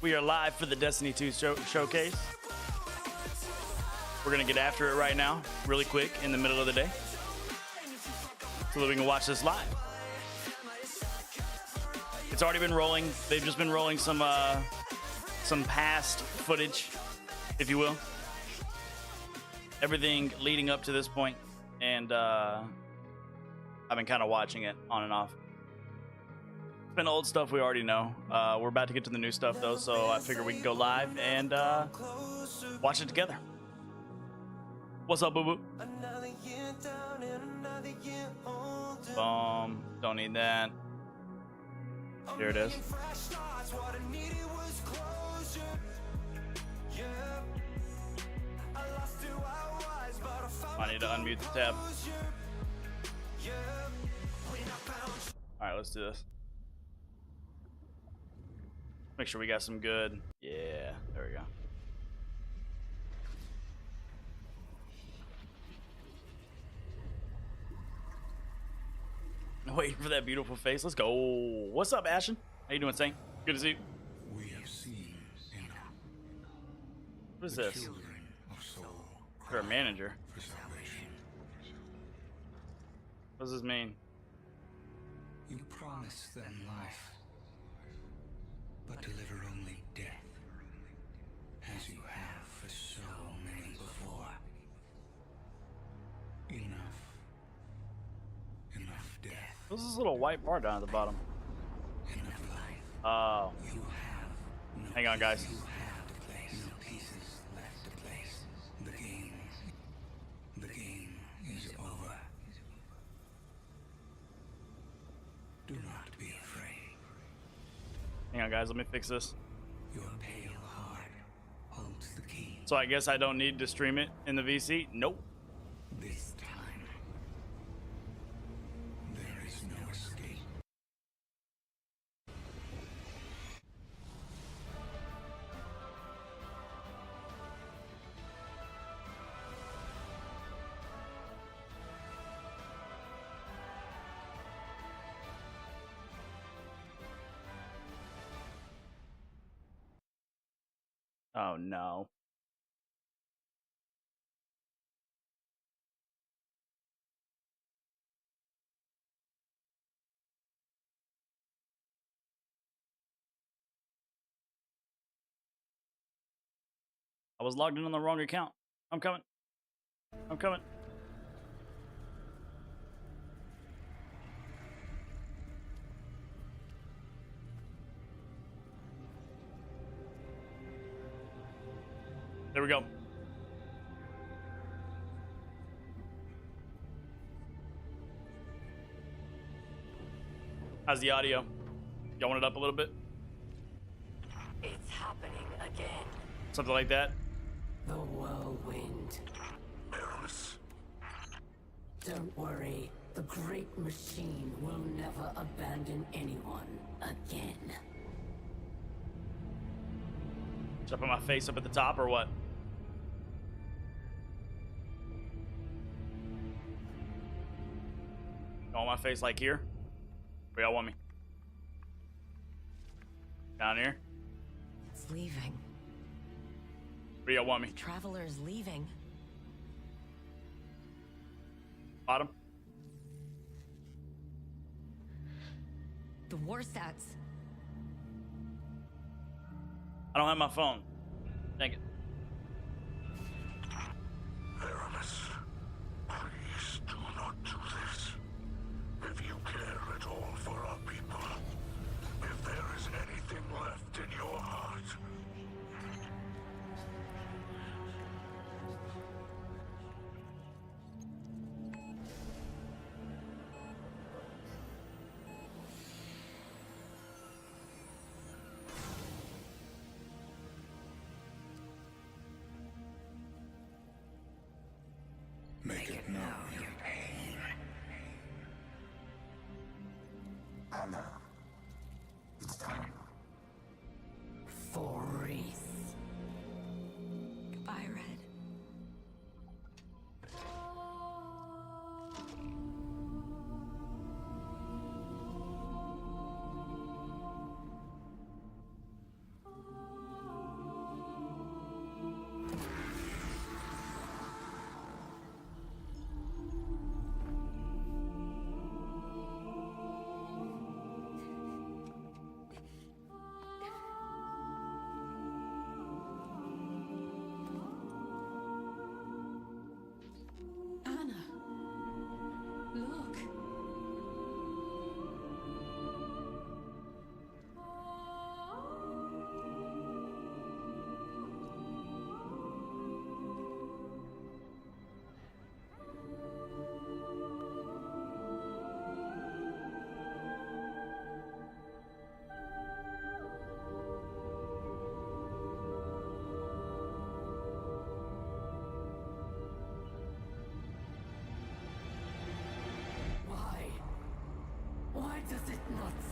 We are live for the Destiny 2 showcase. We're going to get after it right now, really quick, in the middle of the day, so that we can watch this live. It's already been rolling. They've just been rolling some past footage, if you will. Everything leading up to this point, and I've been kind of watching it on and off. It's been old stuff we already know. We're about to get to the new stuff, though, so I figure we can go live and watch it together. What's up, boo-boo? Boom. Don't need that. Here it is. I need to unmute the tab. Alright, let's do this. Make sure we got some good. Yeah, there we go. Waiting for that beautiful face. Let's go. What's up, Ashen? How you doing, Saint? Good to see you. We have seen What is this? For a manager. for salvation. What does this mean? You promise them life, but deliver only death, as you have for so many before. Enough death. What's this little white bar down at the bottom? Enough life. Oh. You have no Hang on, guys. You have to place. No pieces left to place. The game is over. Do not be afraid. Hang on, guys. Let me fix this. Your pale heart holds the key. So I guess I don't need to stream it in the VC? Nope. This time, there is no escape. Oh, no. I was logged in on the wrong account. I'm coming. I'm coming. There we go. How's the audio? Y'all want it up a little bit? It's happening again. Something like that? The whirlwind. Perilous. Don't worry. The great machine will never abandon anyone again. Should I put my face up at the top or what? You want my face like here? Where y'all want me? Down here? It's leaving. Where y'all want me? The traveler's leaving. Bottom? The war stats. I don't have my phone. Dang it. Perilous. Please do not do this. If you care at all for our people, if there is anything left in your heart, make it known your pain. Anna, it's time. For Reese. Goodbye, Red.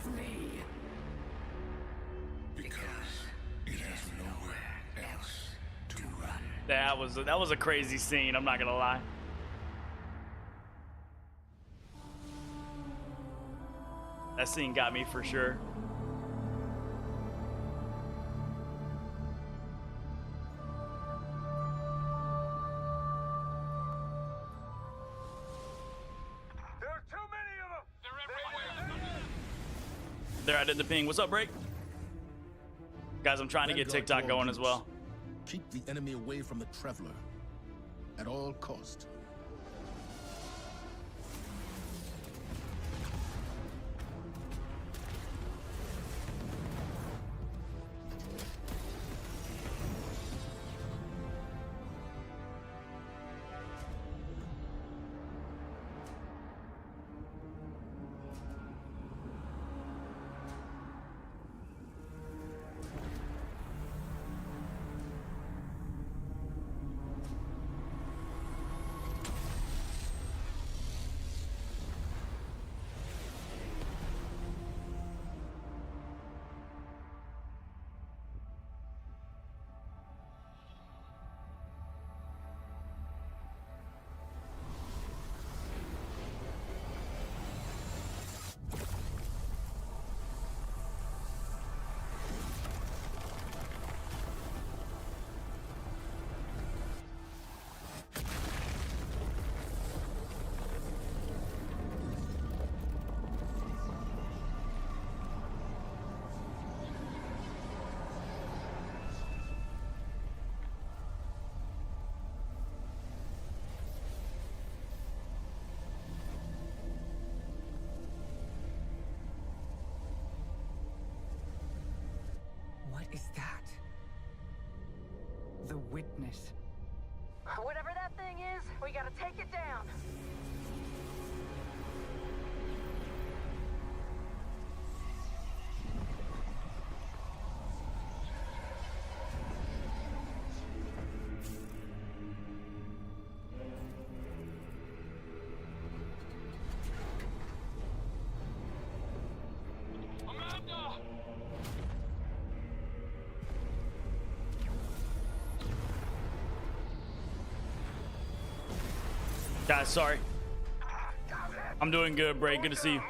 flee. Because it has nowhere else to run. That was a crazy scene, I'm not gonna lie. That scene got me for sure. There are too many of them! They're everywhere! There, I did the ping. What's up, Break? Guys, I'm trying to get Vanguard TikTok to all going as units. well. Keep the enemy away from the traveler at all cost. What is that? The witness. Whatever that thing is, we gotta take it down. Guys, sorry. I'm doing good, Bray. Good to see you.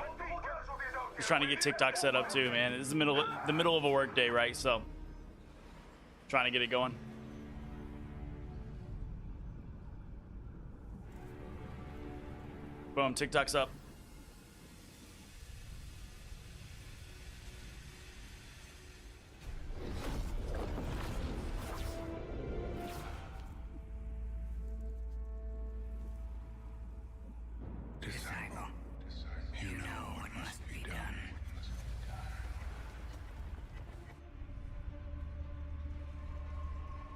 Just trying to get TikTok set up too, man. It's the middle of a work day, right? So trying to get it going. Boom, TikTok's up. Disciple, you know what must be done.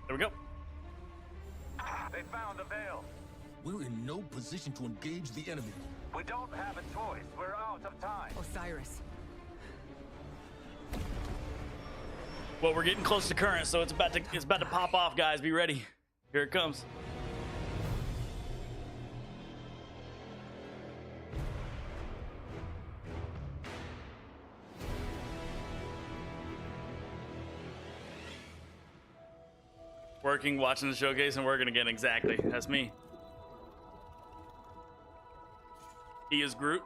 There we go. They found the veil. We're in no position to engage the enemy. We don't have a choice. We're out of time. Osiris. Well, we're getting close to current, so it's about to pop off, guys. Be ready. Here it comes. Working, watching the showcase, and working again. Exactly. That's me. He is Groot.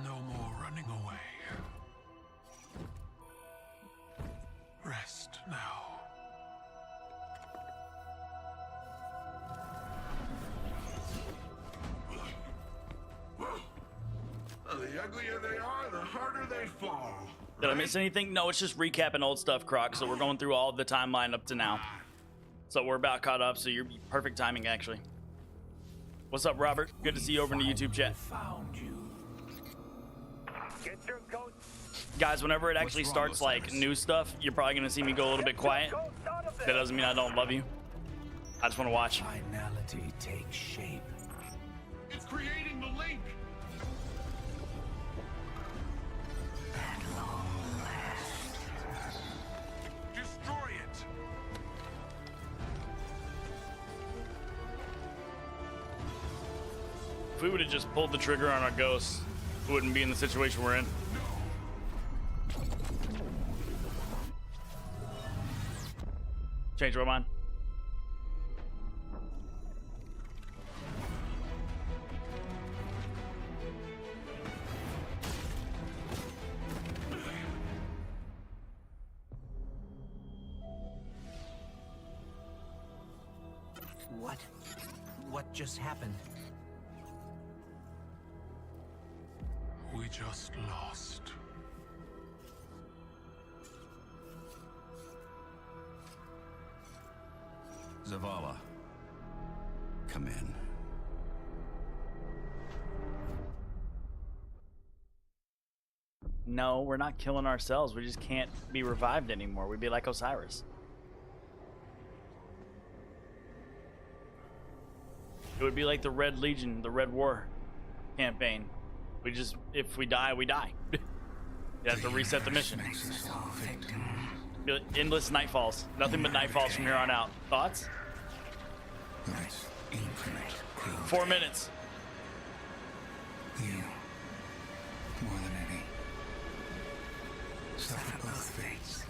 No more running away. Rest now. The uglier they are, the harder they fall. Did I miss anything? No, it's just recapping old stuff, Croc. So we're going through all of the timeline up to now. So we're about caught up. So you're perfect timing, actually. What's up, Robert? Good to see you over in the YouTube chat. Found you. Get your coat. Guys, whenever it actually starts like new stuff, you're probably gonna see me go a little bit quiet. That doesn't mean I don't love you. I just want to watch. Finality takes shape. It's creating the link. At long last. Destroy it. If we would have just pulled the trigger on our ghosts, we wouldn't be in the situation we're in. Change my mind. What just happened? We just lost. Zavala, come in. No, we're not killing ourselves. We just can't be revived anymore. We'd be like Osiris. It would be like the Red Legion, the Red War campaign. We just, if we die, we die. You have to reset the mission. Endless nightfalls. Nothing but nightfalls from here on out. Thoughts? 4 minutes. You, more than any, suffer both fates.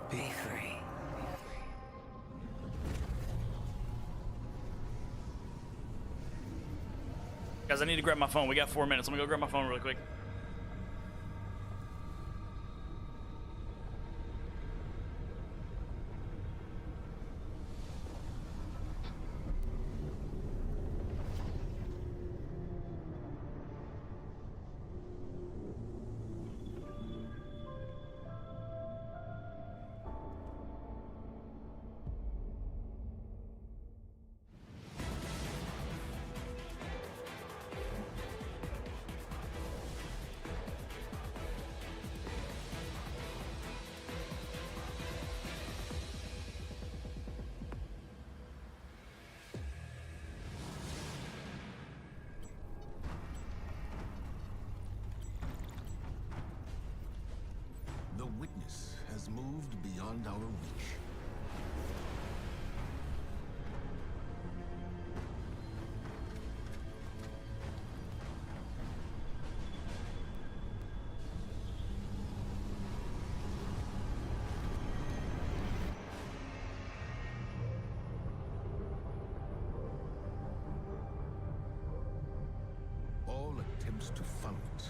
Be free. Guys, I need to grab my phone. We got 4 minutes. Let me go grab my phone really quick. The witness has moved beyond our reach. All attempts to follow it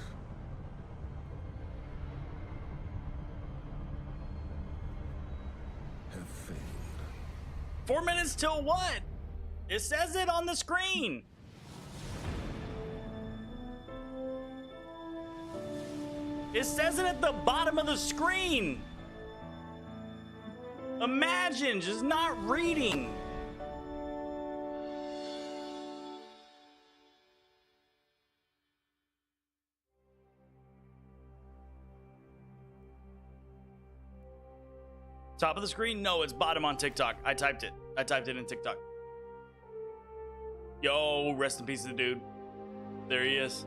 have failed. 4 minutes till what? It says it on the screen. It says it at the bottom of the screen. Imagine just not reading. Top of the screen? No, it's bottom on TikTok. I typed it. I typed it in TikTok. Yo, rest in peace to the dude. There he is.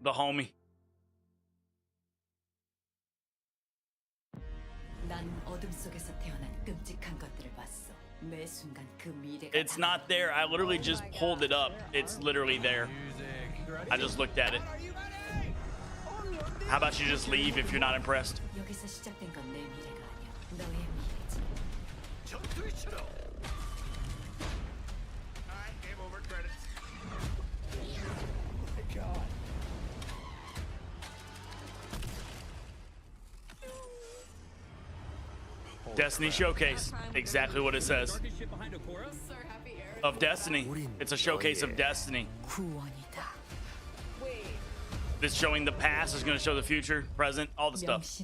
The homie. It's not there. I literally just pulled it up. It's literally there. I just looked at it. How about you just leave if you're not impressed? Destiny Showcase. Exactly what it says. Of Destiny. It's a showcase of Destiny. This showing the past is going to show the future, present, all the stuff.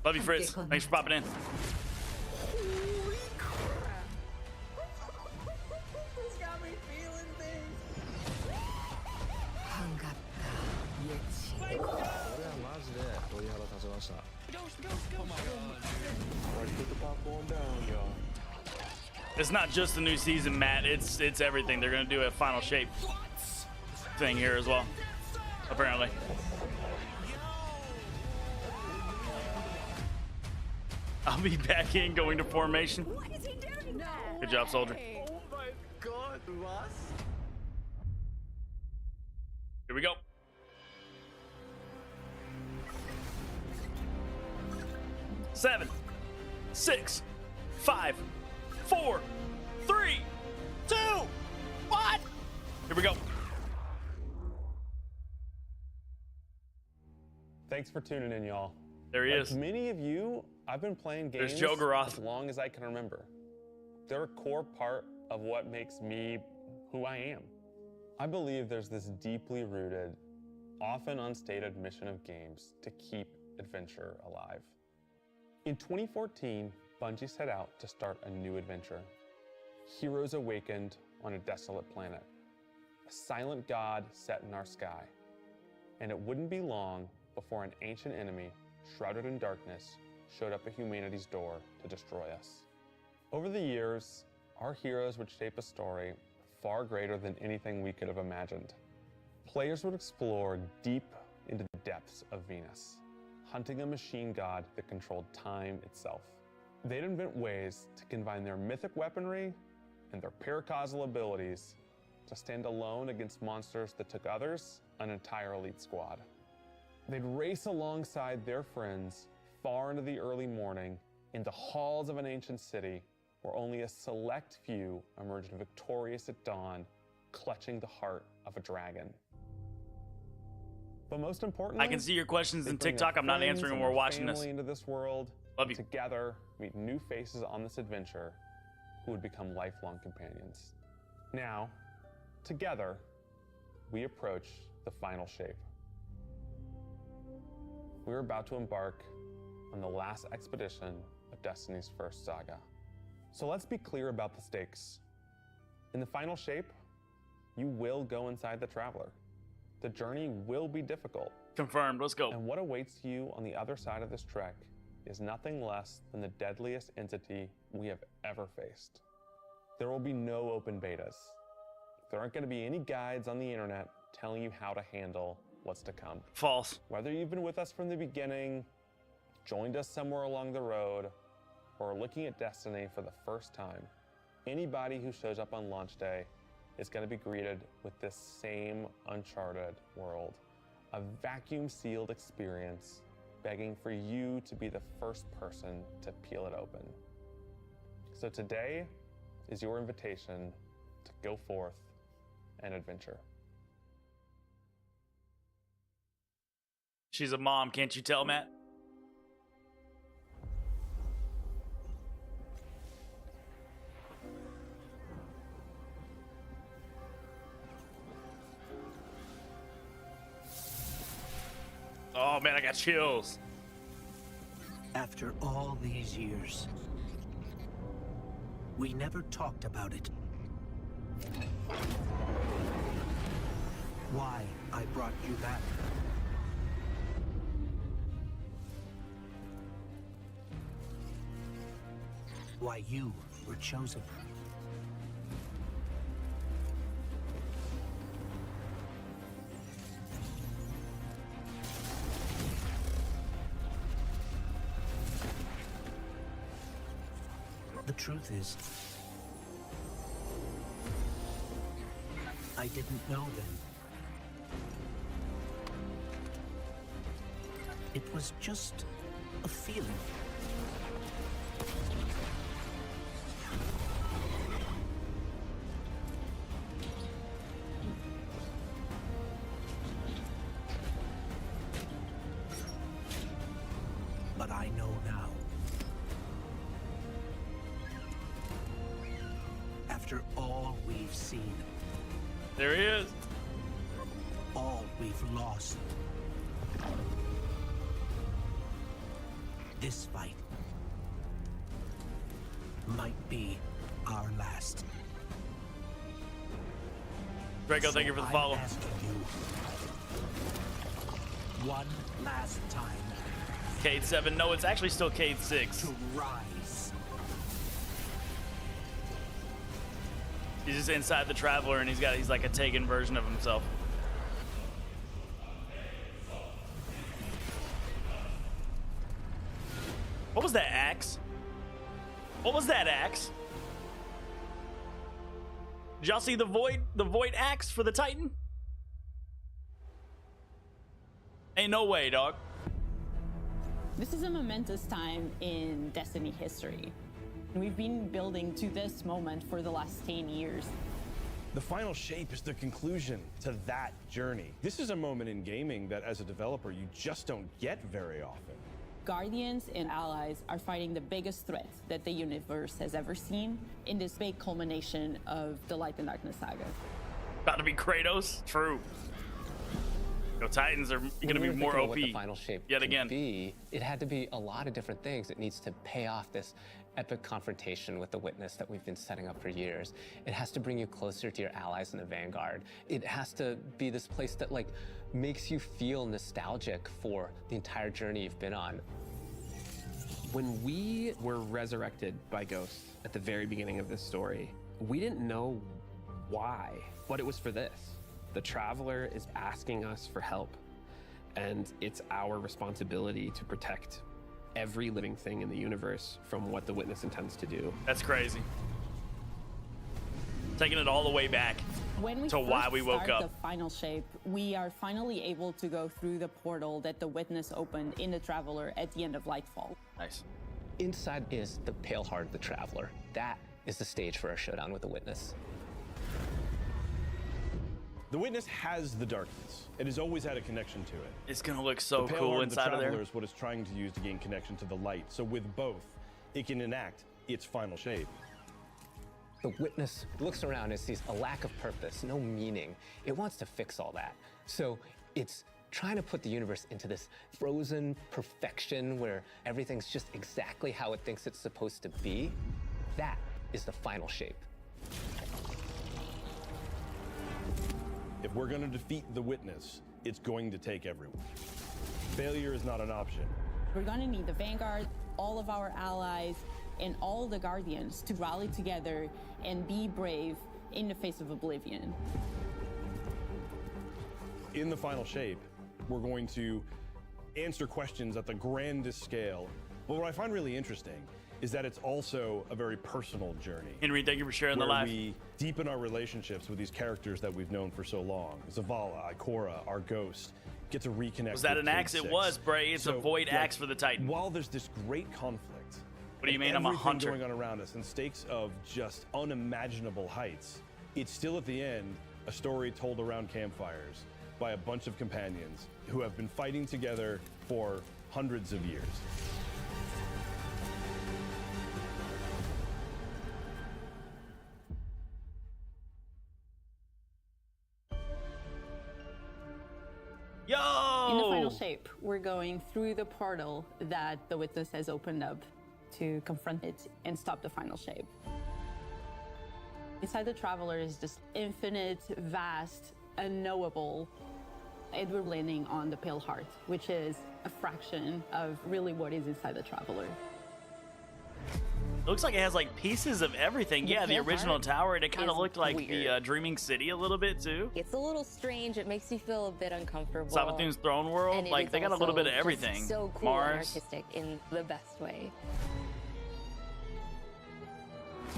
Love you, Fritz. Thanks for popping in. It's not just the new season, Matt. It's everything. They're gonna do a final shape thing here as well, apparently. I'll be back in, going to formation. What is he doing? No. Good job, soldier. Oh my god, was? Here we go. Seven, 6, 5, 4, 3, 2, 1. Here we go. Thanks for tuning in, y'all. There he Like is. many of you, I've been playing There's games Joe Garoth. as long as I can remember. They're a core part of what makes me who I am. I believe there's this deeply rooted, often unstated mission of games to keep adventure alive. In 2014, Bungie set out to start a new adventure. Heroes awakened on a desolate planet. A silent god set in our sky. And it wouldn't be long before an ancient enemy, shrouded in darkness, showed up at humanity's door to destroy us. Over the years, our heroes would shape a story far greater than anything we could have imagined. Players would explore deep into the depths of Venus, hunting a machine god that controlled time itself. They'd invent ways to combine their mythic weaponry and their paracausal abilities to stand alone against monsters that took others an entire elite squad. They'd race alongside their friends far into the early morning into halls of an ancient city where only a select few emerged victorious at dawn, clutching the heart of a dragon. But most importantly, I can see your questions in they bring TikTok. their I'm not friends answering when and we're their watching this. family into this world. Love you. Together, meet new faces on this adventure who would become lifelong companions. Now, together, we approach the final shape. We're about to embark on the last expedition of Destiny's first saga. So let's be clear about the stakes. In the final shape, you will go inside the Traveler. The journey will be difficult. Confirmed. Let's go. And what awaits you on the other side of this trek is nothing less than the deadliest entity we have ever faced. There will be no open betas. There aren't going to be any guides on the internet telling you how to handle what's to come. False. Whether you've been with us from the beginning, joined us somewhere along the road, or are looking at Destiny for the first time, anybody who shows up on launch day is going to be greeted with this same uncharted world, a vacuum-sealed experience begging for you to be the first person to peel it open. So today is your invitation to go forth and adventure. She's a mom, can't you tell, Matt? Oh man, I got chills. After all these years, we never talked about it. Why I brought you back. Why you were chosen. The truth is, I didn't know then. It was just a feeling. But I know now. After all we've seen, There he is. all we've lost, this fight might be our last. Draco, thank you for the I'm follow. asking you, one last time, Cade 7. No, it's actually still Cade 6. to rise. He's just inside the Traveler, and he's like a taken version of himself. Oh. What was that axe? What was that axe? Did y'all see the void axe for the Titan? Ain't no way, dog. This is a momentous time in Destiny history. We've been building to this moment for the last 10 years. The final shape is the conclusion to that journey. This is a moment in gaming that as a developer, you just don't get very often. Guardians and allies are fighting the biggest threat that the universe has ever seen in this big culmination of the Light and Darkness saga. About to be Kratos? True. Yo, Titans are going to be more OP. What the final shape yet again. It had to be a lot of different things. It needs to pay off this epic confrontation with the Witness that we've been setting up for years. It has to bring you closer to your allies in the Vanguard. It has to be this place that like makes you feel nostalgic for the entire journey you've been on. When we were resurrected by ghosts at the very beginning of this story, we didn't know why, but it was for this. The Traveler is asking us for help, and it's our responsibility to protect every living thing in the universe from what the Witness intends to do. That's crazy. Taking it all the way back to why we woke up. The final shape, we are finally able to go through the portal that the Witness opened in the Traveler at the end of Lightfall. Nice. Inside is the pale heart of the Traveler. That is the stage for our showdown with the Witness. The Witness has the darkness. It has always had a connection to it. It's gonna look so the pale cool heart inside of of the there. Traveler is what it's trying to use to gain connection to the light. So with both, it can enact its final shape. The Witness looks around and sees a lack of purpose, no meaning. It wants to fix all that. So it's trying to put the universe into this frozen perfection where everything's just exactly how it thinks it's supposed to be. That is the final shape. If we're going to defeat the Witness, it's going to take everyone. Failure is not an option. We're gonna need the Vanguard, all of our allies, and all the Guardians to rally together and be brave in the face of Oblivion. In the final shape, we're going to answer questions at the grandest scale. But what I find really interesting is that it's also a very personal journey. Henry, thank you for sharing the where live. we deepen our relationships with these characters that we've known for so long. Zavala, Ikora, our ghost, get to reconnect. Was that with an axe? Cayde It 6. was, Bray. It's a void like, axe for the Titan. While there's this great conflict, what do you mean and I'm a everything hunter? going on around us and stakes of just unimaginable heights, it's still at the end a story told around campfires by a bunch of companions who have been fighting together for hundreds of years. Yo! In the final shape, we're going through the portal that the Witness has opened up to confront it and stop the final shape. Inside the Traveler is just infinite, vast, unknowable. And we're landing on the Pale Heart, which is a fraction of really what is inside the Traveler. It looks like it has like pieces of everything. Yeah, the Pale original Heart tower, and it kind of is looked like weird. the Dreaming City a little bit too. It's a little strange. It makes you feel a bit uncomfortable. Savathun's throne world, And it like is they got a little bit of also everything. just so cool and Mars. artistic in the best way.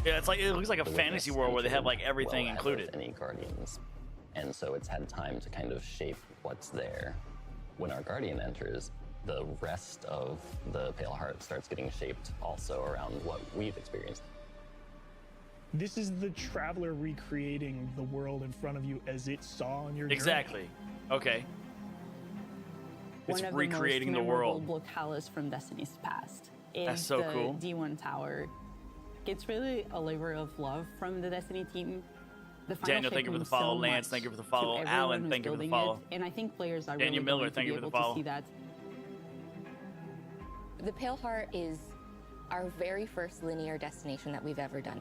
Yeah, it's like it looks like a The fantasy Witness world where they have entered like everything well ahead included. of any Guardians, and so it's had time to kind of shape what's there. When our Guardian enters, the rest of the Pale Heart starts getting shaped also around what we've experienced. This is the Traveler recreating the world in front of you as it saw on your journey. Exactly. Okay. It's One of recreating the the most world. memorable locales from Destiny's past is That's so the cool. D1 Tower. It's really a labor of love from the Destiny team. The final Daniel, shape thank you for the means follow. so Lance, much thank you for the to follow. everyone Alan, who's thank you for the building follow. it, and I think players are Daniel really Miller, going to thank be you for the able to follow. see that. The Pale Heart is our very first linear destination that we've ever done.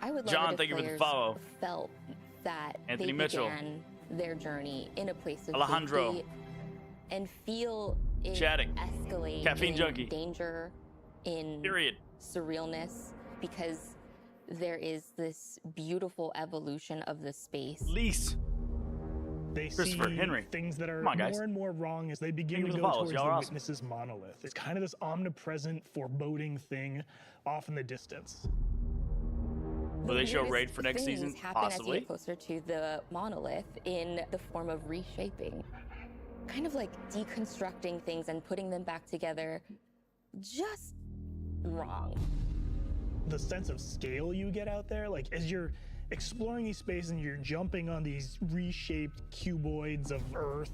I would love John, it if thank you for the players follow. felt that Anthony they Mitchell. began their journey in a place of Alejandro. safety and feel it Chatting. escalate Caffeine in junkie. danger, in Period. surrealness, because there is this beautiful evolution of the space. Lease. They see Christopher, Henry. things that are Come on, guys. more and more wrong as they begin Thank you to for go the follows. towards Y'all the are awesome. Witness's monolith. It's kind of this omnipresent, foreboding thing off in the distance. Will they show weirdest raid for next things season? happen as you Possibly. get closer to the monolith in the form of reshaping. Kind of like deconstructing things and putting them back together just wrong. The sense of scale you get out there, like as you're exploring these spaces and you're jumping on these reshaped cuboids of Earth,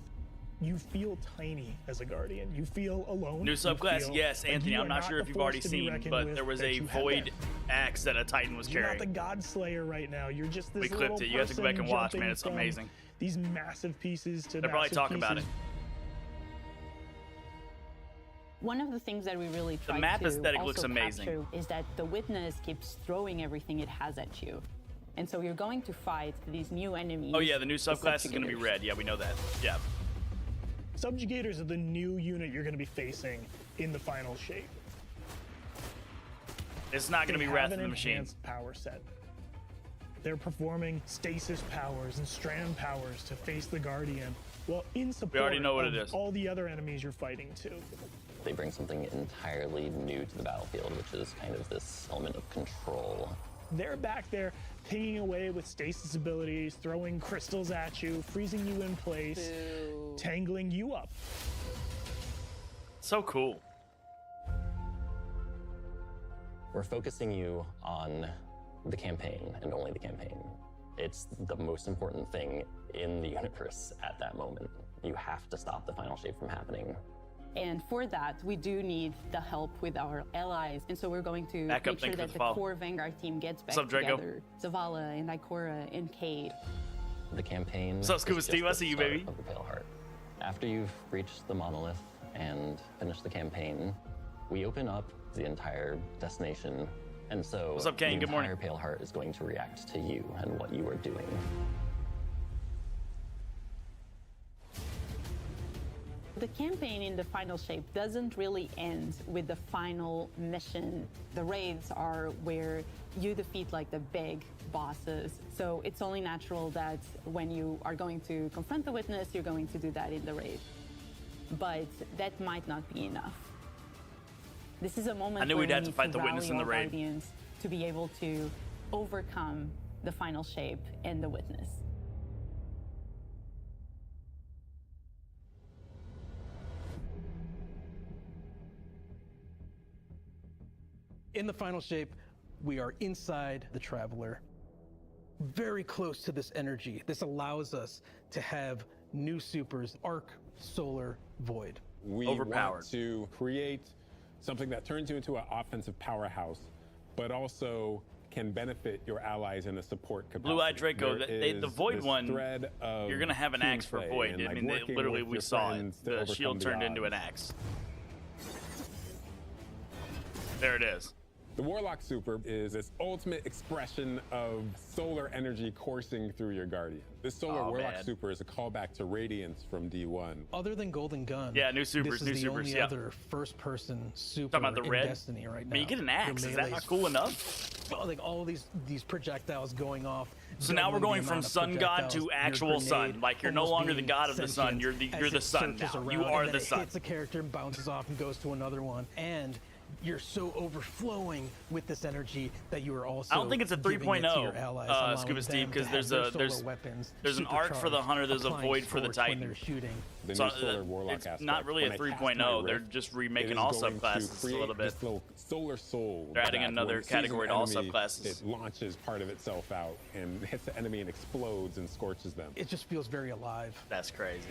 you feel tiny as a Guardian. You feel alone. New You subclass, feel yes, like Anthony. you I'm are not sure the if you've force already to be seen, reckoned but with there was that a you have void there. axe that a Titan was You're not carrying. the God Slayer right now. You're just this We little clipped it. You have to go back person and watch, jumping man. It's from amazing. These massive pieces to They're probably massive talking about it. pieces. One of the things that we really The tried map to aesthetic also looks amazing. capture is that the Witness keeps throwing everything it has at you. And so you're going to fight these new enemies. Oh yeah, the new the subclass is going to be subjugators. red. Yeah, we know that. Yeah. Subjugators are the new unit you're going to be facing in the final shape. It's not going to They be have Wrath an of the Machine. enhanced power set. They're performing stasis powers and strand powers to face the Guardian, well, in support already know what of it is. all the other enemies you're fighting too. They bring something entirely new to the battlefield, which is kind of this element of control. They're back there pinging away with stasis abilities, throwing crystals at you, freezing you in place, tangling you up. So cool. We're focusing you on the campaign and only the campaign. It's the most important thing in the universe at that moment. You have to stop the final shape from happening. And for that, we do need the help with our allies. And so we're going to Back up, make sure thank you for that the the follow. core Vanguard team gets back What's up, Draco? together. Zavala and Ikora and Cade. The campaign What's up, is Scuba just Steve? I the see you, start baby. of the Pale Heart. After you've reached the monolith and finished the campaign, we open up the entire destination. And so What's up, Kane? the Good morning. entire Pale Heart is going to react to you and what you are doing. The campaign in the final shape doesn't really end with the final mission. The raids are where you defeat like the big bosses. So it's only natural that when you are going to confront the Witness, you're going to do that in the raid. But that might not be enough. This is a moment I knew where we'd we have to need fight the Witness rally in the our raid. Guardians to be able to overcome the final shape and the Witness. In the final shape, we are inside the Traveler, very close to this energy. This allows us to have new supers, Arc, Solar, Void. We want to create something that turns you into an offensive powerhouse, but also can benefit your allies in a support capacity. Blue-eyed Draco, There the is Void this one, thread of you're gonna have an team axe for play Void. and, I like, mean, working literally, with we your saw it. friends to The overcome shield the turned into odds. an axe. There it is. The Warlock Super is its ultimate expression of solar energy coursing through your Guardian. This Solar Oh, Warlock man. Super is a callback to Radiance from D1. Other than Golden Gun, Yeah, new supers, this is new the supers, only yeah. other first-person super Talking about the in red? Destiny right now. I mean, you get an axe. Your Is that melee's not cool enough? Like all these projectiles going off. So now we're doubling the going from amount of sun god projectiles, to your actual sun. grenade Like, you're no almost longer the being god of the sun. sentient You're as the it sun searches now. around, You and are then the it sun. hits a character and bounces off and goes to another one. And you're so overflowing with this energy that you are also I don't think it's a giving it to 3.0, your allies, allowing Scuba Steve, them because to there's have a their solar weapons there's an arc for the supercharged, hunter, there's a applying void for the torch when titan. they're shooting. The So, new Solar Warlock it's aspect. not really a When I cast 3.0. my They're rift, just it remaking is all going to subclasses a create little bit. this little solar soul. They're adding that another when it sees category an to all enemy, subclasses. It launches part of itself out and hits the enemy and explodes and scorches them. It just feels very alive. That's crazy.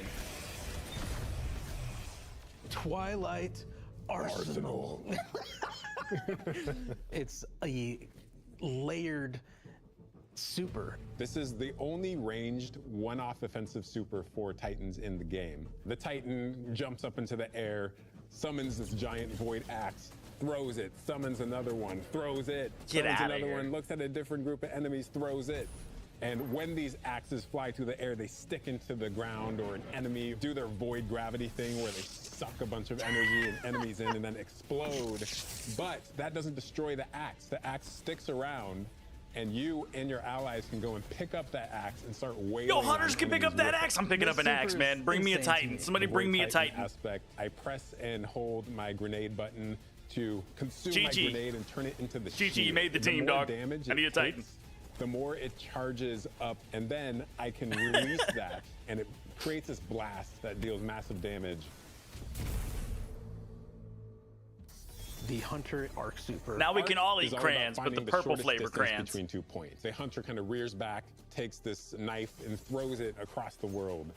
Twilight Arsenal. It's a layered super. This is the only ranged one-off offensive super for Titans in the game. The Titan jumps up into the air, summons this giant void axe, throws it, summons another one, throws it, Get summons outta another here. one, looks at a different group of enemies, throws it. And when these axes fly through the air, they stick into the ground or an enemy, do their void gravity thing where they suck a bunch of energy and enemies in and then explode. But that doesn't destroy the axe. The axe sticks around and you and your allies can go and pick up that axe and start wailing. Yo, hunters can pick up that axe. I'm picking up an axe, man. Bring me a Titan. Somebody bring me a Titan. Aspect, I press and hold my grenade button to consume my grenade and turn it into the shield. GG, you made the team, dog. I need a Titan. The more it charges up, and then I can release that, and it creates this blast that deals massive damage. The Hunter Arc Super. Now we can all eat crayons, but the purple flavor crayons. Between 2 points. The hunter kind of rears back, takes this knife, and throws it across the world,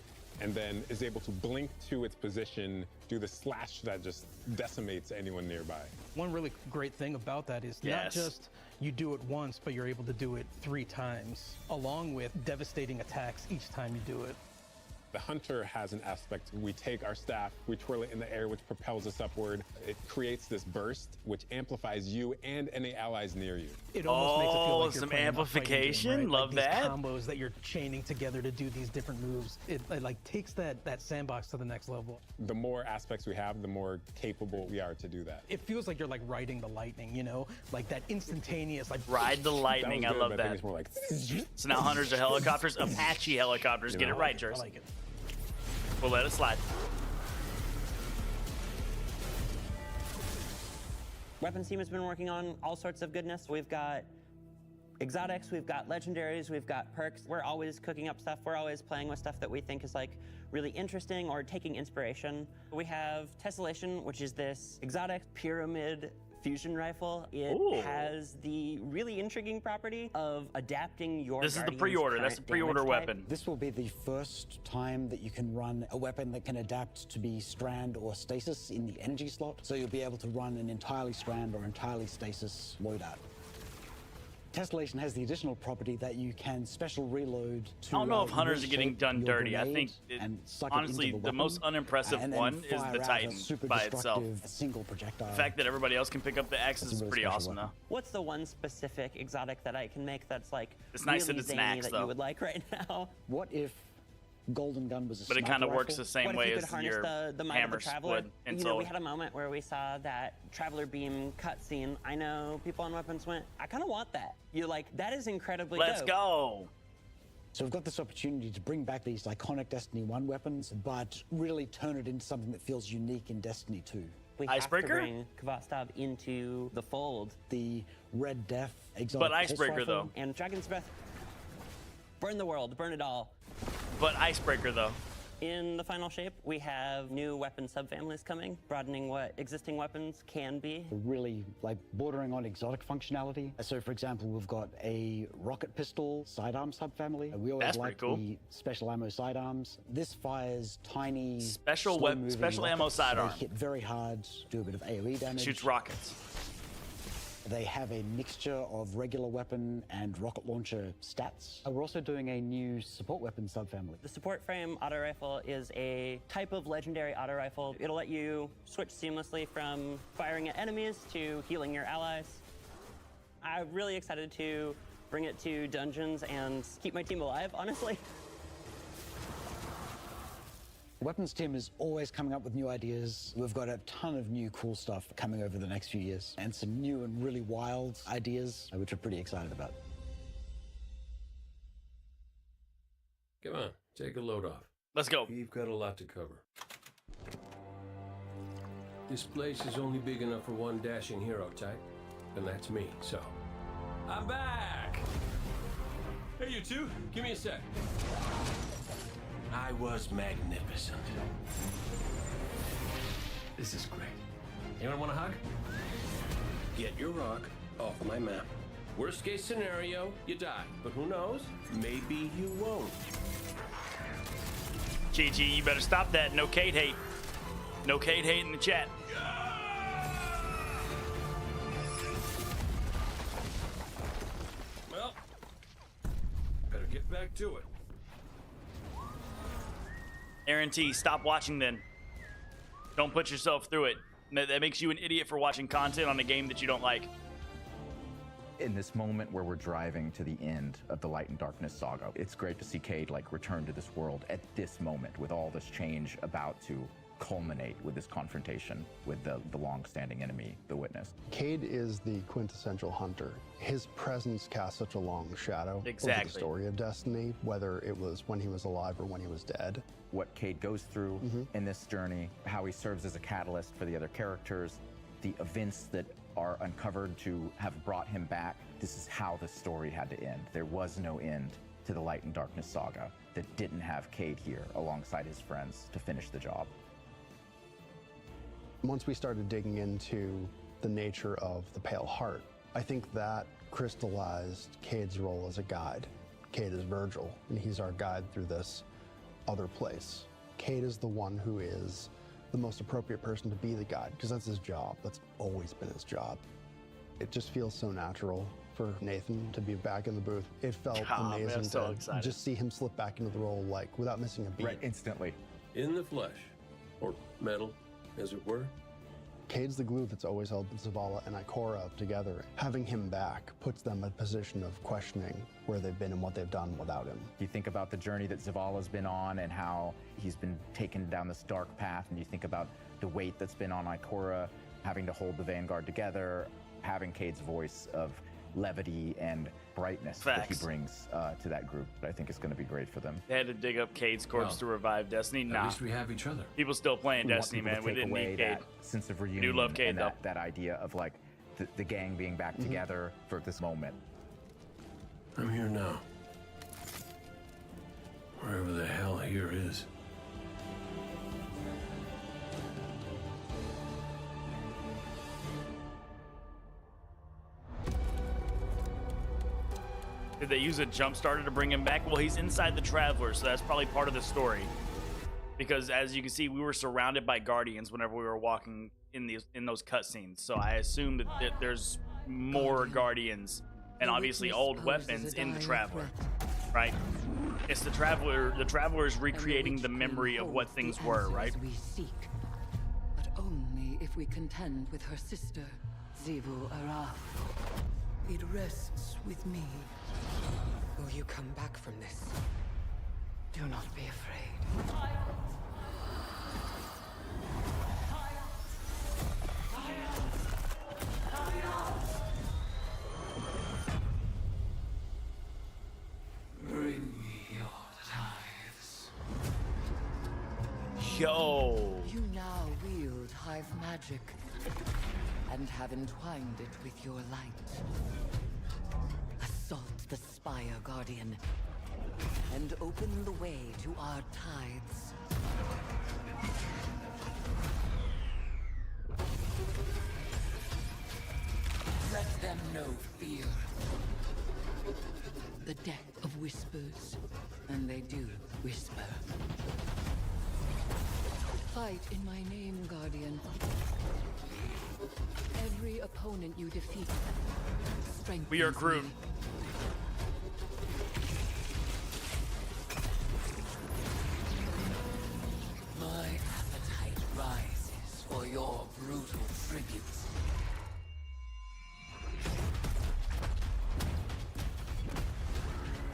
and then is able to blink to its position, do the slash that just decimates anyone nearby. One really great thing about that is not just you do it once, but you're able to do it 3 times, along with devastating attacks each time you do it. The hunter has an aspect. We take our staff, we twirl it in the air, which propels us upward. It creates this burst, which amplifies you and any allies near you. It almost makes it feel like you're some playing amplification. A fighting game, right? Love like that. These combos that you're chaining together to do these different moves. It like takes that sandbox to the next level. The more aspects we have, the more capable we are to do that. It feels like you're like riding the lightning, you know, like that instantaneous like ride the lightning. I love that. It's more like so now hunters are helicopters, Apache helicopters. Get it right, Jers. I like it. We'll let it slide. Weapons team has been working on all sorts of goodness. We've got exotics, we've got legendaries, we've got perks. We're always cooking up stuff. We're always playing with stuff that we think is like really interesting or taking inspiration. We have Tessellation, which is this exotic pyramid fusion rifle. It has the really intriguing property of adapting your This is the pre-order. That's the pre-order weapon. This will be the first time that you can run a weapon that can adapt to be strand or stasis in the energy slot. So you'll be able to run an entirely strand or entirely stasis loadout. Tessellation has the additional property that you can special reload to I don't know if hunters are getting done dirty. I think, honestly, the most unimpressive one is the Titan by itself. Single projectile. The fact that everybody else can pick up the axes is pretty awesome, though. What's the one specific exotic that I can make that's like it's nice really that it's an zany axe, that though. you would like right now? What if Golden Gun was a But it kind of works the same way as harness your the might of the hammers Traveler. would in You know, we Solar. had a moment where we saw that Traveler beam cutscene. I know people on Weapons went, I kind of want that. You're like, that is incredibly Let's dope. go. So we've got this opportunity to bring back these iconic Destiny 1 weapons, but really turn it into something that feels unique in Destiny 2. We have to bring Kvastov into the fold. The Red Death exotic But pulse Icebreaker, rifle. though. And Dragon's Breath. Burn the world, burn it all. But Icebreaker, though. In the final shape, we have new weapon subfamilies coming, broadening what existing weapons can be. Really like bordering on exotic functionality. So for example, we've got a rocket pistol sidearm subfamily. We always That's like pretty cool. the special ammo sidearms. This fires tiny Special slow-moving ammo rockets. sidearm. They hit very hard, do a bit of AoE damage. Shoots rockets. They have a mixture of regular weapon and rocket launcher stats. We're also doing a new support weapon subfamily. The support frame auto rifle is a type of legendary auto rifle. It'll let you switch seamlessly from firing at enemies to healing your allies. I'm really excited to bring it to dungeons and keep my team alive, honestly. The weapons team is always coming up with new ideas. We've got a ton of new cool stuff coming over the next few years and some new and really wild ideas, which we're pretty excited about. Come on, take a load off. Let's go. We've got a lot to cover. This place is only big enough for one dashing hero type, and that's me, so. I'm back! Hey, you two, give me a sec. I was magnificent. This is great. Anyone want a hug? Get your rock off my map. Worst case scenario, you die. But who knows? Maybe you won't. GG, you better stop that. No Kate hate. No Kate hate in the chat. Well, better get back to it. Aaron T, stop watching then. Don't put yourself through it. That makes you an idiot for watching content on a game that you don't like. In this moment where we're driving to the end of the Light and Darkness saga, it's great to see Cade like return to this world at this moment with all this change about to culminate with this confrontation with the long-standing enemy, the Witness. Cade is the quintessential hunter. His presence casts such a long shadow over the Exactly. story of Destiny, whether it was when he was alive or when he was dead. What Cade goes through in this journey, how he serves as a catalyst for the other characters, the events that are uncovered to have brought him back. This is how the story had to end. There was no end to the Light and Darkness saga that didn't have Cade here alongside his friends to finish the job. Once we started digging into the nature of the Pale Heart, I think that crystallized Cade's role as a guide. Cade is Virgil, and he's our guide through this other place. Cade is the one who is the most appropriate person to be the guide, because that's his job. That's always been his job. It just feels so natural for Nathan to be back in the booth. It felt amazing I'm so to excited. just see him slip back into the role like without missing a beat. Right, instantly. In the flesh, or metal, as it were. Cade's the glue that's always held Zavala and Ikora together. Having him back puts them in a position of questioning where they've been and what they've done without him. You think about the journey that Zavala's been on and how he's been taken down this dark path, and you think about the weight that's been on Ikora, having to hold the Vanguard together, having Cade's voice of levity and brightness that he Facts. brings to that group. I think it's going to be great for them. They had to dig up Cade's corpse Well, to revive Destiny. At Nah, least we have each other. people still playing We want Destiny, people to man. We take didn't away need Cade. that sense of reunion do love Cade, and though. that idea of like the gang being back together for this moment. I'm here now. Wherever the hell here is. Did they use a jump starter to bring him back? Well, he's inside the Traveler, so that's probably part of the story. Because as you can see, we were surrounded by Guardians whenever we were walking in those cutscenes. So I assume that there's more Guardians and obviously old weapons in the Traveler, right? It's the Traveler. The Traveler is recreating the memory of what things were, right? We seek, but only if we contend with her sister, Zivu Araf. It rests with me. Will you come back from this? Do not be afraid. Bring me your tithes. Yo. You now wield hive magic and have entwined it with your light. Assault the Spire Guardian and open the way to our tides. Let them know fear. The death of whispers, and they do whisper. Fight in my name, Guardian. Every opponent you defeat strengthens We are Groot. me. My appetite rises for your brutal tribute.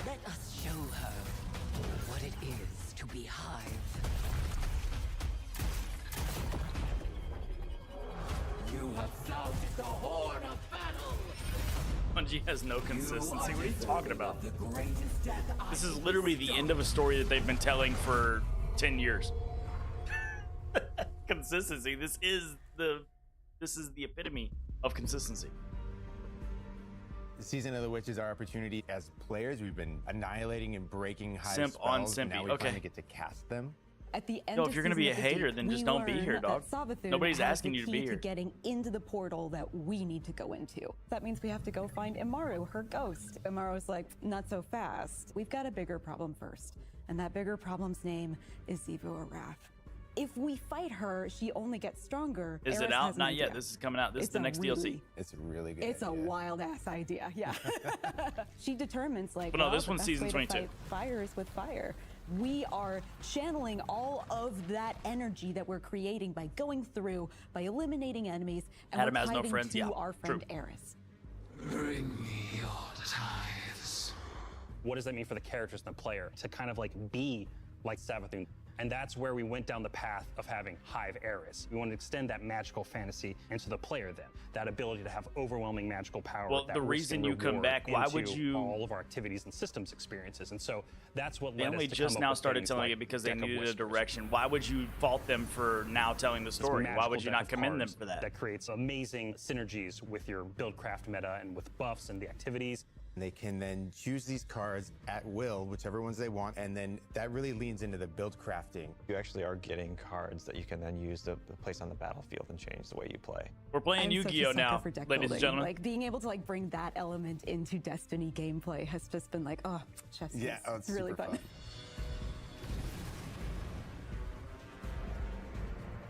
Let us show her what it is to be Hive. You have found the horn of battle! Bungie has no consistency. What are you talking about? The greatest death I This is literally the end of a story that they've been telling for 10 years. Consistency. This is the epitome of consistency. The Season of the Witch is our opportunity as players. We've been annihilating and breaking high Simp spells. on and Simpy. now we Okay. finally get to cast them. At the end Yo, of if you're gonna be a Season of the hater, Deep, then just we don't be here, learn dog. that Savathun Nobody's has asking the you to key be here. getting into the portal that we need to go into. That means we have to go find Imaru, her ghost. Imaru's like, not so fast. We've got a bigger problem first, and that bigger problem's name is Zivu Araf. If we fight her, she only gets stronger. Is it Eris out? has an Not yet. idea. This is coming out. This is It's the a next really- DLC. It's a really good It's a idea. wild ass idea, yeah. She determines like, But no, well, this the one's best season way to 22. fight fire is with fire. We are channeling all of that energy that we're creating by going through, by eliminating enemies, and Adam we're has no hiding friends, to yeah, our friend true. Eris. Bring me your tithes. What does that mean for the characters and the player to kind of like be like Savathun? And that's where we went down the path of having Hive Eris. We wanted to extend that magical fantasy into the player then. That ability to have overwhelming magical power. Well, that the risk and reason you come reward back, why would into you- all of our activities and systems experiences. And so that's what They led only us to just come up now with started things telling like it because they Deck of needed a Whispers. direction. Why would you fault them for now telling the This story? Why magical would you deck not of commend them cards for that? That creates amazing synergies with your buildcraft meta and with buffs and the activities. They can then choose these cards at will, whichever ones they want, and then that really leans into the build crafting. You actually are getting cards that you can then use to place on the battlefield and change the way you play. We're playing I'm such a Yu-Gi-Oh sucker now, for deck ladies and building. gentlemen. Like being able to like bring that element into Destiny gameplay has just been like, oh, chess. Yeah, oh, it's really super fun.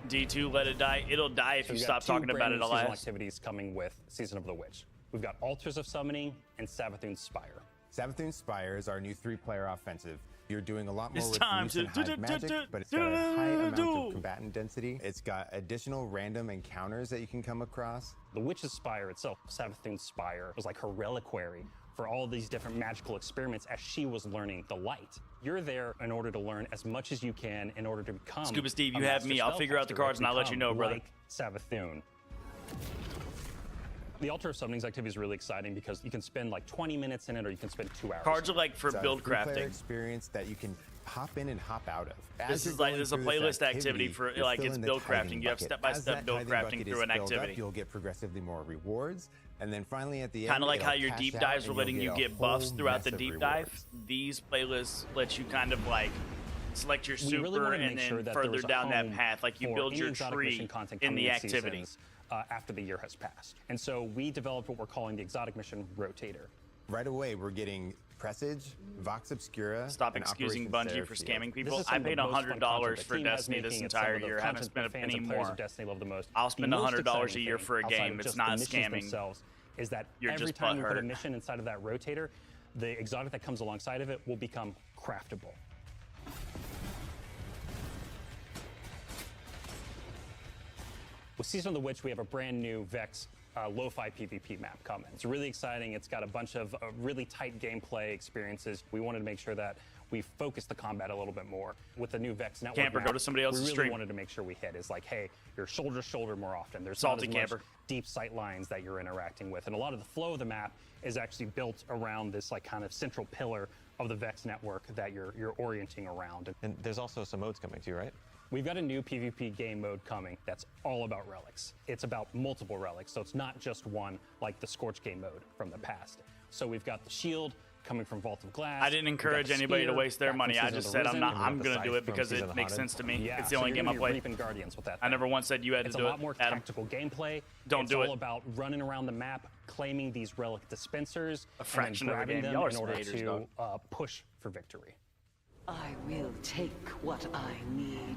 D2, let it die. It'll die if So you we've stop got two talking about brand it new a seasonal lot. activities coming with Season of the Witch. We've got Altars of Summoning and Savathun's Spire. Savathun's Spire is our new 3-player offensive. You're doing a lot more It's with time Use to and Hive magic, but it's got a high amount of combatant density. It's got additional random encounters that you can come across. The Witch's Spire itself, Savathun's Spire, was like her reliquary for all these different magical experiments as she was learning the light. You're there in order to learn as much as you can in order to become Scuba Steve, a you have master me. I'll figure out the spellcaster, cards and I'll let you know, become brother. like Savathun. The Altar of Summoning's activity is really exciting because you can spend like 20 minutes in it or you can spend 2 hours. Cards are like for It's a build 3-player crafting. experience that you can hop in and hop out of. This is like there's a playlist activity for like it's build crafting. You have step-by-step build crafting through an activity. You'll get progressively more rewards, and then finally at the end, Kind of like how it'll your cash deep out dives and were letting you'll you a get buffs whole throughout the mess of deep rewards. dive. These playlists let you kind of like select your We really super wanted to and make then sure that there further was a down that home path. Like you for build any your exotic mission tree content in coming the in activity. Seasons, after the year has passed. And so we developed what we're calling the Exotic Mission Rotator. Right away, we're getting Presage, Vox Obscura. Stop and excusing Operation Bungie for Seraphia. scamming people. This is some I of the paid most fun $100 content for the team has Destiny this making. It's some entire of the year. I haven't content spent a that fans penny and players more. of Destiny love the most. I'll The spend most $100 a exciting year thing, for a outside game. of It's just not the missions scamming. themselves, is that You're every just time we put a butthurt. mission inside of that rotator, the exotic that comes alongside of it will become craftable. With Season of the Witch, we have a brand new Vex lo-fi PvP map coming. It's really exciting. It's got a bunch of really tight gameplay experiences. We wanted to make sure that we focus the combat a little bit more. With the new Vex network Camper, map, go to somebody else's we really stream. wanted to make sure we hit is like, hey, you're shoulder to shoulder more often. There's Salty not as camper. much deep sight lines that you're interacting with. And a lot of the flow of the map is actually built around this like kind of central pillar of the Vex network that you're orienting around. And there's also some modes coming too, right? We've got a new PvP game mode coming that's all about relics. It's about multiple relics, so it's not just one like the Scorch game mode from the past. So we've got the shield coming from Vault of Glass. I didn't We've got encourage the anybody to spear waste their back from money. I Season of just the said I'm Risen. not. And we've I'm got gonna the do scythe it from because Season it of makes Haunted. sense to me. Yeah, It's the so only you're game gonna I be play. reaping Guardians with that I thing. never once said you had to It's do a it. lot more Adam. tactical gameplay. Don't it's do it. all about running around the map, claiming these relic dispensers, A fraction and of a then grabbing game. them Y'all are in some order haters, to dog. push for victory. I will take what I need.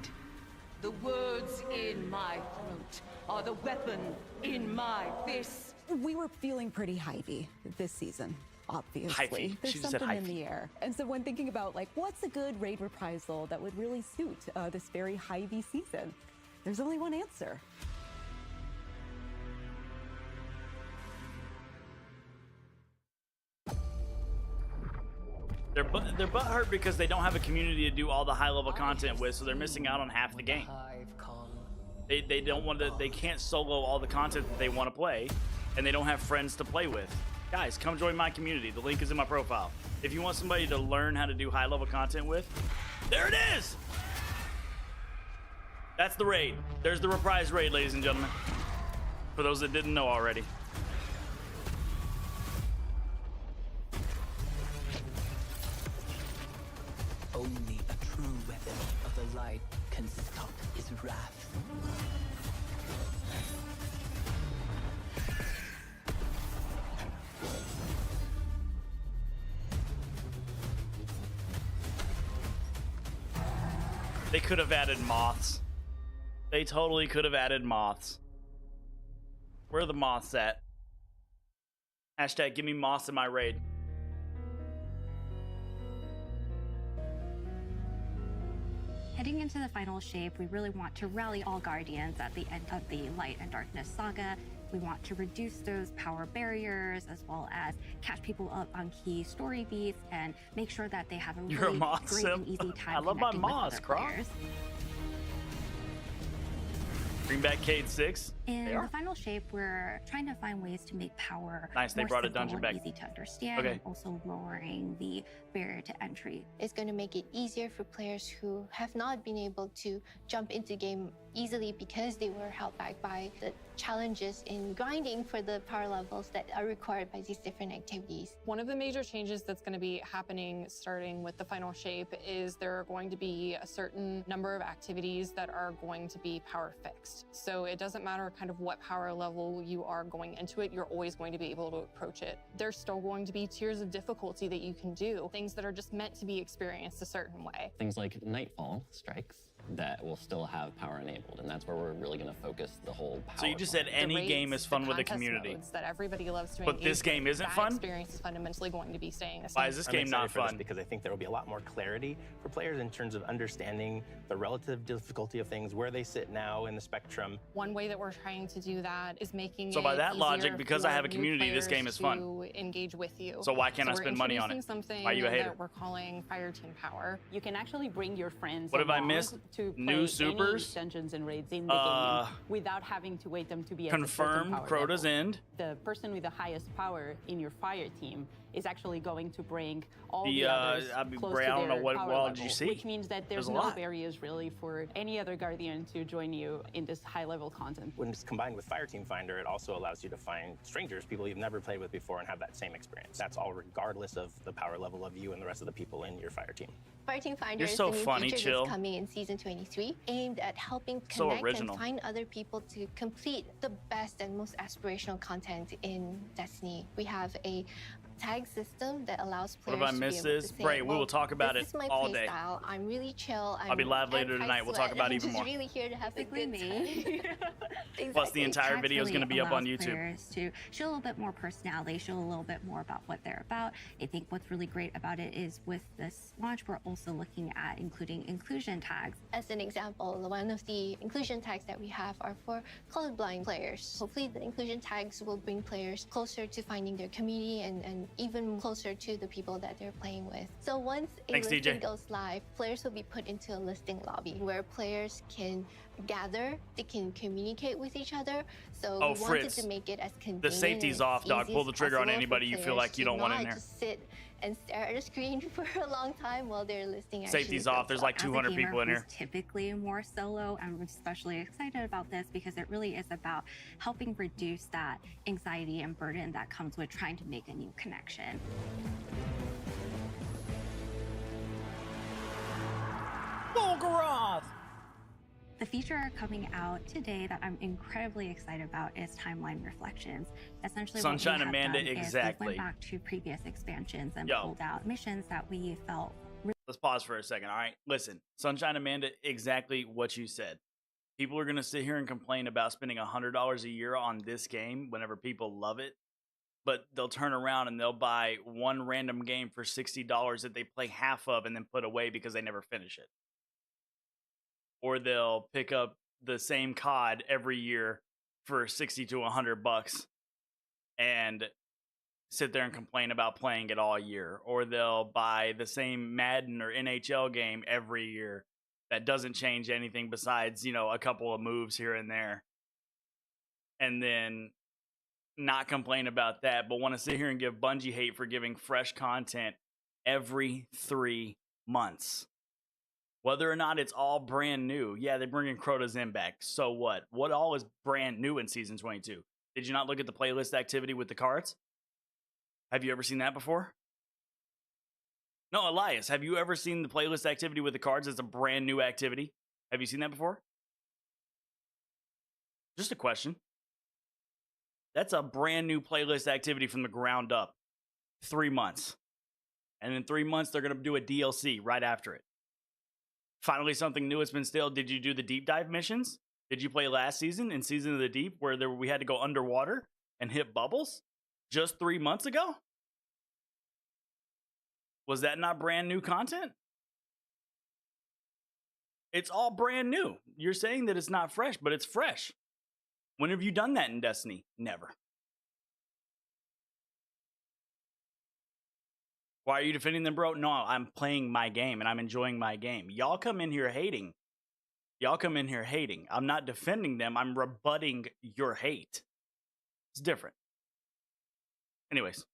The words in my throat are the weapon in my fist. We were feeling pretty hypey this season, obviously. Hypey. There's She just said something in hypey. the air. And so when thinking about like what's a good raid reprisal that would really suit this very hypey season, there's only one answer. They're butthurt because they don't have a community to do all the high level content with, so they're missing out on half the game. They don't want to. They can't solo all the content that they want to play, and they don't have friends to play with. Guys, come join my community. The link is in my profile. If you want somebody to learn how to do high level content with, there it is. That's the raid. There's the reprise raid, ladies and gentlemen. For those that didn't know already. Only a true weapon of the light can stop his wrath. They could have added moths. They totally could have added moths. Where are the moths at? Hashtag give me moths in my raid. Heading into the final shape, we really want to rally all Guardians at the end of the Light and Darkness saga We want to reduce those power barriers as well as catch people up on key story beats and make sure that they have a You're a really Moss great sim. and easy time I love my connecting with Moss, other Croc. players. Bring back Cade 6. In They the are? final shape, we're trying to find ways to make power Nice, they more brought a simple dungeon and back. easy to understand, Okay. and also lowering the barrier to entry. It's going to make it easier for players who have not been able to jump into game easily because they were held back by the challenges in grinding for the power levels that are required by these different activities. One of the major changes that's going to be happening starting with the final shape is there are going to be a certain number of activities that are going to be power fixed. So it doesn't matter kind of what power level you are going into it, you're always going to be able to approach it. There's still going to be tiers of difficulty that you can do, things that are just meant to be experienced a certain way. Things like Nightfall strikes that will still have power enabled, and that's where we're really going to focus the whole power. So you just said part. any The game raids, is fun the with a contest community. modes that everybody loves to But engage this game with, isn't that fun? experience is fundamentally going to be staying the same. Why is this I'm game not excited for this fun? because I think there will be a lot more clarity for players in terms of understanding the relative difficulty of things, where they sit now in the spectrum. One way that we're trying to do that is making So by it that logic, easier because I for have a new community, this game players is fun. to engage with you. So why can't I we're spend money on it? introducing something Why are you a hater? that we're calling Fire Team Power. You can actually bring your friends. What have I along missed? To New play supers? any dungeons and raids in the game without having to wait them to be at a certain Confirmed power Crota's level. End. The person with the highest power in your fire team is actually going to bring all The, the others I mean, close Bray, to I don't know their what power wall level, did you see? which means that there's There's a no lot. barriers really for any other guardian to join you in this high-level content. When it's combined with Fireteam Finder, it also allows you to find strangers, people you've never played with before, and have that same experience. That's all regardless of the power level of you and the rest of the people in your fire team. Fireteam Finder You're is so the new funny, feature Chill. that's coming in Season 23, aimed at helping So connect original. and find other people to complete the best and most aspirational content in Destiny. We have a tag system that allows What players if I to be miss able to this? say, Bray, we will well, talk about this it is my all play day. style. I'm really chill. I'll be live later I'm tonight. We'll talk sweat. about it I'm even just more. really here to have a Basically good me. time. Plus, the entire Tags video is really going to be up on allows YouTube. players to show a little bit more personality, show a little bit more about what they're about. I think what's really great about it is with this launch, we're also looking at including inclusion tags. As an example, one of the inclusion tags that we have are for colorblind players. Hopefully the inclusion tags will bring players closer to finding their community and even closer to the people that they're playing with. So once a Thanks, listing DJ. goes live, players will be put into a listing lobby where players can gather, they can communicate with each other. So Oh, we wanted Fritz, to make it as convenient. the safety's and off, dog. easy Pull as the trigger on possible for anybody you feel players like you to don't want in not there. just sit and stare at a screen for a long time while they're listing. Safety's actually off. There's goes like up. As a 200 gamer people in who's here. typically more solo, I'm especially excited about this because it really is about helping reduce that anxiety and burden that comes with trying to make a new connection. Volgaroth! The feature coming out today that I'm incredibly excited about is Timeline Reflections. Essentially, Sunshine what we have Amanda, done exactly. is we went back to previous expansions and Yo. pulled out missions that we felt Let's pause for a second. All right. Listen, Sunshine Amanda, exactly what you said. People are going to sit here and complain about spending $100 a year on this game whenever people love it. But they'll turn around and they'll buy one random game for $60 that they play half of and then put away because they never finish it. Or they'll pick up the same COD every year for 60 to $100 and sit there and complain about playing it all year. Or they'll buy the same Madden or NHL game every year that doesn't change anything besides, you know, a couple of moves here and there. And then not complain about that, but want to sit here and give Bungie hate for giving fresh content every 3 months. Whether or not it's all brand new. Yeah, they're bringing Crota's End back. So what? What all is brand new in Season 22? Did you not look at the playlist activity with the cards? Have you ever seen that before? No, Elias, have you ever seen the playlist activity with the cards as a brand new activity? Have you seen that before? Just a question. That's a brand new playlist activity from the ground up. 3 months. And in 3 months, they're going to do a DLC right after it. Finally, something new has been stale. Did you do the deep dive missions? Did you play last season in Season of the Deep where we had to go underwater and hit bubbles just 3 months ago? Was that not brand new content? It's all brand new. You're saying that it's not fresh, but it's fresh. When have you done that in Destiny? Never. Why are you defending them, bro? No, I'm playing my game and I'm enjoying my game. Y'all come in here hating. Y'all come in here hating. I'm not defending them. I'm rebutting your hate. It's different. Anyways,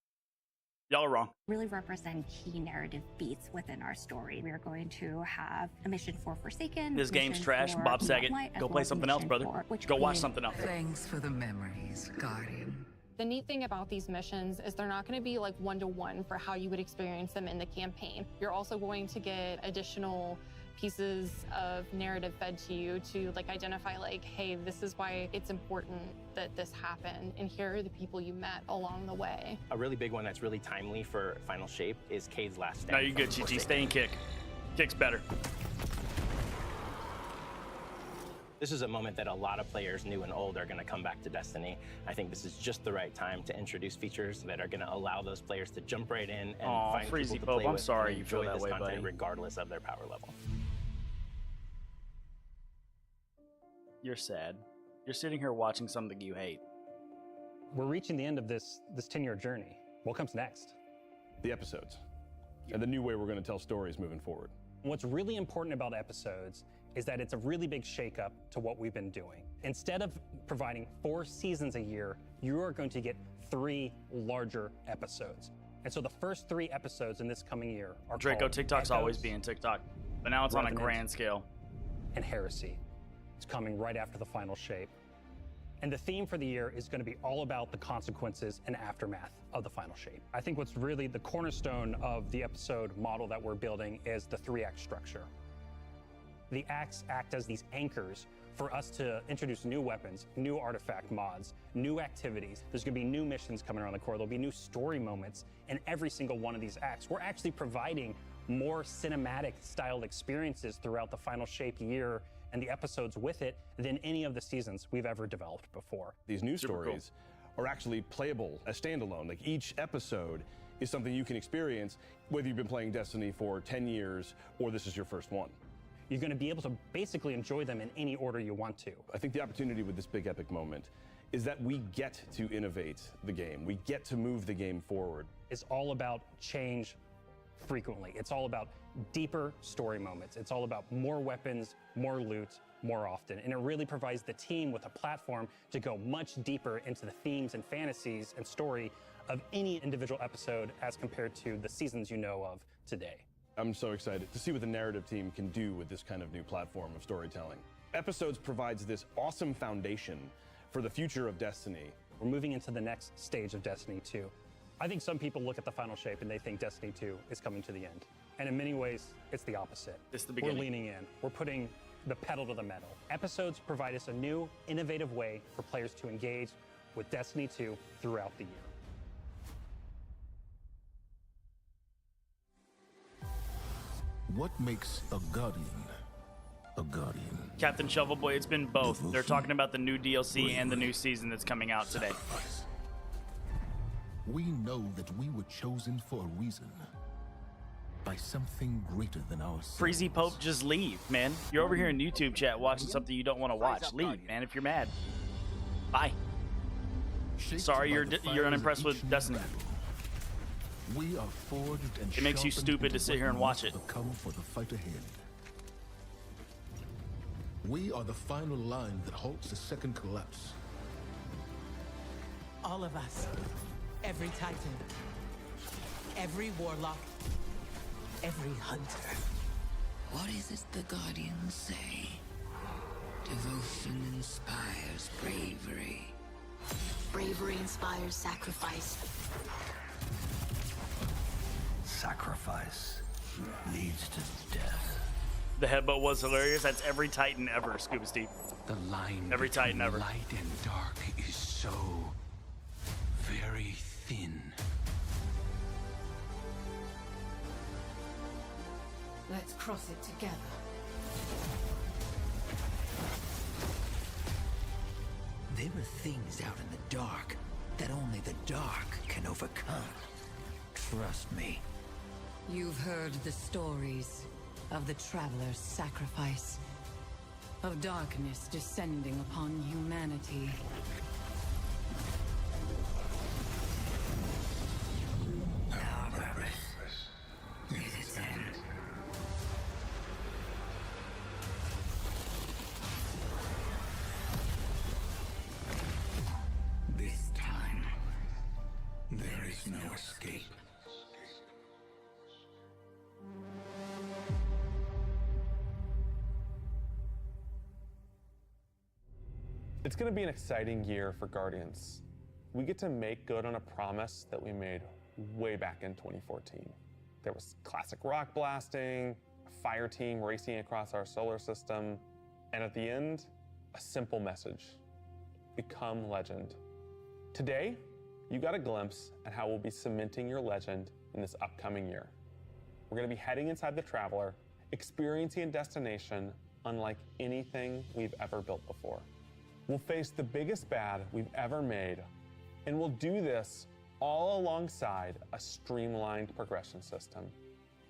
y'all are wrong. Really represent key narrative beats within our story. We are going to have a mission for Forsaken. This game's mission trash. for Bob Saget. Light, as Go well play as something else, mission brother. for Witch Go watch Queen. something else. Thanks for the memories, Guardian. The neat thing about these missions is they're not going to be like one-to-one for how you would experience them in the campaign. You're also going to get additional pieces of narrative fed to you to like identify like, hey, this is why it's important that this happened, and here are the people you met along the way. A really big one that's really timely for Final Shape is Cade's last stand. No, you're good, Chi-Chi. Stay and kick. Kick's better. This is a moment that a lot of players, new and old, are going to come back to Destiny. I think this is just the right time to introduce features that are going to allow those players to jump right in and find Freezy people to Pope, play I'm with sorry and you feel enjoy that this way, content buddy. regardless of their power level. You're sad. You're sitting here watching something you hate. We're reaching the end of this 10-year journey. What comes next? The episodes. And the new way we're going to tell stories moving forward. What's really important about episodes is that it's a really big shakeup to what we've been doing. Instead of providing 4 seasons a year, you are going to get 3 larger episodes. And so the first 3 episodes in this coming year are Draco called TikTok's Echoes, always being TikTok, but now it's on a Revenant, grand scale. and Heresy. It's coming right after the final shape. And the theme for the year is going to be all about the consequences and aftermath of the final shape. I think what's really the cornerstone of the episode model that we're building is the 3-act structure. The acts act as these anchors for us to introduce new weapons, new artifact mods, new activities. There's going to be new missions coming around the core. There'll be new story moments in every single one of these acts. We're actually providing more cinematic styled experiences throughout the final shape year and the episodes with it than any of the seasons we've ever developed before. These new Super stories are actually playable as standalone. Like each episode is something you can experience whether you've been playing Destiny for 10 years or this is your first one. You're going to be able to basically enjoy them in any order you want to. I think the opportunity with this big epic moment is that we get to innovate the game. We get to move the game forward. It's all about change frequently. It's all about deeper story moments. It's all about more weapons, more loot, more often. And it really provides the team with a platform to go much deeper into the themes and fantasies and story of any individual episode as compared to the seasons you know of today. I'm so excited to see what the narrative team can do with this kind of new platform of storytelling. Episodes provides this awesome foundation for the future of Destiny. We're moving into the next stage of Destiny 2. I think some people look at the final shape and they think Destiny 2 is coming to the end. And in many ways, it's the opposite. It's the We're beginning. leaning in. We're putting the pedal to the metal. Episodes provide us a new, innovative way for players to engage with Destiny 2 throughout the year. What makes a Guardian a Guardian? Captain Shovelboy, it's been both. They're talking about the new DLC and the new season that's coming out today. We know that we were chosen for a reason. By something greater than ourselves. Freezy Pope, just leave, man. You're over here in YouTube chat watching something you don't want to watch. Leave, man, if you're mad. Bye. Sorry, you're unimpressed with Destiny. We are forged and It makes you sharpened stupid to into sit here and what watch it. must become for the fight ahead. We are the final line that halts the second collapse. All of us. Every Titan. Every Warlock. Every Hunter. What is it the Guardians say? Devotion inspires bravery. Bravery inspires sacrifice. Sacrifice leads to death. The headbutt was hilarious. That's every Titan ever, Scuba Steve. The line Every Titan ever. light and dark is so very thin. Let's cross it together. There are things out in the dark that only the dark can overcome. Trust me. You've heard the stories of the Traveler's sacrifice. of darkness descending upon humanity. Our purpose is its end. This time, there is no escape. It's going to be an exciting year for Guardians. We get to make good on a promise that we made way back in 2014. There was classic rock blasting, a fire team racing across our solar system, and at the end, a simple message: become legend. Today, you got a glimpse at how we'll be cementing your legend in this upcoming year. We're going to be heading inside the Traveler, experiencing a destination unlike anything we've ever built before. We'll face the biggest bad we've ever made, and we'll do this all alongside a streamlined progression system,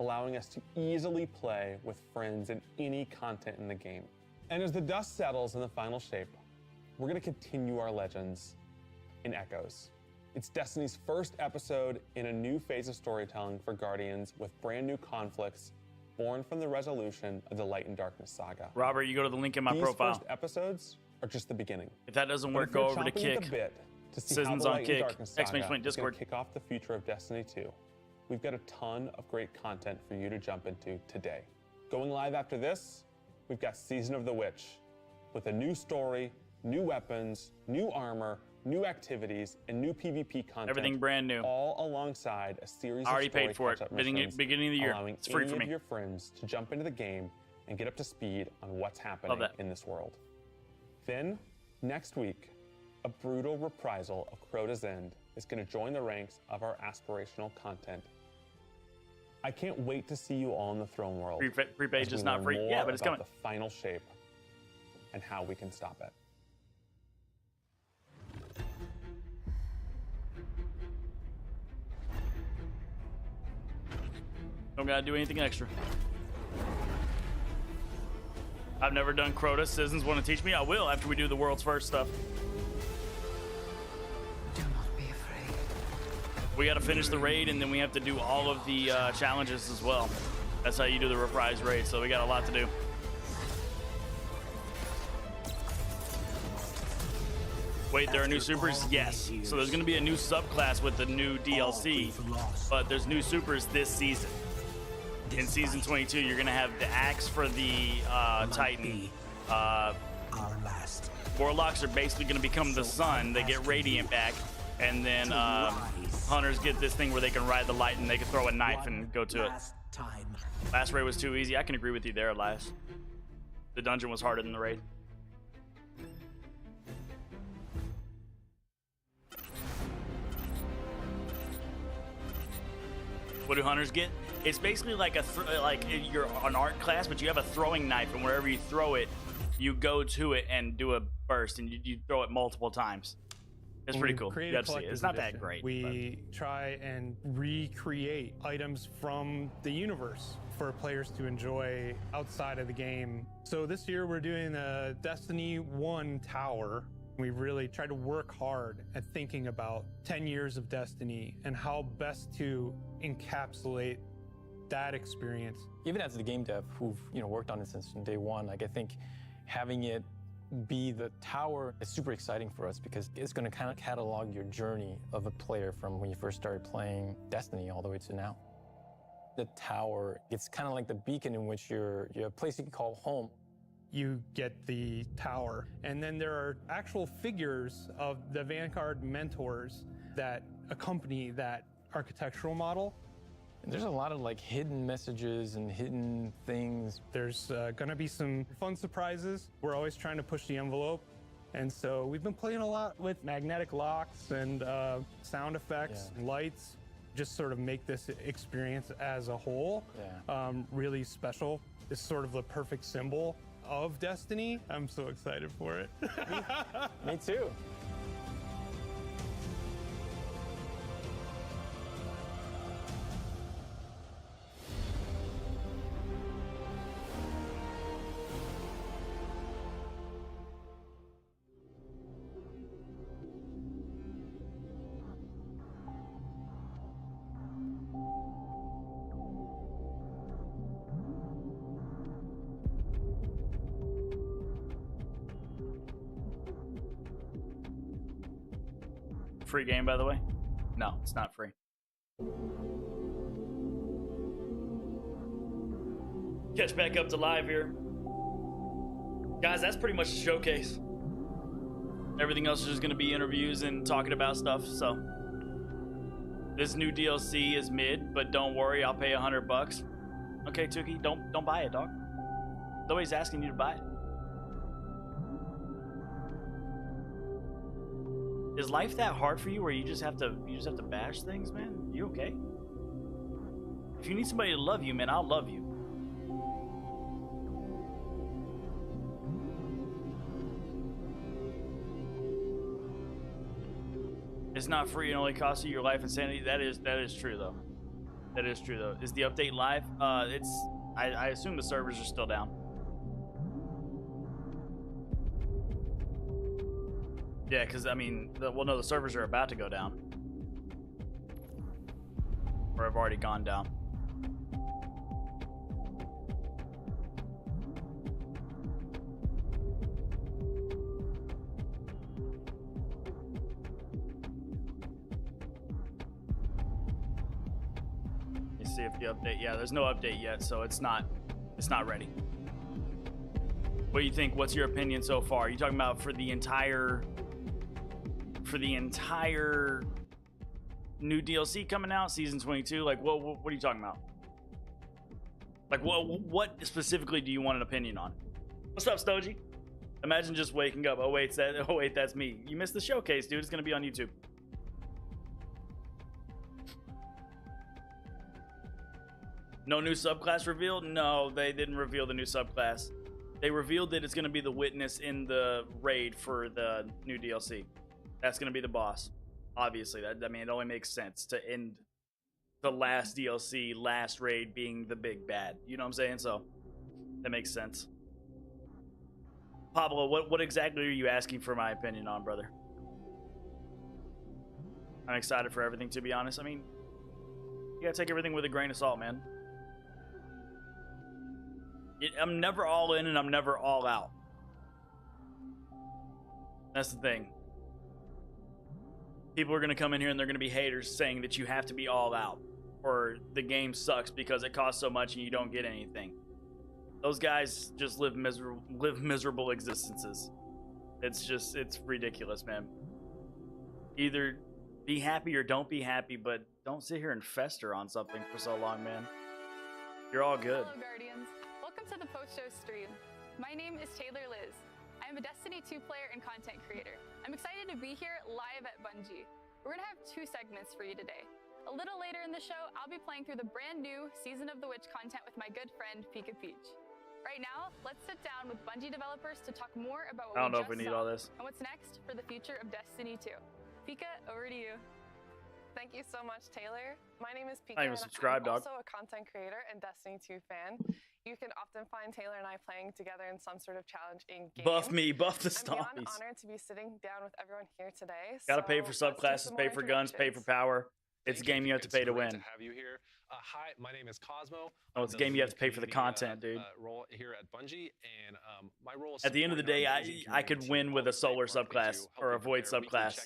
allowing us to easily play with friends in any content in the game. And as the dust settles in the final shape, we're going to continue our legends in Echoes. It's Destiny's first episode in a new phase of storytelling for Guardians, with brand new conflicts born from the resolution of the Light and Darkness saga. Robert, you go to the link in my profile. These first episodes are just the beginning. If that doesn't But work, if go you're over to chomping at Kick. the bit to see how Sizzins the on Light and Kick. Darkness saga Exclamation point is gonna Discord. kick off the future of Destiny 2. We've got a ton of great content for you to jump into today. Going live after this, we've got Season of the Witch, with a new story, new weapons, new armor, new activities, and new PvP content. Everything brand new. All alongside a series I already of story paid for it. catch-up Beginning missions, of the year. allowing It's free any for of me. your friends to jump into the game and get up to speed on what's happening that. in this world. Then, next week, a brutal reprisal of Crota's End is going to join the ranks of our aspirational content. I can't wait to see you all in the Throne World. Prepaid as is we not learn free. more Yeah, but it's about coming. the final shape and how we can stop it. Don't gotta do anything extra. I've never done Crota. Sizzins want to teach me? I will after we do the world's first stuff. Do not be afraid. We gotta finish the raid, and then we have to do all of the challenges as well. That's how you do the reprise raid, so we got a lot to do. Wait, there are new supers? Yes. So there's gonna be a new subclass with the new DLC, but there's new supers this season. In season 22, you're gonna have the axe for the Titan. Warlocks are basically gonna become the sun. They get radiant back, and then hunters get this thing where they can ride the light and they can throw a knife and go to it. Last raid was too easy. I can agree with you there, Elias. The dungeon was harder than the raid. What do hunters get? It's basically like you're an art class, but you have a throwing knife, and wherever you throw it, you go to it and do a burst, and you throw it multiple times. It's pretty cool. You got to see it. It's not that great. We try and recreate items from the universe for players to enjoy outside of the game. So this year we're doing a Destiny 1 tower. We really try to work hard at thinking about 10 years of Destiny and how best to encapsulate that experience. Even as the game dev who've worked on it since day one, like I think having it be the tower is super exciting for us because it's going to kind of catalog your journey of a player from when you first started playing Destiny all the way to now. The tower, it's kind of like the beacon in which you're a place you can call home. You get the tower, and then there are actual figures of the Vanguard mentors that accompany that architectural model. And there's a lot of like hidden messages and hidden things. There's gonna be some fun surprises. We're always trying to push the envelope. And so we've been playing a lot with magnetic locks and sound effects, and lights, just sort of make this experience as a whole really special. It's sort of the perfect symbol of Destiny. I'm so excited for it. Me too. free game, by the way? No, it's not free. Catch back up to live here. Guys, that's pretty much the showcase. Everything else is just going to be interviews and talking about stuff, so. This new DLC is mid, but don't worry, I'll pay $100. Okay, Tuki, don't buy it, dog. Nobody's asking you to buy it. Is life that hard for you where you just have to bash things, man? You okay? If you need somebody to love you, man, I'll love you. It's not free and only costs you your life and sanity. That is true though. That is true though. Is the update live? I assume the servers are still down. Yeah, because I mean, the servers are about to go down, or have already gone down. See if the update, yeah, there's no update yet, so it's not ready. What do you think? What's your opinion so far? Are you talking about for the entire new DLC coming out, season 22? Like what are you talking about? Like what specifically do you want an opinion on? What's up, Stogie? Imagine just waking up. Oh wait, that's me. You missed the showcase, dude. It's gonna be on YouTube. No new subclass revealed? No, they didn't reveal the new subclass. They revealed that it's going to be the witness in the raid for the new DLC. That's going to be the boss. Obviously, I mean, it only makes sense to end the last DLC, last raid being the big bad. You know what I'm saying? So that makes sense. Pablo, what exactly are you asking for my opinion on, brother? I'm excited for everything, to be honest. I mean, you gotta take everything with a grain of salt, man. I'm never all in and I'm never all out. That's the thing. People are going to come in here and they're going to be haters saying that you have to be all out or the game sucks because it costs so much and you don't get anything. Those guys just live miserable existences. It's ridiculous, man. Either be happy or don't be happy, but don't sit here and fester on something for so long, man. You're all good. Hello, Guardians. Welcome to the post-show stream. My name is Taylor Liz. I am a Destiny 2 player and content creator. I'm excited to be here live at Bungie. We're going to have 2 segments for you today. A little later in the show, I'll be playing through the brand new Season of the Witch content with my good friend, Pika Peach. Right now, let's sit down with Bungie developers to talk more about what I don't know if we need all this. And what's next for the future of Destiny 2. Pika, over to you. Thank you so much, Taylor. My name is Pika, I even subscribe, I'm dog. also a content creator and Destiny 2 fan. You can often find Taylor and I playing together in some sort of challenge in game. Buff me, buff the I'm beyond stompies. honored to be sitting down with everyone here today. Gotta pay for so let's do subclasses, some pay more for guns, pay for power. It's a game you have to pay to win. To have you here. Hi, my name is Cosmo. Oh, it's a game you have to pay for the content, dude. Role here at Bungie, and my role is At the end of the day, I could win with a solar subclass or a void subclass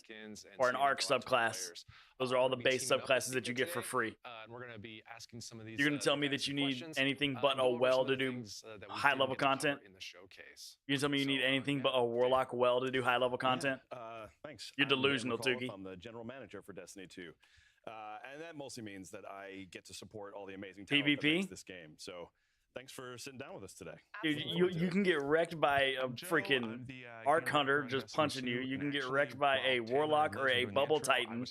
or an arc subclass. Those are all the base subclasses that you get for free. And we're going to be asking some of these. You're going to tell me that you need anything but a well to do high level content? in the showcase. You're going to tell me you need anything but a warlock well to do high level content? Thanks. You're delusional, Tuki. I'm the general manager for Destiny 2. And that mostly means that I get to support all the amazing talent that PvP? makes this game. So thanks for sitting down with us today. Dude, you can get wrecked by a freaking Arc Hunter just punching you. You can get wrecked by a Warlock or a Bubble Titan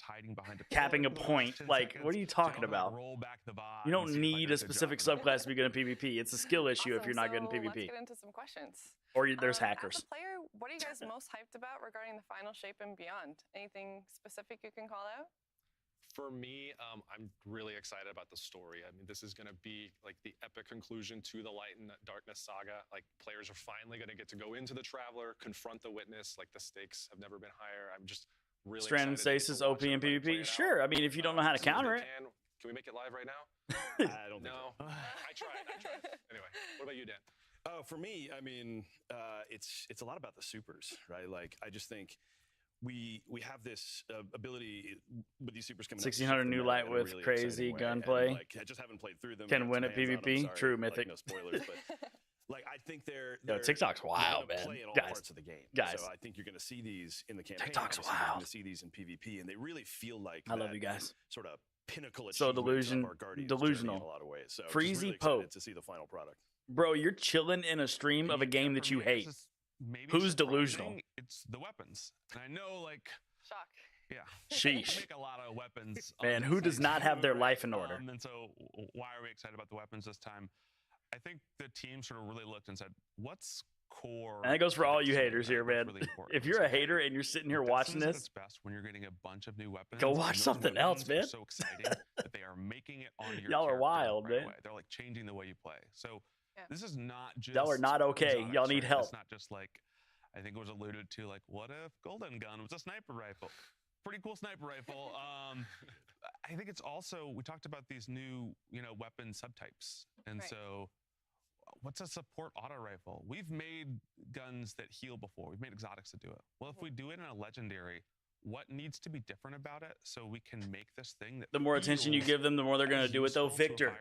capping a point. Like, what are you talking about? You don't need a specific subclass to be good in PvP. It's a skill issue if you're not good in Let's PvP. get into some questions. Or there's As hackers. a player, what are you guys most hyped about regarding the final shape and beyond? Anything specific you can call out? For me, I'm really excited about the story. I mean, this is going to be like the epic conclusion to the Light and Darkness saga. Like, players are finally going to get to go into the Traveler, confront the Witness. Like, the stakes have never been higher. I'm just really Strand excited. Stasis, OP, and PvP? Sure. I mean, if you don't know how to counter it. Can we make it live right now? I don't think No. I tried. Anyway, what about you, Dan? For me, I mean, it's a lot about the supers, right? Like, I just think we have this ability with these supers coming. 1600 new light with really crazy gunplay. Like, I just haven't played through them. Can win at PvP. True mythic. No spoilers, but like I think they're TikTok's wild, man. Play in all Guys, parts of the game. guys. So I think you're going to see these in the campaign. TikTok's You're wild. going to see these in PvP, and they really feel like I love you guys. Sort of pinnacle So achievement of our Guardians delusional. journey in a lot of ways. So Freezy just really Pope. excited to see the final product. Bro, you're chilling in a stream of a game that you hate. Maybe Who's surprising, delusional? It's the weapons. And I know, like, shock. Yeah. Sheesh. We make a lot of weapons. Man, who does not have their life in order? And so, why are we excited about the weapons this time? I think the team sort of really looked and said, "What's core?" And that goes for all you haters here, man. If you're a hater and you're sitting here watching Destiny's at this, its best when you're getting a bunch of new weapons. go and watch those something else, weapons are man. So exciting that they are making it onto your Y'all are character wild, right man. away. They're like changing the way you play. So this is not just Y'all are not okay. exotics, Y'all need right? help. It's not just like I think it was alluded to, like, what if Golden Gun was a sniper rifle? Pretty cool sniper rifle. I think it's also, we talked about these new, weapon subtypes. And so what's a support auto rifle? We've made guns that heal before. We've made exotics that do it. Well, if we do it in a legendary, what needs to be different about it so we can make this thing that the more attention you give them, the more they're going to do it, though. Victor,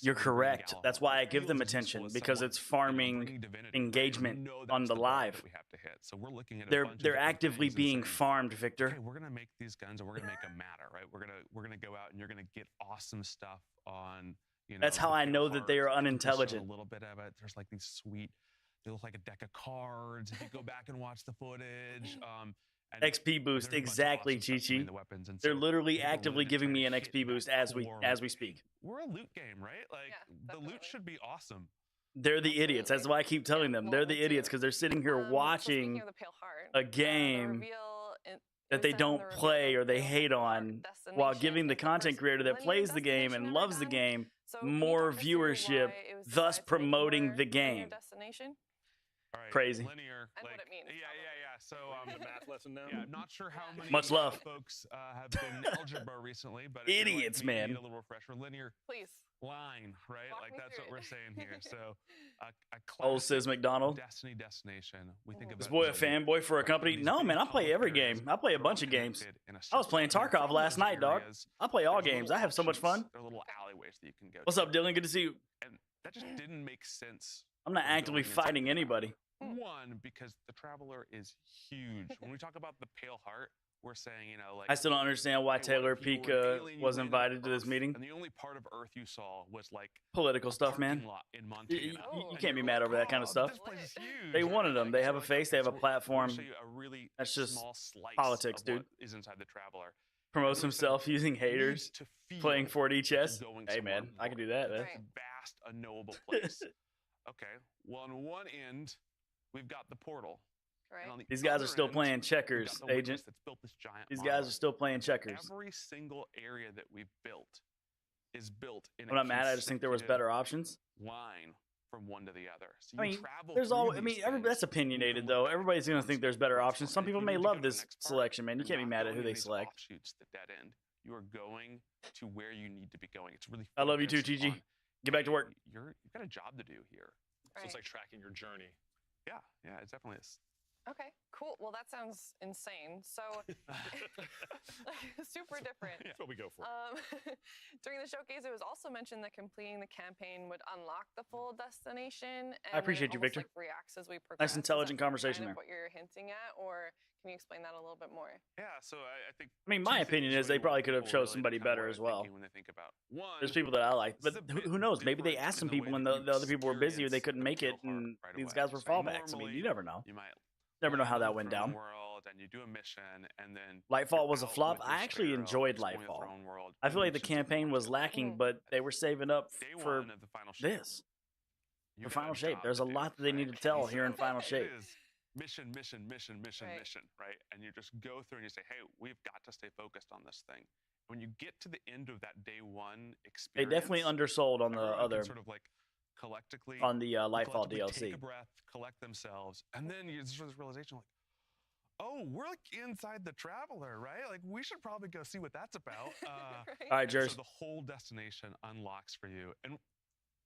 you're correct. That's why I give them attention, because it's farming engagement on the live. we have to hit. So we're looking at a They're bunch of they're different actively things and being saying, farmed, Victor. okay, we're gonna make these guns and we're gonna make them matter, right? We're gonna go out and you're gonna get awesome stuff on. That's how I know that they are A unintelligent. little bit of it. There's like these sweet. They look like a deck of cards. If you go back and watch the footage. And XP boost, exactly, Chi-Chi. They're literally actively giving me an XP boost as we speak. We're a loot game, right? Like the loot should be awesome. They're the idiots. That's why I keep telling them. They're the idiots because they're sitting here watching a game that they don't play or they hate on, while giving the content creator that plays the game and loves the game more viewership, thus promoting the game. All right, Crazy. Linear, And what it means, Yeah. So the math lesson now. Yeah, I'm not sure how many Much love. folks have been in algebra recently, but if you're like Idiots, me, you man. need a little refresher. Linear Please. line, right? Walk Like me that's through what it. we're saying here. So a Old Sis classic McDonald. Destiny destination. We think about This boy a these fanboy for a company? these No, big man, I play public every areas. game. I play a They're bunch all of games. connected in a I was circle. playing And from Tarkov last those night, dog. areas, I play all there's games. little I have so much fun. offshoots. There are little alleyways that you can go What's to. up, Dylan? Good to see you. And that just didn't make sense. I'm not actively going inside fighting the anybody. One, because the Traveler is huge. When we talk about the Pale Heart, we're saying, like I still don't understand why hey, what Taylor if you were an Pika alien, you was landed invited on to this Earth, meeting. And the only part of Earth you saw was like Political a stuff, man. parking lot in You, Montana. you And can't be you're mad like, over that kind of "Oh, stuff. This place is huge. They right? wanted them. They Like, have a so, face. They have a so we're gonna platform. show you a really That's just small slice politics, of what dude. is inside the Traveler. Promotes And we're saying, himself using you haters, need to feel playing 4D chess. going Hey, man, somewhere I can do that. Man. It's a vast, unknowable place. Okay. Well, on one end, we've got the portal. And on the These guys are other still end, playing we've got checkers, the witness Agent. that's built this giant These model. guys are still playing checkers. Every single area that we've built is built in I'm not mad. I just think there was better options. line from one to the other. So I you mean, travel there's through all. I these mean, things. that's opinionated though. Everybody's gonna think there's better options. Some people may love this selection, man. You can't be mad at who they select. Offshoots, the dead end. You are going to where you need to be going. It's really. I love you too, focused TG. on, Get back to work. You've got a job to do here. So it's like tracking your journey. Yeah, it definitely is. Okay, cool. Well, that sounds insane. So super different. That's what we go for. During the showcase, it was also mentioned that completing the campaign would unlock the full destination. And I appreciate then you, it almost, Victor. Like, reacts as we progress. Nice, Is intelligent that conversation kind there. of what you're hinting at, or can you explain that a little bit more? Yeah, so I think. I mean, my two opinion things is they really probably what could have people chose somebody kinda better are as well. thinking When they think about one, There's people that I like, but it's a bit who knows? Maybe they different asked some in the people way and that the you other people were busy or they experience couldn't the make it, Pale Heart and right these away. guys were So fallbacks. I mean, you normally, never know. You might Never know how go that went through a down. World and you do a mission, and then Lightfall was a out flop. with your I actually sparrow, enjoyed exploring the Lightfall. throne world, I feel doing like the missions that you campaign want was to. lacking, but they were saving up Day for one of the final shape, this. you For got Final a Shape. job There's to a do, lot that they need right? to tell So here in Final Shape. It is mission, right? And you just go through and you say, hey, we've got to stay focused on this thing. When you get to the end of that day one They experience, definitely undersold on the everyone can other sort of like collectively on the Lightfall collectively DLC. take a breath, collect themselves, and then you just this realization like, oh, we're like inside the Traveler, right? Like we should probably go see what that's about. All right, and Jers. so the whole destination unlocks for you, and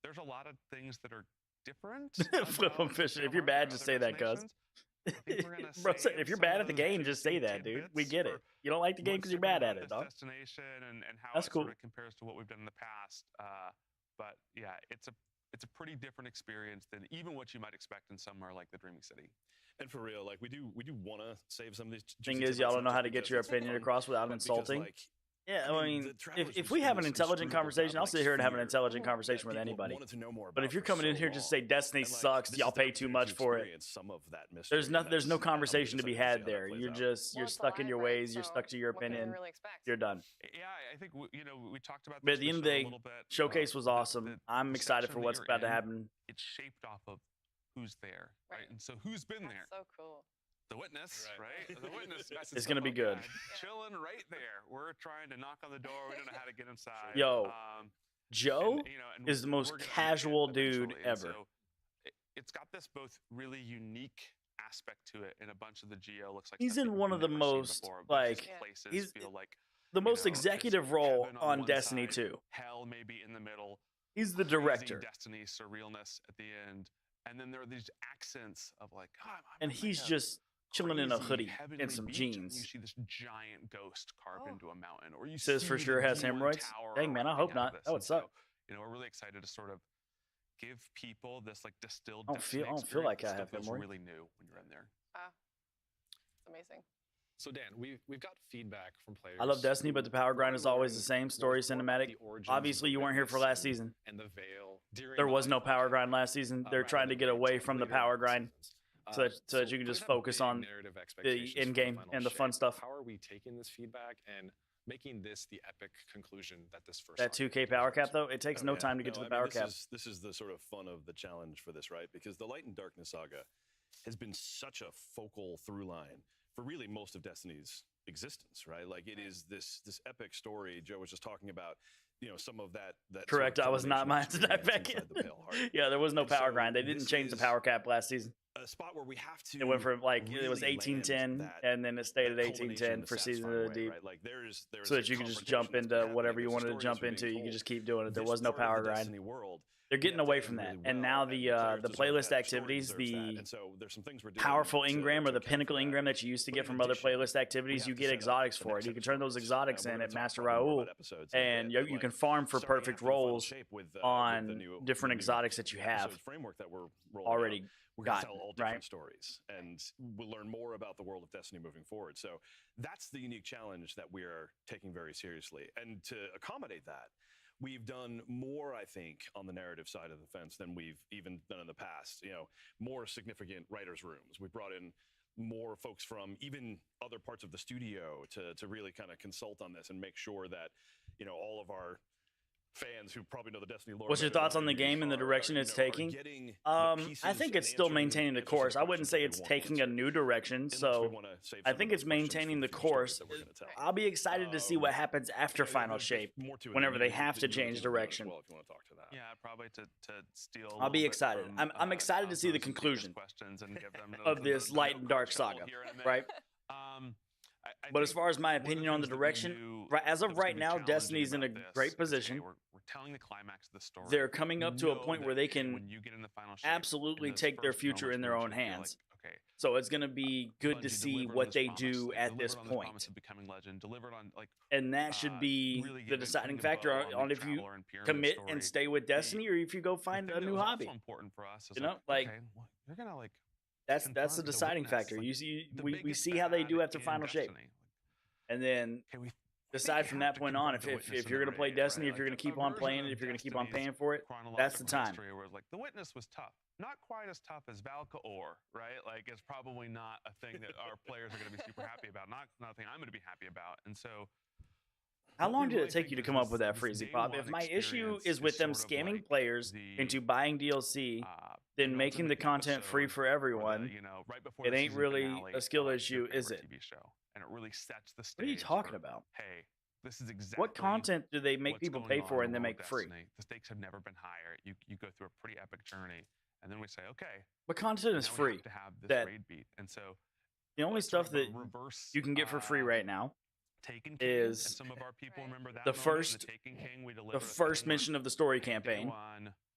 there's a lot of things that are different. Flip 'em about fish. Pale If you're Heart bad, than just other say that, cuz. destinations, I think we're gonna Bro, save if you're some bad of at the those game, just say that, dude. We tidbits get for it. You don't like the game because what's you're different bad at about it, this dog. destination and how That's it cool. sort of compares to what we've done in the past. But yeah, it's a pretty different experience than even what you might expect in somewhere like the Dreaming City. And for real, like we do want to save some of these. Thing juicy is, y'all tidbits, don't know not how just to get because your it's opinion fun, across without but because, insulting. like, Yeah, I mean, the Travelers if were we have an this intelligent inscrutable conversation, I'll sit godlike here and have an sphere intelligent conversation with that people anybody. wanted to know more But if about you're for coming in so here just long. say Destiny And, like, sucks, this y'all is the pay too opportunity much to for it. experience some of that mystery, There's no and no conversation to I'm be excited had see how that there. plays You're out. just you're Well, it's stuck in your live, right? ways. You're So stuck to your what can you opinion. really expect? You're done. Yeah, I think we talked about But this at the in end of the show a day, little bit. showcase was awesome. I'm the excited section for that what's you're about to in, happen. It's shaped off of who's there, right? And so who's been there? So cool. The witness, right? The witness messes It's gonna stuff be up good. bad. Chilling right there. We're trying to knock on the door. We don't know how to get inside. Yo, Joe and is the most we're gonna make it casual dude eventually. And ever. so it's got this both really unique aspect to it, and a bunch of the geo looks like He's stuff in that one we've of the never seen most before. A bunch of like places he's feel like the most there's executive role heaven on one Destiny side, 2. hell maybe in the middle. He's the crazy director. Destiny surrealness at the end, and then there are these accents of like, oh, I'm And on he's like a just chilling in a crazy hoodie heavenly and some beach, jeans. And you see this giant ghost carved into a mountain, or you Says see for the sure has G1 hemorrhoids. tower Dang man, I erupting hope out not. of this. That would And so, suck. we're really excited to sort of give people this like distilled. I Destiny don't feel like experience. I have Stuff feels hemorrhoid. really new when you're in there. It's amazing. So Dan, we've got feedback from players. I love Destiny, but the power grind is always the same. Story cinematic. Obviously, you weren't here for last season. And the veil. There was no power grind last season. They're trying to get away from the power grind so that you can just focus on the in game and the fun stuff. How are we taking this feedback and making this the epic conclusion that this first That 2K power cap though, it takes no time to get to the power cap. This is the sort of fun of the challenge for this, right? Because the Light and Darkness saga has been such a focal through line for really most of Destiny's existence, right? Like it is this epic story. Joe was just talking about, some of that. Correct. Sort of I was not mine to dive experience back in. inside the Pale Heart. Yeah, there was no And power so grind. They didn't this change the is power cap last season. A spot where we have to. It went from like it was really 1810 land and then it stayed at culmination 1810 in a for Season satisfying of the way, Deep. right? Like there's So that you can just jump into whatever you wanted to jump into. You can just keep doing it. There was no power grind. They're getting away from that. And now the playlist activities, the powerful engram or the pinnacle engram that you used to get from other playlist activities, you get exotics for it. You can turn those exotics in at Master Raoul, and you can farm for perfect rolls on different exotics that you have framework that we're already we're going to got, tell all different right? stories, and we'll learn more about the world of Destiny moving forward. So that's the unique challenge that we are taking very seriously. And to accommodate that, we've done more, I think, on the narrative side of the fence than we've even done in the past. More significant writers' rooms. We brought in more folks from even other parts of the studio to really kind of consult on this and make sure that, all of our fans who probably know the Destiny lore. What's your thoughts on the game and the direction it's taking? I think it's still maintaining the course. I wouldn't say it's taking a new direction. So I think it's maintaining the course. I'll be excited to see what happens after Final Shape, whenever they have to change direction. Yeah, probably to steal. I'll be excited. I'm excited to see the conclusion of this Light and Dark saga, right? But as far as my opinion on the direction, as of right now, Destiny's in a great position. We're telling the climax of the story. They're coming up to a point where they can absolutely take their future in their own hands. So it's going to be good to see what they do at this point. And that should be the deciding factor on if you commit and stay with Destiny or if you go find a new hobby. Important for us, you're gonna that's the deciding factor. You see, we see how they do after Final Shape, and then decide from that point on if you're going to play Destiny, if you're going to keep on playing it, if you're going to keep on paying for it. That's the time. Where like the Witness was tough, not quite as tough as Valka-Or, right? Like it's probably not a thing that our players are going to be super happy about. Not a thing I'm going to be happy about, and so. How long did it take you to come up with that, Freezy Pop? If my issue is with them scamming players into buying DLC, then making the content free for everyone, it ain't really a skill issue, is it? And it really sets the stage. What are you talking about? Hey, this is exactly what content do they make people pay for and then make free? The stakes have never been higher. You go through a pretty epic journey, and then we say, okay. But content is free. To have this that raid beat, and so the only stuff that you can get for free right now Taken King, is and some of our people remember that the moment in first, Taken King, we the delivered first mission of the story campaign.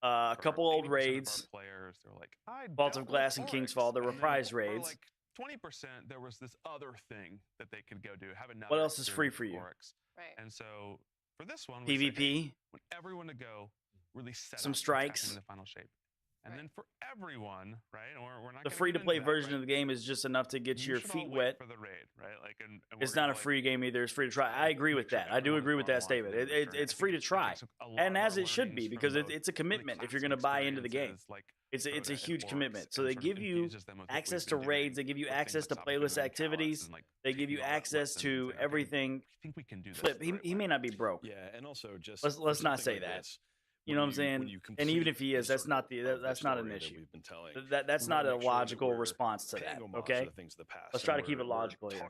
A couple old raids, players, they're like, I Vault of Glass and King's Fall, the reprise raids. Like 20%, there was this other thing that they could go do. Have another. What else is free for you? Right. And so for this one, we PvP, said, hey, want everyone to go really set some up strikes. in the final shape. And then for everyone, right? We're not The gonna free-to-play get into that, version of the game is just enough to get You your should all feet wait wet. for the raid, right? Like, and It's not a free game either. It's free to try. I agree with that. I do agree with that statement. It's free to try, and as it should be, because it's a commitment if you're going to buy into the game. It's a huge commitment. So they give you access to raids. They give you access to playlist activities. They give you access to everything. Flip. He may not be broke. Yeah, and also just let's not say that. You know what I'm saying? And even if he is, that's not an issue. That's not a logical response to that. Okay. Let's try to keep it logical here.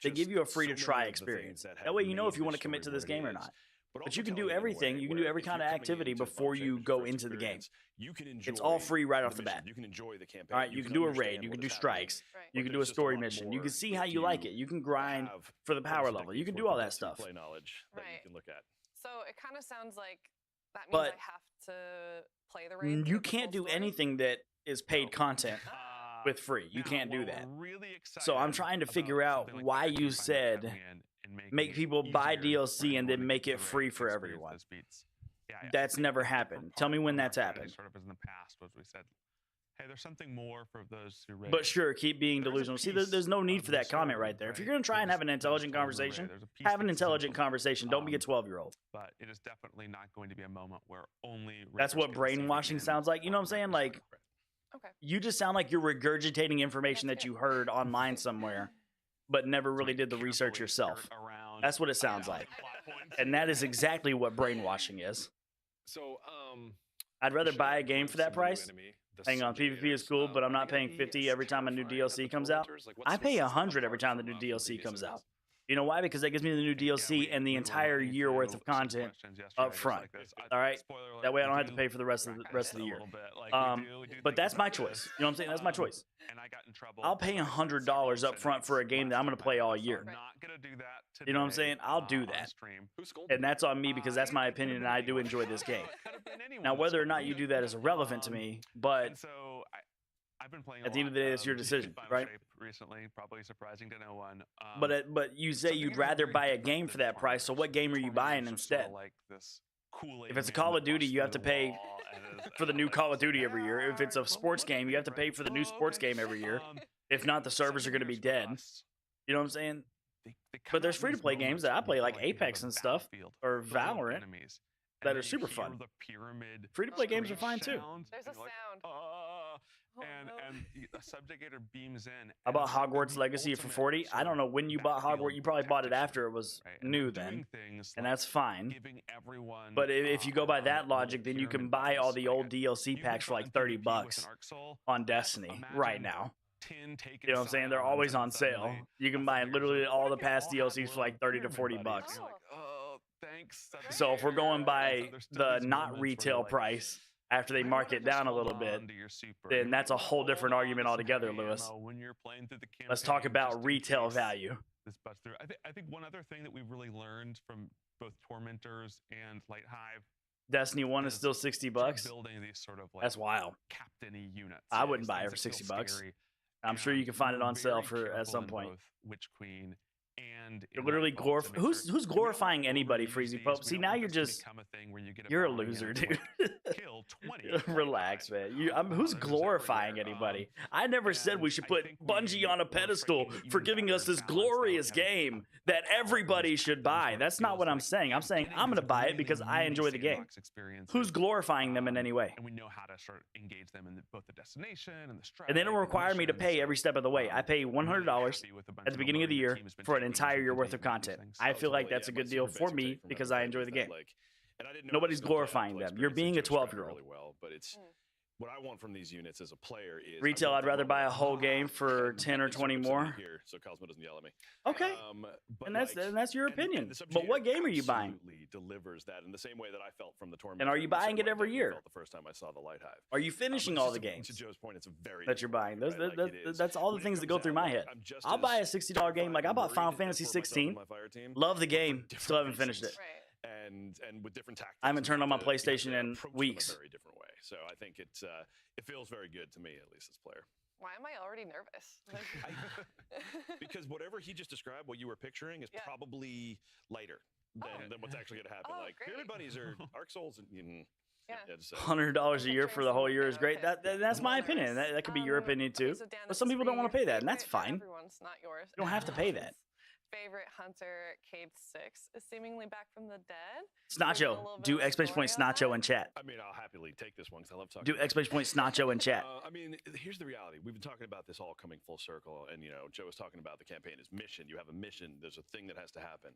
They give you a free to try experience. That way you know if you want to commit to this game or not. But you can do everything. You can do every kind of activity before you go into the game. It's all free right off the bat. You can enjoy the campaign. All right, you can do a raid. You can do strikes. You can do a story mission. You can see how you like it. You can grind for the power level. You can do all that stuff. Play knowledge that you Right. can look at. So it kind of sounds like that means But I have to play the raid. you can't do anything that is paid content with free. You can't do that. So I'm trying to figure out why you said make people buy DLC and then make it free for everyone. That's never happened. Tell me when that's happened. Sort of as in the past was we said, hey, there's something more for those who raid. But sure, keep being delusional. See, there's no need for that comment right there. If you're going to try and have an intelligent conversation, have an intelligent conversation. Don't be a 12-year-old. But it is definitely not going to be a moment where only That's what brainwashing sounds like. You know what I'm saying? Like, you just sound like you're regurgitating information that you heard online somewhere, but never really did the research yourself. That's what it sounds like. And that is exactly what brainwashing is. So, I'd rather buy a game for that price. Hang on, PvP is cool, but I'm not paying 50 every time a new DLC comes out. I pay 100 every time the new DLC comes out. You know why? Because that gives me the new DLC and the entire year worth of content up front. All right, that way I don't have to pay for the rest of the year. But that's my choice. You know what I'm saying? That's my choice. I'll pay $100 up front for a game that I'm going to play all year. You know what I'm saying? I'll do that, and that's on me because that's my opinion, and I do enjoy this game. Now, whether or not you do that is irrelevant to me, but I've been playing at the end of the day, it's your decision, right? Recently, probably surprising to no one. But you say you'd rather buy a game for that price, so what game are you buying instead? If it's a Call of Duty, you have to pay for the new Call of Duty every year. If it's a sports game, you have to pay for the new sports game every year. If not, the servers are going to be dead. You know what I'm saying? But there's free-to-play games that I play, like Apex and stuff, or Valorant, that are super fun. Free-to-play games are fine too. There's a sound. And a subjugator beams in. I bought Hogwarts Legacy for 40. I don't know when you bought Hogwarts. You probably bought it after it was new then, and that's fine. But if you go by that logic, then you can buy all the old DLC packs for like $30 on Destiny right now. You know what I'm saying? They're always on sale. You can buy literally all the past DLCs for like $30 to $40. Thanks. So if we're going by the not retail price after they mark it down a little bit, then that's a whole different argument altogether, Lewis. Let's talk about retail value. I think one other thing that we've really learned from both Tormentors and Light Hive, Destiny 1 is still $60. building these sort of like That's wild. captain-y units. I wouldn't buy it for $60. I'm sure you can find it on sale for at some point. Witch Queen and You're literally who's glorifying anybody, Freezy Pope? See, now you're just you're a loser, dude. Relax, man. Who's glorifying anybody? I never said we should put Bungie on a pedestal for giving us this glorious game that everybody should buy. That's not what I'm saying. I'm saying I'm gonna buy it because I enjoy the game. Who's glorifying them in any way? And we know how to sort of engage them in both the destination and the strike. And they don't require me to pay every step of the way. I pay $100 at the beginning of the year for an entire year worth of content. I feel like that's a good deal for me because I enjoy the game. Nobody's glorifying them. You're being a 12-year-old. Really well, but it's what I want from these units as a player is Retail, I'd rather buy a whole game for 10 or 20 more. Here, so Cosmo doesn't yell at me. Okay. And that's your opinion. But what game are you buying? Absolutely delivers that in the same way that I felt from the tournament. And are you buying it every year? The first time I saw the Light Hive. Are you finishing all the games? To Joe's point, it's a very that you're buying. Right? That's all the things that go through my head. I'll buy a $60 game. Like I bought Final Fantasy 16. Love the game. Still haven't finished it. And with different tactics. I haven't turned on my PlayStation in weeks. A very different way. So I think it feels very good to me, at least as a player. Why am I already nervous? Because whatever he just described, what you were picturing, is probably lighter than what's actually going to happen. Like Pyramid Bunnies are Arc Souls, and $100 a year for the whole year is great. That's my opinion. That could be your opinion too. But some people don't want to pay that, and that's fine. Everyone's not yours. You don't have to pay that. Favorite hunter, Cade 6, is seemingly back from the dead. Snacho, do exclamation point Snacho in chat. I mean, I'll happily take this one because I love talking. Do exclamation point Snacho in chat. I mean, here's the reality. We've been talking about this all coming full circle, and Joe was talking about the campaign as mission. You have a mission. There's a thing that has to happen,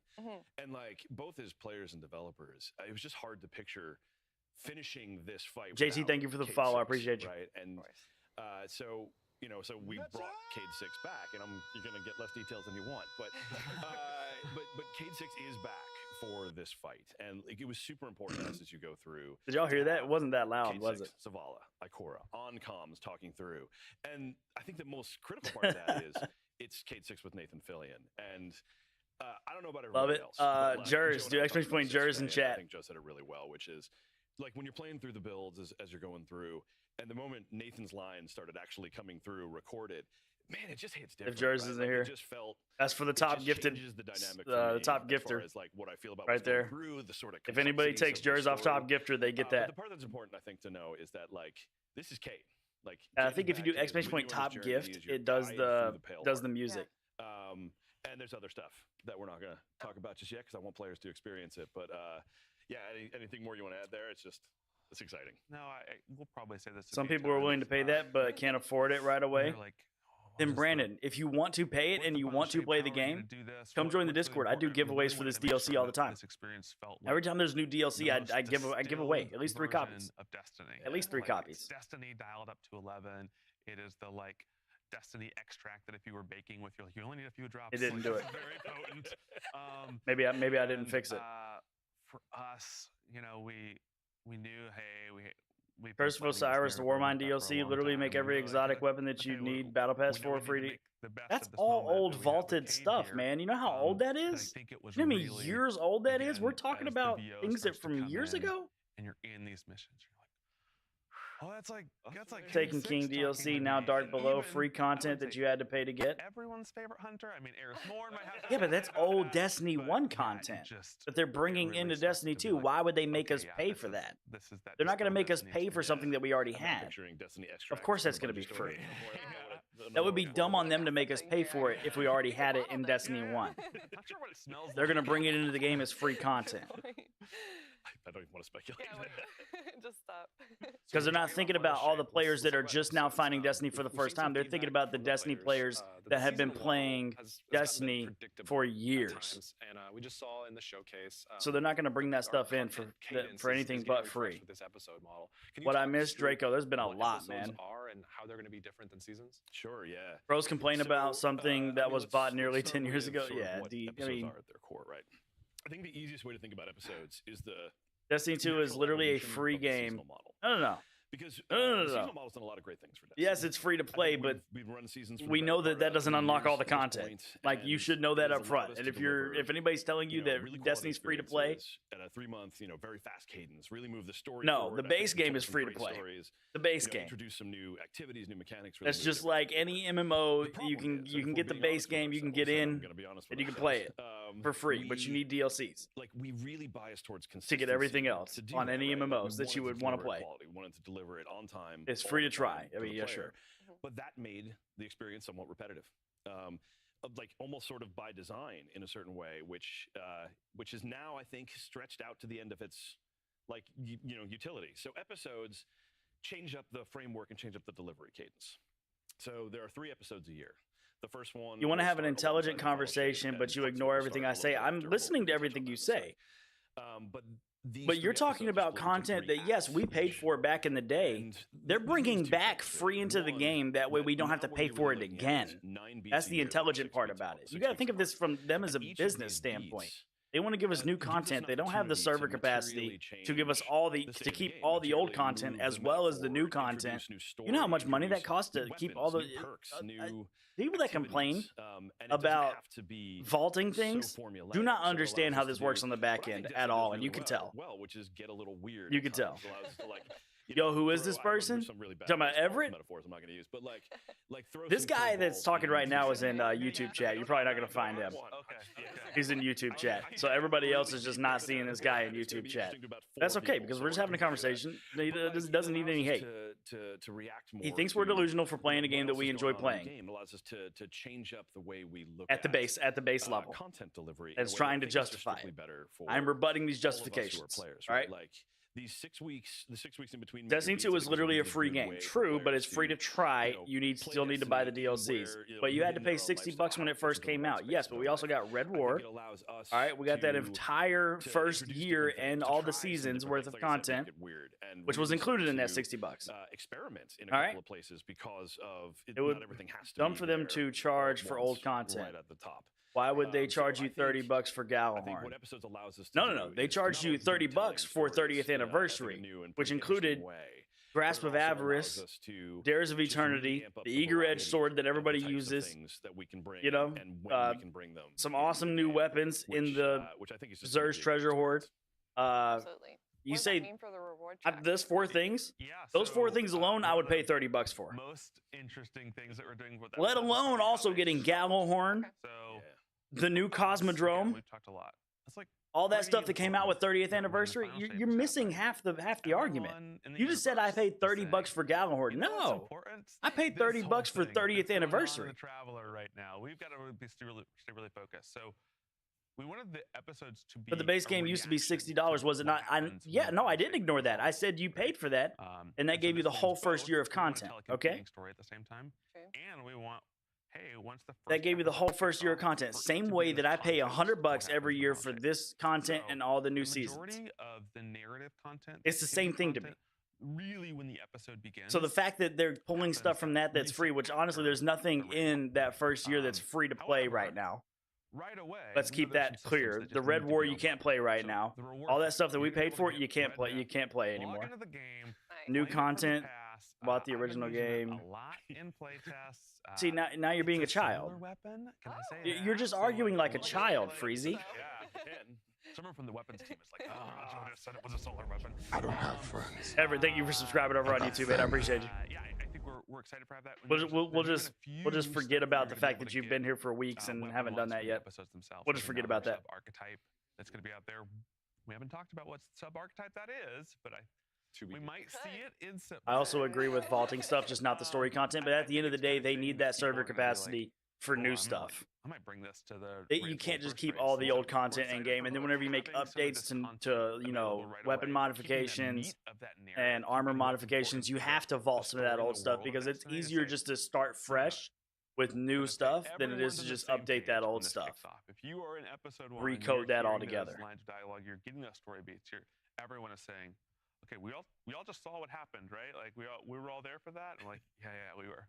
and like both as players and developers, it was just hard to picture finishing this fight. JT, thank you for the follow. I appreciate you. Right, and so we brought Cade 6 back, and you're gonna get less details than you want, but Cade 6 is back for this fight, and it was super important as you go through. Did y'all hear that? It wasn't that loud, Cade was 6, it? Zavala, Ikora, on comms talking through, and I think the most critical part of that is it's Cade 6 with Nathan Fillion, and I don't know about everybody else. Love it. Jers, do exclamation point Jers in chat. I think Joe said it really well, which is like when you're playing through the builds as you're going through. And the moment Nathan's line started actually coming through recorded, man, it just hits different. If Jers isn't here, it just felt that's for the top gifted, the top gifter, as like what I feel about right there. Through the sort of if anybody takes Jers off top gifter, they get that. The part that's important, I think, to know is that like this is Cade. Like I think if you do exclamation point top gift, it does the music. And there's other stuff that we're not going to talk about just yet because I want players to experience it. But anything more you want to add there? It's exciting. No, we'll probably say this. Some people are willing to pay that, but can't afford it right away. Then Brandon, if you want to pay it and you want to play the game, come join the Discord. I do giveaways for this DLC all the time. Every time there's new DLC, I give away at least 3 copies. Of Destiny. At least 3 copies. Destiny dialed up to 11. It is the Destiny extract that if you were baking with, you only need a few drops. It didn't do it. Very potent. Maybe I didn't fix it. For us, we knew, hey, we Curse of Osiris, the Warmind DLC, literally make every exotic weapon that you need Battle Pass for free. That's all old vaulted stuff, man. You know how old that is? You know how many years old that is? We're talking about things that from years ago. And you're in these missions. Oh, that's like Taken King DLC, now Dark Below, free content that you had to pay to get. Everyone's favorite hunter. I mean, Eris Morn might have. Yeah, but that's old Destiny 1 content that they're bringing into Destiny 2. Why would they make us pay for that? They're not going to make us pay for something that we already had. Of course, that's going to be free. That would be dumb on them to make us pay for it if we already had it in Destiny 1. Not sure what it smells like. They're going to bring it into the game as free content. I don't even want to speculate. Just stop. Because they're not thinking about all the players that are just now finding Destiny for the first time. They're thinking about the Destiny players that have been playing Destiny for years. And we just saw in the showcase. So they're not going to bring that stuff in for anything but free. This episode model. What I missed, Draco, there's been a lot, man. Are and how they're going to be different than Seasons? Sure, yeah. Pros complain about something that was bought nearly 10 years ago. Yeah, I mean, are at their core, right? I think the easiest way to think about episodes is the Destiny 2 is literally a free game. No. Because no. seasonal model's done a lot of great things for Destiny. Yes, it's free to play, but we've run seasons. We know that doesn't unlock all the content. Like you should know that up front. And if anybody's telling you that Destiny's free to play, at a 3-month, very fast cadence, really move the story. No, forward. the base game is free to play. The base game. Introduce some new activities, new mechanics. That's just like any MMO. You can get the base game, you can get in, and you can play it for free. But you need DLCs. Like we really bias towards consistency to get everything else on any MMOs that you would want to play. We wanted to deliver it on time. It's free to try. I mean, yeah, sure. But that made the experience somewhat repetitive, like almost sort of by design in a certain way, which is now I think stretched out to the end of its utility. So episodes change up the framework and change up the delivery cadence. So there are 3 episodes a year. The first one. You want to have an intelligent conversation, but you ignore everything I say. I'm listening to everything you say. But But you're talking about content that, yes, we paid for back in the day. They're bringing back free into the game. That way we don't have to pay for it again. That's the intelligent part about it. You got to think of this from them as a business standpoint. They want to give us new content. They don't have the server capacity to give us to keep all the old content as well as the new content. You know how much money that costs to keep all the people that complain about vaulting things do not understand how this works on the back end at all, and you can tell. Well, which is get a little weird. You can tell. You Yo, who is this person? Some really bad Talking about Everett? metaphors I'm not going to use, but like throw This some guy that's curveballs talking right now in. is in YouTube chat. You're probably not going to find him. He's in YouTube chat. So everybody else is just not seeing this guy in YouTube chat. That's okay, because we're just having a conversation. He doesn't need any hate. To react more. He thinks we're delusional for playing a game that we enjoy playing. Game allows us to change up the way we look At the base level. Content delivery. It's trying to justify it. I'm rebutting these justifications. All right? Like these 6 weeks, the 6 weeks in between. Destiny 2 is literally a free game. True, but it's free to try. You still need to buy the DLCs. But you had to pay $60 when it first came out. Yes, but we also got Red War. All right, we got that entire first year and all the seasons worth of content, which was included in that $60. Experiment in a All couple right. of places because of It would not everything has to dumb be for them there to charge for once old content. right at the top. Why would they charge you $30 for Gallahorn? What episodes allows us to No. They charged you $30 for 30th anniversary, which included Grasp of Avarice, Dares of Eternity, the Eager Edge sword that everybody uses. You know, some awesome new weapons in the Zer's Treasure Hoard. Absolutely. You What does say that mean for the reward those 4 things? Those 4 things alone, I would pay $30 for. Most interesting things that we're doing with that. Let alone also getting Gallahorn, So the new Cosmodrome, we've talked a lot. It's like all that stuff that came out with 30th anniversary. You're missing half the argument. You just said I paid $30 for Gallahorn. No, I paid $30 for 30th anniversary. The Traveler right now, we've got to stay really focused. So we wanted the episodes to be. But the base game used to be $60, was it not? I didn't ignore that. I said you paid for that, and that gave you the whole first year of content. Okay, story at the same time, and we want. Hey, once the that gave you the whole first year of content. Same way that I pay $100 every year for this content and all the new seasons. Majority of the narrative content. It's the same thing to me. Really, when the episode begins. So the fact that they're pulling stuff from that's free, which honestly, there's nothing in that first year that's free to play right now. Right away. Let's keep that clear. The Red War you can't play right now. All that stuff that we paid for, you can't play. You can't play anymore. New content. Bought the original game. A lot in play tests. See, now you're being a child. Weapon? Can I say that? You're just arguing like a child, Freezy. Yeah, someone from the weapons team is like, oh, I said it was a solar weapon. I don't have friends. Everett, thank you for subscribing over on YouTube, man. I appreciate you. Yeah, I think we're excited for that. We'll just forget about the fact that you've been here for weeks and haven't done that yet. We'll just forget about that. Archetype that's going to be out there. We haven't talked about what sub archetype that is, but we might see it in some. I also agree with vaulting stuff, just not the story content. But at the end of the day, they need that server capacity for new stuff. I might bring this to the. You can't just keep all the old content in game, and then whenever you make updates to weapon modifications and armor modifications, you have to vault some of that old stuff because it's easier just to start fresh with new stuff than it is to just update that old stuff. If you are in episode 1, recode that all together. Lines of dialogue, you're getting those story beats. Everyone is saying, okay, we all just saw what happened, right? Like we were all there for that. And like, yeah, we were.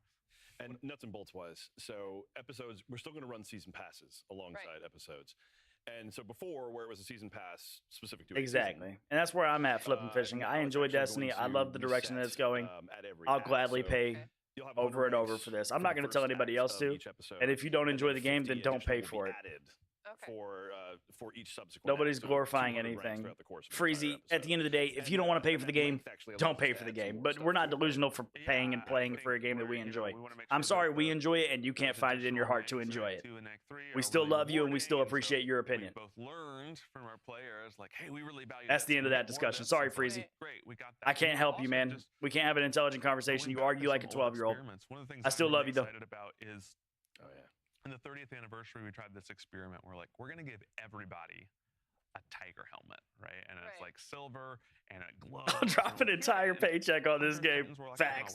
And nuts and bolts wise, so episodes, we're still going to run season passes alongside episodes. And so before, where it was a season pass specific to exactly, and that's where I'm at flipping fishing. I enjoy Destiny. I love the direction that it's going. I'll gladly pay over and over for this. I'm not going to tell anybody else to. And if you don't enjoy the game, then don't pay for it. For each subsequent. Nobody's glorifying anything. Freezy, at the end of the day, if you don't want to pay for the game, don't pay for the game. But we're not delusional for paying and playing for a game that we enjoy. I'm sorry we enjoy it, and you can't find it in your heart to enjoy it. We still love you, and we still appreciate your opinion. Both learned from our players, like, hey, we really value. That's the end of that discussion. Sorry, Freezy. I can't help you, man. We can't have an intelligent conversation. You argue like a 12-year-old. I still love you, though. In the 30th anniversary, we tried this experiment. We're like, we're going to give everybody a tiger helmet, right? And it's like silver and a glove. I'll drop an entire paycheck on this game. Facts.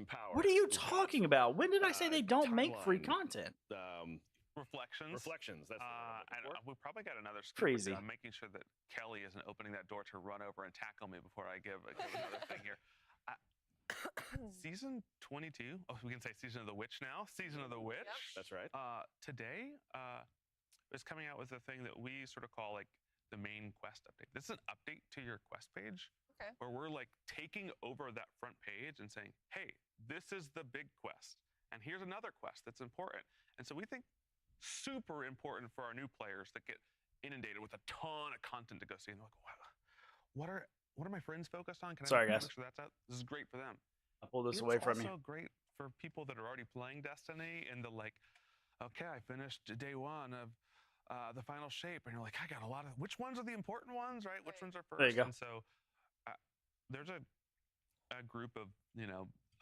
extreme power. What are you talking about? When did I say they don't make free content? Reflections. Reflections. That's and we probably got another scoop. Crazy. I'm making sure that Kelly isn't opening that door to run over and tackle me before I give another thing here. Season 22. Oh, we can say Season of the Witch now. Season of the Witch. That's right. Today is coming out with a thing that we sort of call like the main quest update. This is an update to your quest page. Okay. Where we're like taking over that front page and saying, hey, this is the big quest. And here's another quest that's important. And so we think super important for our new players that get inundated with a ton of content to go see. And they're like, wow, what are my friends focused on? Can Sorry, I guys. make sure that's out? This is great for them. I'll pull this away from you. It's also great for people that are already playing Destiny and the like, okay, I finished day one of the final shape. And you're like, I got a lot of, which ones are the important ones, right? Which ones are first? There you go. And so there's a group of,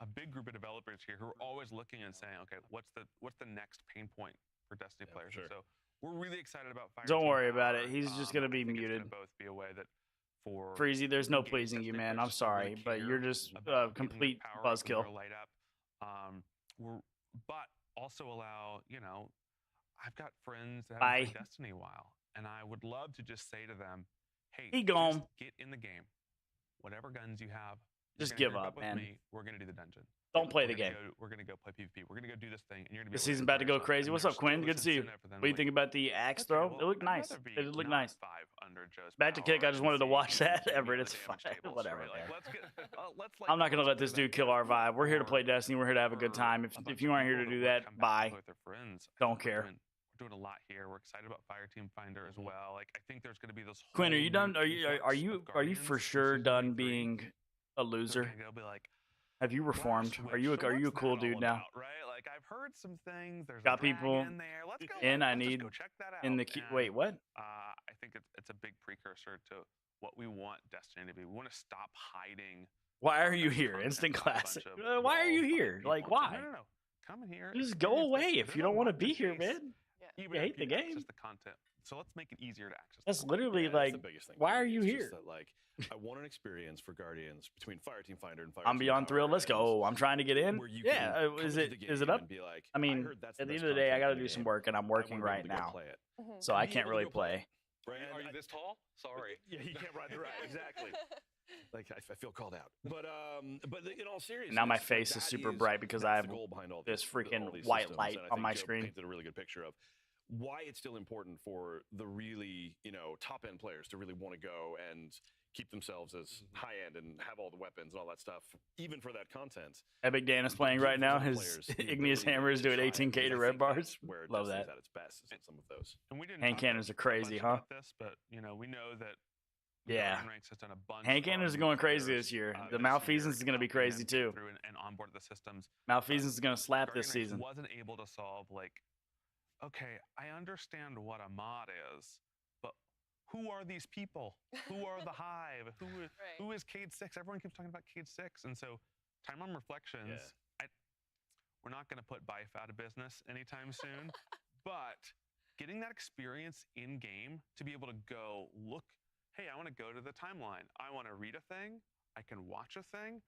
a big group of developers here who are always looking and saying, okay, what's the next pain point for Destiny players? Sure. And so we're really excited about Fire Don't Team worry about Power. it. He's just gonna be I think muted. It's gonna both be a way that for Freezy, there's no engaged pleasing you, Destiny man. players I'm to sorry, really but care you're just about a getting that complete power up and buzzkill. their light up. But also allow, I've got friends that haven't played Destiny a while, and I would love to just say to them, hey, He just gone. get in the game. Whatever guns you have, Just you're gonna give group up, with man. Me. We're gonna do the dungeon. Don't play the We're gonna game. We're gonna go play PvP. We're gonna go do this thing, and you're gonna be. The season's about to go crazy. What's up, Quinn? Good to see you. What do you think about the axe throw? It looked nice. It did look nice. Back to kick. I just wanted to watch that. Everett, it's fine. Whatever. Man. I'm not gonna let this dude kill our vibe. We're here to play Destiny. We're here to have a good time. If you aren't here to do that, bye. Don't care. We're doing a lot here. We're excited about Fire Team Finder as well. Like I think there's gonna be this. Quinn, are whole you done? new Are you influx of for Guardians, sure which is done really great. being a loser? They'll be like, Have you reformed? Flash Are you Switch, so a what's cool that dude all now? about, right? Like I've heard some things. There's Got a dragon people in there. Let's go. in. I Let's just need go check that out. in the wait. What? I think it's a big precursor to what we want Destiny to be. We want to stop hiding. Why are you here? Instant classic. Why are you here? Like why? No. Come in here. Just go away if you don't want to be here, man. You hate the game. Just the content. So let's make it easier to access. That's literally like, That's the biggest thing. why for are me. you It's here? just that, like, I want an experience for Guardians between Fireteam Finder and Fire I'm Team beyond Power, thrilled. Let's and go. I'm trying to get in. where you Yeah. can come Is into it the is it game up? and be like, I mean, heard that's at the best end of the day, I content got to in the do some game. work, and I'm I working wanna be right able to go now, play it. so I can't really play. Right? Are you this tall? Sorry. Yeah, you can't ride the ride. Exactly. Like I feel called out, but in all seriousness, Now my like, face is that super bright because I that's have the goal behind all this these- freaking all these white systems, light and I on think my Joe screen. painted a really good picture of why it's still important for the really top end players to really want to go and keep themselves as high end and have all the weapons and all that stuff, even for that content. Epic Dan is playing right now. His Igneous Hammer is doing 18K to red bars. Where Love Destiny's that. at its best is in some of those. And we didn't Hand talk cannons are a crazy, bunch huh? about this, but we know that Yeah. Guardian Ranks has done a bunch. Hand for our cannons are new going crazy players, this year. The this malfeasance is year, going to be helping crazy them get too. through and onboard the systems. Malfeasance is going to slap this Guardian Ranks season. wasn't able to solve like, okay, I understand what a mod is, but who are these people? Who are the Hive? Who is Cade 6? Everyone keeps talking about Cade 6, and so Time on Reflections. We're not going to put Bife out of business anytime soon, but getting that experience in game to be able to go look. Hey, I want to go to the timeline. I want to read a thing. I can watch a thing.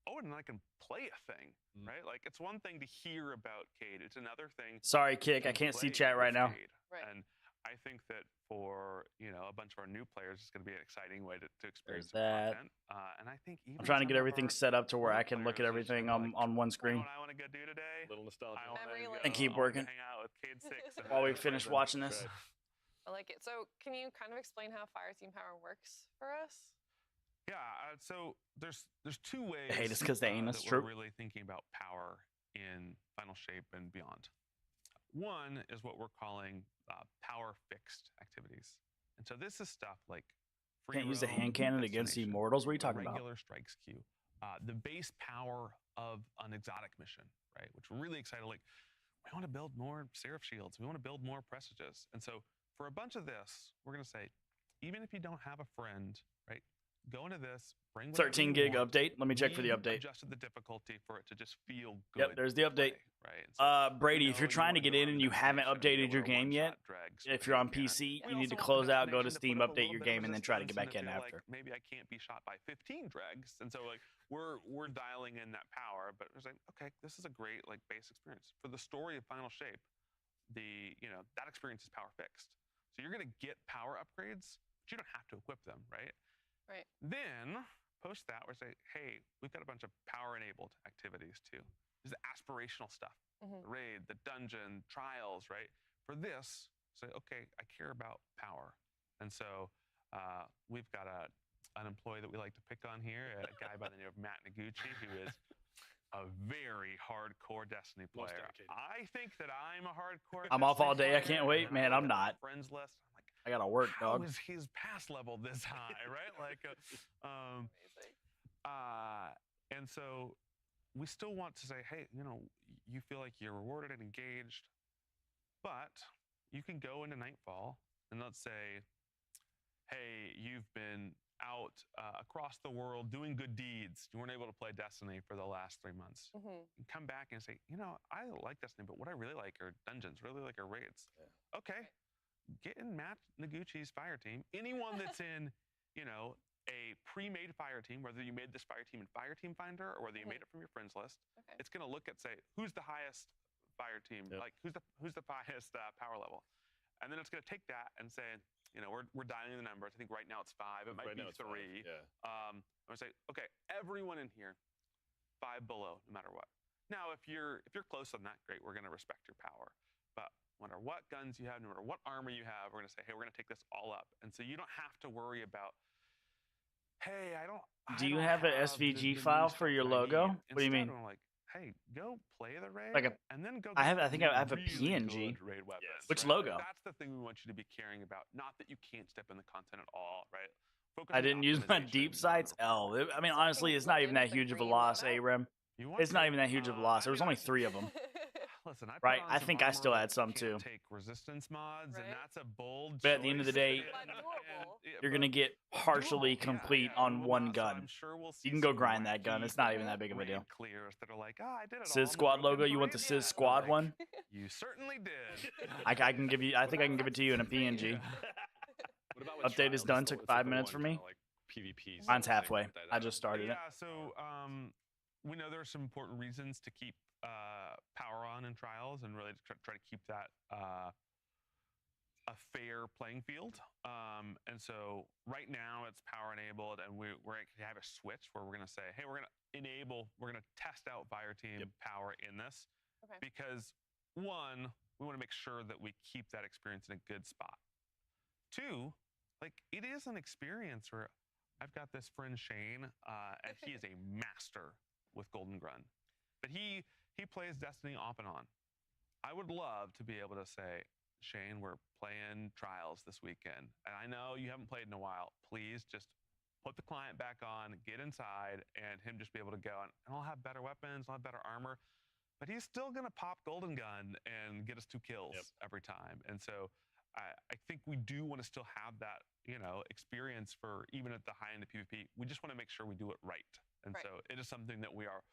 Oh, and then I can play a thing, right? Like it's one thing to hear about Cade. It's another thing. Sorry, Kick. I to can't see play chat right with now. Cade. And I think that for a bunch of our new players, it's going to be an exciting way to experience some that. content. And I think even I'm trying to some get of everything our set up to where I can look at players is everything gonna be on one You know screen what I want to go do today? Little nostalgia. I wanna go- and keep I wanna working Hang out with Cade 6 while we finish watching this. I like it. So can you kind of explain how Fireteam Power works for us? Yeah, so there's two ways. I hate us 'cause they ain't us, that true. We're really thinking about power in Final Shape and beyond. One is what we're calling power fixed activities, and so this is stuff like free Can't use the roam, hand cannon against the destination, immortals. What are you talking about? regular strikes queue, the base power of an exotic mission, right? Which we're really excited. Like we want to build more Seraph shields. We want to build more Presages, and so for a bunch of this, we're going to say, even if you don't have a friend, right? Go into this, bring 13 gig update. Let me check for the We've update. Adjusted the difficulty for it to just feel good. Yep, there's the update. Right. Brady, if you're trying to get in and you haven't updated your game yet, if you're on PC, you need to close out, go to Steam, update your game, and then try to get back in after. Like, maybe I can't be shot by 15 dregs, and so like we're dialing in that power. But it's like, okay, this is a great like base experience for the story of Final Shape. That experience is power fixed, so you're gonna get power upgrades, but you don't have to equip them, right? Right. Then post that or say, hey, we've got a bunch of power-enabled activities too. This is aspirational stuff, the raid, the dungeon, trials, right? For this, say, okay, I care about power. And so we've got an employee that we like to pick on here, a guy by the name of Matt Noguchi, who is a very hardcore Destiny player. I think that I'm a hardcore I'm off Destiny all day. I player, can't wait, and I man. look I'm at my not. friends list. I'm like, I gotta work, how dog. is his pass level this high, right? Like, and so we still want to say, hey, you know, you feel like you're rewarded and engaged, but you can go into Nightfall and let's say, hey, you've been out across the world doing good deeds. You weren't able to play Destiny for the last 3 months. You come back and say, you know, I like Destiny, but what I really like are dungeons, really like are raids. Okay, get in Matt Noguchi's fire team. Anyone that's in, you know, a pre-made fire team, whether you made this fire team in Fire Team Finder or whether you made it from your friends list, it's going to look at, say, who's the highest fire team, like who's the highest power level, and then it's going to take that and say, you know, we're dialing the numbers. I think right now it's 5. It might be 3. I'm gonna say, okay, everyone in here, 5 below, no matter what. Now, if you're close on that, great. We're gonna respect your power. But no matter what guns you have, no matter what armor you have, we're gonna say, hey, we're gonna take this all up. And so you don't have to worry about, hey, I don't. Do you have an SVG file for your logo? What do you mean? I'm like, hey, go play the raid, Like and then go. I get have a really PNG. good raid weapons, Which right? logo? That's the thing we want you to be caring about. Not that you can't step in the content at all, right? Focus I on didn't use my optimization. deep sights. I mean, honestly, it's not even that huge of a loss, Aram. It's not even that huge of a loss. There was only 3 of them. Listen, I Right? I think I still had some too. take resistance mods, and that's a bold. But at the end of the day, you're gonna get partially complete on one gun. You can go grind that gun. It's not even that big of a deal. Clears that are like, I did it all. Sizz Squad logo. You want the Sizz Squad one? You certainly did. I can give you. I think I can give it to you in a PNG. Update is done. Took 5 minutes for me. PvP. Mine's halfway. I just started it. Yeah. So we know there are some important reasons to keep power on in trials and really try to keep that a fair playing field. And so right now it's power enabled, and we're going to have a switch where we're going to say, hey, we're going to test out fire team power in this, because 1, we want to make sure that we keep that experience in a good spot. 2, like it is an experience where I've got this friend Shane, and he is a master with Golden Gun, but he plays Destiny off and on. I would love to be able to say, Shane, we're playing trials this weekend, and I know you haven't played in a while. Please just put the client back on, get inside, and him just be able to go, and I'll have better weapons, I'll have better armor, but he's still gonna pop Golden Gun and get us 2 kills every time. And so I think we do want to still have that, you know, experience for even at the high end of PvP. We just want to make sure we do it right. And so it is something that we are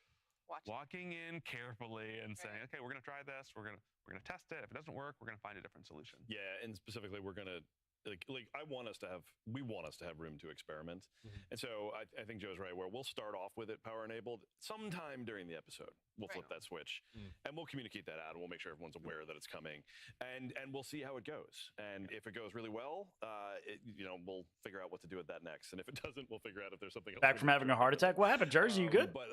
walking in carefully and saying, okay, we're going to try this. We're going to test it. If it doesn't work, we're going to find a different solution. Yeah, and specifically, we're going to like we want us to have room to experiment. And so I think Joe's right, where we'll start off with it power enabled. Sometime during the episode, we'll flip that switch, and we'll communicate that out, and we'll make sure everyone's aware that it's coming, and we'll see how it goes. And if it goes really well, you know, we'll figure out what to do with that next. And if it doesn't, we'll figure out if there's something else. Back from having a heart attack. What happened, Jersey? You good? But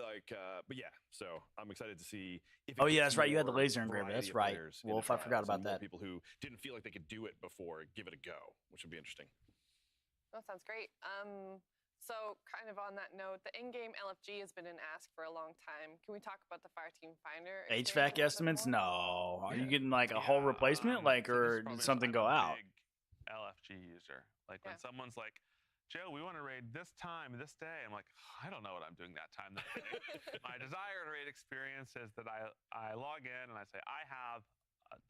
yeah. So I'm excited to see. If Oh yeah, that's right. You had the laser engraver. That's right. Wolf, I forgot about that. People who didn't feel like they could do it before, give it a go, which would be interesting. That sounds great. So kind of on that note, the in-game LFG has been an ask for a long time. Can we talk about the Fire Team Finder? HVAC estimates? No. Are you getting like a whole replacement, like, or did something go out? LFG user, like when someone's like, Joe, we want to raid this time, this day. I'm like, I don't know what I'm doing that time. That day. My desired raid experience is that I log in and I say, I have,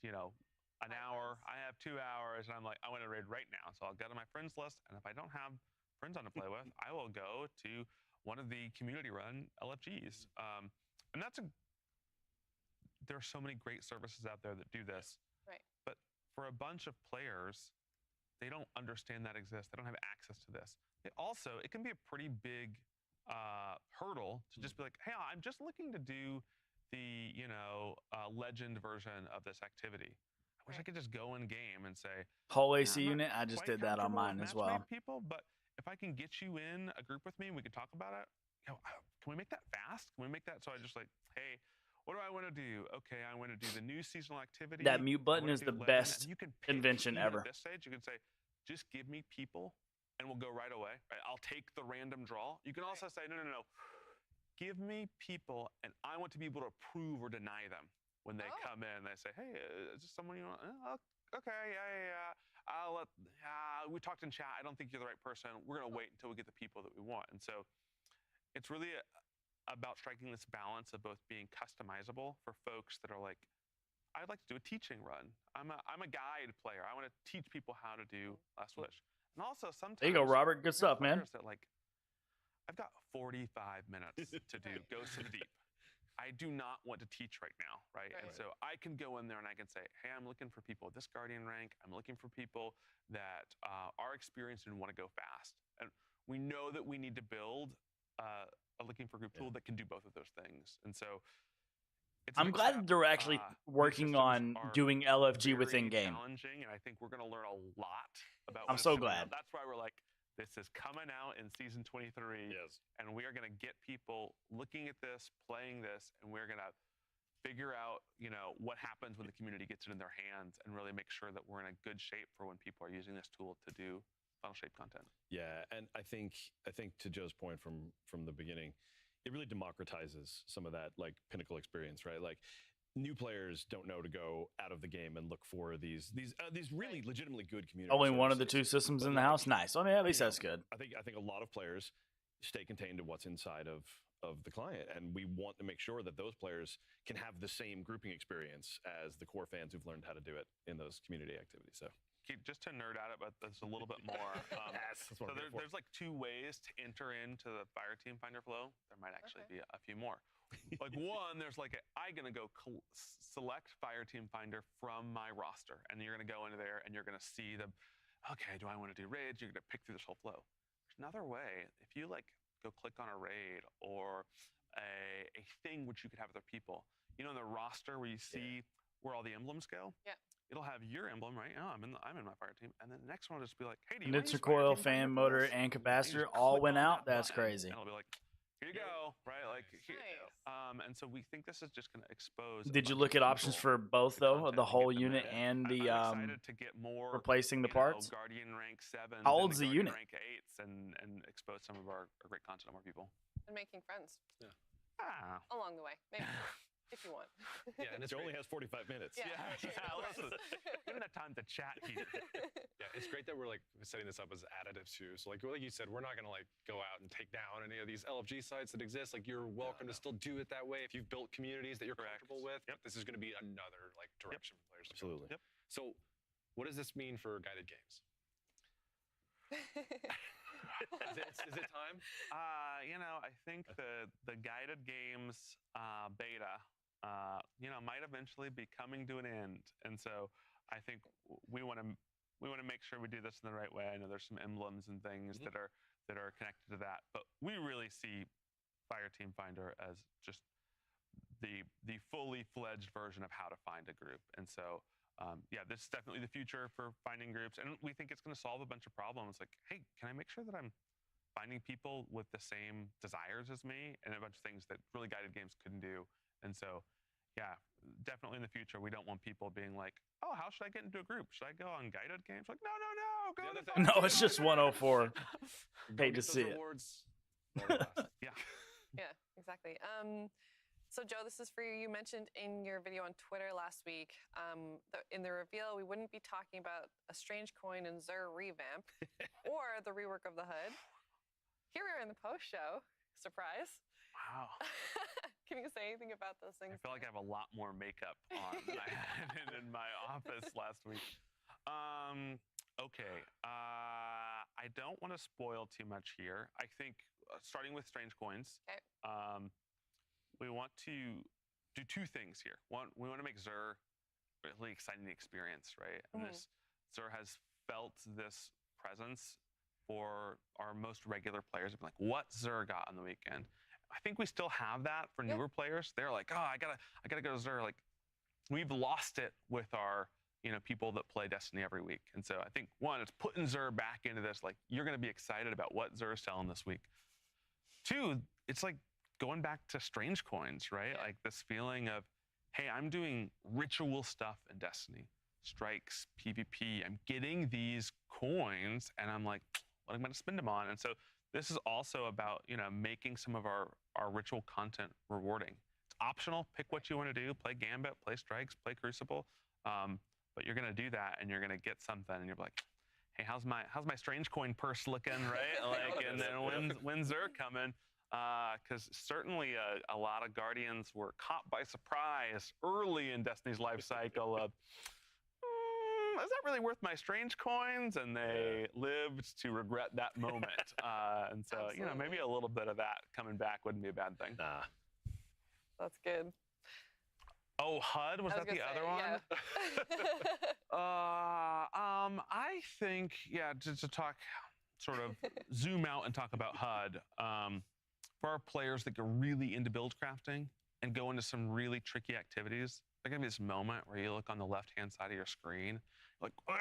you know, an hour, I have 2 hours, and I'm like, I want to raid right now. So I'll go to my friends list, and if I don't have friends on to play with, I will go to one of the community-run LFGs. And there are so many great services out there that do this. Right. But for a bunch of players, they don't understand that exists. They don't have access to this. It can be a pretty big hurdle to just be like, hey, I'm just looking to do the, you know, legend version of this activity. I wish I could just go in game and say whole AC unit. I just did that on mine as well. People, but if I can get you in a group with me and we can talk about it, can we make that fast? Can we make that so I just like, hey, what do I want to do? Okay, I want to do the new seasonal activity. That mute button I wanna is do the 11, best and you can pick, invention even ever. At this stage, you can say, just give me people and we'll go right away. Right? I'll take the random draw. You can also say, no. Give me people and I want to be able to approve or deny them when they come in. They say, hey, is this someone you want? Okay, yeah. We talked in chat. I don't think you're the right person. We're going to wait until we get the people that we want. And so it's really about striking this balance of both being customizable for folks that are like, I'd like to do a teaching run. I'm a guide player. I want to teach people how to do Last Wish. And also sometimes— There you go, Robert. Good stuff, man. That like, I've got 45 minutes to do Ghost of the Deep. I do not want to teach right now, right? And so I can go in there and I can say, hey, I'm looking for people at this Guardian rank. I'm looking for people that are experienced and want to go fast. And we know that we need to build a looking for group tool that can do both of those things. And so I'm glad that they're actually working on doing LFG within game. Challenging, and I think we're going to learn a lot about. I'm so glad. That's why we're like, this is coming out in season 23, and we are going to get people looking at this, playing this, and we're going to figure out, what happens when the community gets it in their hands, and really make sure that we're in a good shape for when people are using this tool to do Final Shape content. Yeah, and I think to Joe's point from the beginning, it really democratizes some of that like pinnacle experience, right? Like new players don't know to go out of the game and look for these really legitimately good community. Only one of the two systems in the house. Nice. I mean, at least that's good. I think a lot of players stay contained to what's inside of the client, and we want to make sure that those players can have the same grouping experience as the core fans who've learned how to do it in those community activities. So just to nerd out about this a little bit more. So there's like two ways to enter into the Fireteam Finder flow. There might actually be a few more. Like one, there's like I'm gonna go select Fireteam Finder from my roster, and you're gonna go into there and you're gonna see okay, do I want to do raids? You're gonna pick through this whole flow. There's another way. If you like go click on a raid or a thing which you could have other people, in the roster where you see where all the emblems go. Yeah. It'll have your emblem, right? Oh, I'm in my fire team, and then the next one will just be like, "Hey, do you Nitzer coil, fan motor, and capacitor all went out. That's crazy. And it'll be like, "Here you go," right? Like, and so we think this is just going to expose. Did you look at options for both though, the whole unit and the I'm excited to get more replacing the parts? Guardian rank 7. How old's the unit? Rank 8s, and expose some of our great content to more people. And making friends. Yeah. Along the way, maybe. If you want. Yeah, and it only has 45 minutes. Yeah. Listen, give me that time to chat here. Yeah, it's great that we're like setting this up as additive too. So like you said, we're not gonna like go out and take down any of these LFG sites that exist. Like you're welcome to still do it that way if you've built communities that you're comfortable with. Yep. This is gonna be another like direction for players. Absolutely. Yep. So what does this mean for guided games? Is it time? I think the guided games beta, might eventually be coming to an end, and so I think we want to make sure we do this in the right way. I know there's some emblems and things that are connected to that, but we really see Fireteam Finder as just the fully fledged version of how to find a group, and so. This is definitely the future for finding groups, and we think it's going to solve a bunch of problems. Like, hey, can I make sure that I'm finding people with the same desires as me, and a bunch of things that really guided games couldn't do. And so, definitely in the future, we don't want people being like, oh, how should I get into a group? Should I go on guided games? Like, no, go to No, it's just 104. Hate to see it. Yeah, exactly. So Joe, this is for you. You mentioned in your video on Twitter last week, in the reveal, we wouldn't be talking about a Strange Coin and Xur revamp or the rework of the HUD. Here we are in the post-show. Surprise. Wow. Can you say anything about those things? I feel like I have a lot more makeup on than I had in my office last week. Okay. I don't want to spoil too much here. I think starting with Strange Coins, we want to do two things here. One, we want to make Xur really exciting experience, right? And this Xur has felt this presence for our most regular players. Like, what Xur got on the weekend? I think we still have that for newer players. They're like, oh, I gotta go to Xur. Like, we've lost it with our people that play Destiny every week. And so I think, one, it's putting Xur back into this, like, you're going to be excited about what Xur's telling this week. Two, it's like going back to Strange Coins, right? Like this feeling of, hey, I'm doing ritual stuff in Destiny, strikes, PvP. I'm getting these coins, and I'm like, what am I going to spend them on? And so this is also about, making some of our ritual content rewarding. It's optional. Pick what you want to do. Play Gambit, play Strikes, play Crucible. But you're going to do that, and you're going to get something, and you're like, hey, how's my Strange Coin purse looking, right? Like, and then when's Xur coming? Because certainly a lot of Guardians were caught by surprise early in Destiny's life cycle of, is that really worth my Strange Coins? And they lived to regret that moment. And so, maybe a little bit of that coming back wouldn't be a bad thing. Nah. That's good. Oh, HUD? Was that the other one? Yeah. I think, to talk, sort of zoom out and talk about HUD, for our players that get really into build crafting and go into some really tricky activities, there's gonna be this moment where you look on the left-hand side of your screen, like, oh,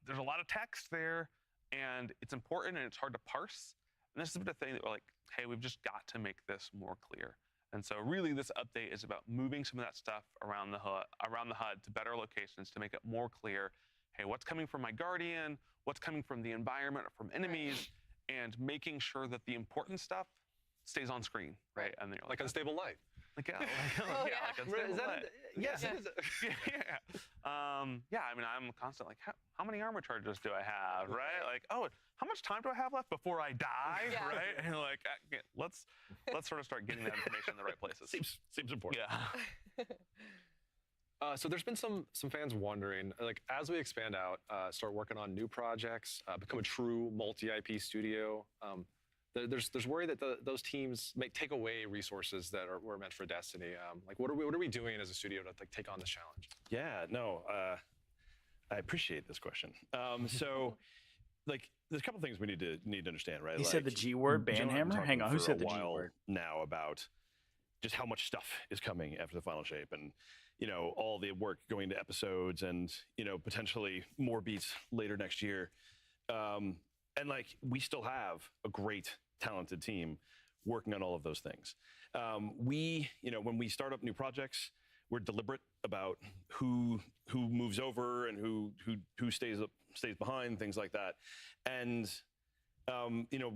there's a lot of text there, and it's important and it's hard to parse. And this is a bit of thing that we're like, hey, we've just got to make this more clear. And so really this update is about moving some of that stuff around the HUD to better locations to make it more clear, hey, what's coming from my Guardian, what's coming from the environment or from enemies, and making sure that the important stuff stays on screen, right? And then you're like Unstable Light. Like Unstable Light. Yes, it is. I mean, I'm constantly like, how many armor charges do I have, right? Like, oh, how much time do I have left before I die, right? And like, let's sort of start getting that information in the right places. Seems important. Yeah. So there's been some fans wondering, like, as we expand out, start working on new projects, become a true multi-IP studio. There's worry that those teams may take away resources that were meant for Destiny. Like, what are we doing as a studio to take on this challenge? Yeah, no, I appreciate this question. So, like, there's a couple things we need to understand, right? He said the G word, banhammer. Hang on, who said the G word? Now about just how much stuff is coming after the final shape, and all the work going to episodes, and potentially more beats later next year. And like, we still have a great, talented team working on all of those things. When we start up new projects, we're deliberate about who moves over and who stays behind, things like that. And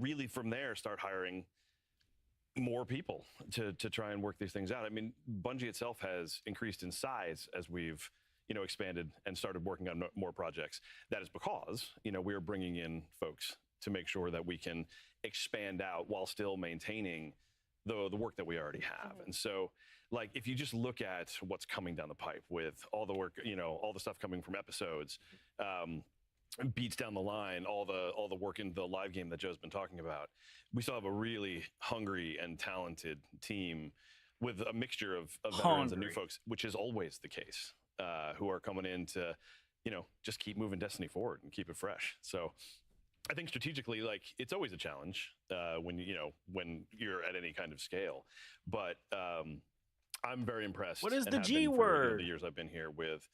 really from there, start hiring more people to try and work these things out. I mean, Bungie itself has increased in size as we've expanded and started working on more projects. That is because we are bringing in folks to make sure that we can expand out while still maintaining the work that we already have. And so, like, if you just look at what's coming down the pipe with all the work, all the stuff coming from episodes, beats down the line, all the work in the live game that Joe's been talking about, we still have a really hungry and talented team with a mixture of veterans and new folks, which is always the case, who are coming in to, just keep moving Destiny forward and keep it fresh. So I think strategically, like, it's always a challenge when you're at any kind of scale. But I'm very impressed. What is and the have G been for, word? the years I've been here, with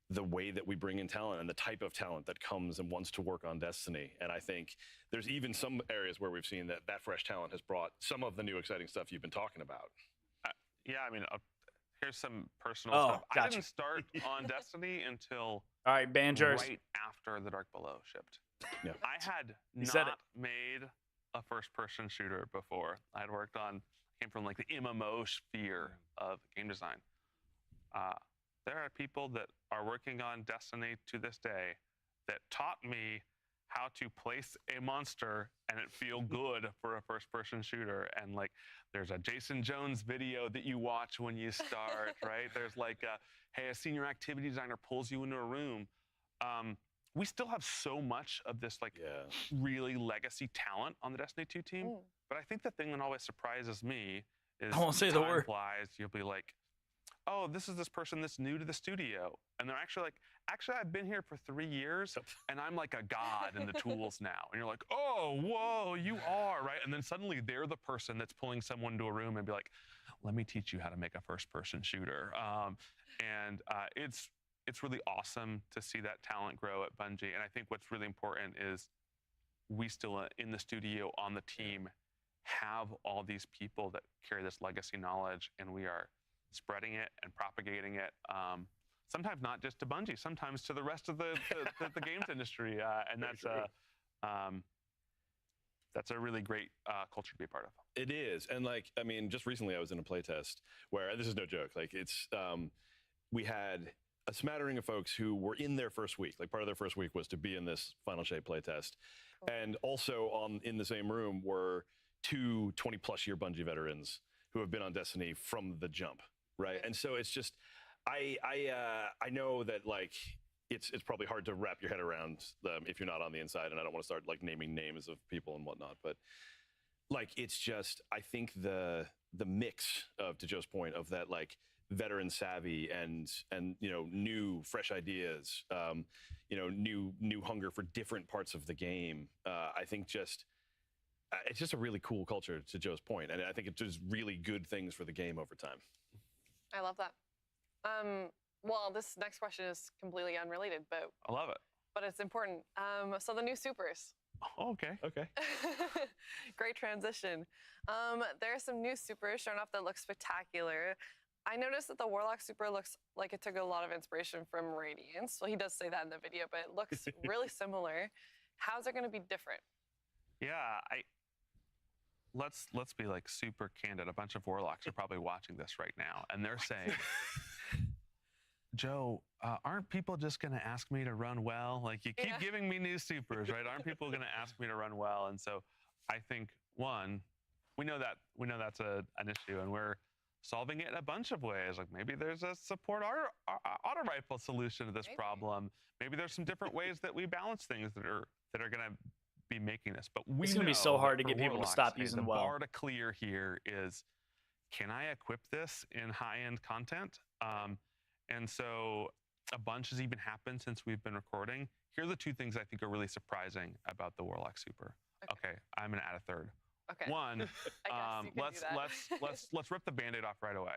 the way that we bring in talent and the type of talent that comes and wants to work on Destiny. And I think there's even some areas where we've seen that fresh talent has brought some of the new exciting stuff you've been talking about. I mean, here's some personal Oh, stuff. gotcha. I didn't start on Destiny until All right, Banjers. right after The Dark Below shipped. Yeah. I had You said not made a first-person shooter before. I'd came from like the MMO sphere of game design. There are people that are working on Destiny to this day that taught me how to place a monster and it feel good for a first-person shooter. And like, there's a Jason Jones video that you watch when you start, right? There's like, hey, a senior activity designer pulls you into a room. We still have so much of this like really legacy talent on the Destiny 2 team. But I think the thing that always surprises me is I won't say the time word. flies, you'll be like, oh, this is this person that's new to the studio. And they're actually like, I've been here for 3 years and I'm like a god in the tools now. And you're like, oh, whoa, you are, right? And then suddenly they're the person that's pulling someone to a room and be like, let me teach you how to make a first-person shooter. it's really awesome to see that talent grow at Bungie. And I think what's really important is we still in the studio on the team have all these people that carry this legacy knowledge, and we are spreading it and propagating it. Sometimes not just to Bungie, sometimes to the rest of the games industry, and that's a really great culture to be a part of. It is, and like, I mean, just recently I was in a playtest where, this is no joke, like it's, we had a smattering of folks who were in their first week. Like part of their first week was to be in this Final Shape playtest. And also in the same room were 2 20+ year Bungie veterans who have been on Destiny from the jump, right? And so it's just, I know that like, it's probably hard to wrap your head around if you're not on the inside, and I don't want to start like naming names of people and whatnot, but like, it's just, I think the mix of, to Joe's point, of that like veteran savvy and you know, new fresh ideas, you know, new hunger for different parts of the game. I think just it's just a really cool culture, to Joe's point, and I think it does really good things for the game over time. I love that. Well, this next question is completely unrelated, but I love it. But it's important. So the new supers. Oh, okay. Okay. Great transition. There are some new supers shown off that look spectacular. I noticed that the Warlock super looks like it took a lot of inspiration from Radiance. Well, he does say that in the video, but it looks really similar. How's it going to be different? Yeah, let's be like super candid. A bunch of Warlocks are probably watching this right now, and they're saying, Joe, aren't people just going to ask me to run well? Like, you keep giving me new supers, right? Aren't people going to ask me to run well? And so I think, one, we know that's an issue, and we're solving it in a bunch of ways. Like, maybe there's a support auto rifle solution to this problem. Maybe there's some different ways that we balance things that are going to be making this. But it's going to be so hard to get people to stop using well. The bar to clear here is, can I equip this in high-end content? And so a bunch has even happened since we've been recording. Here are the 2 things I think are really surprising about the Warlock Super. Okay, I'm gonna add a third. Okay. One, let's rip the Band-Aid off right away.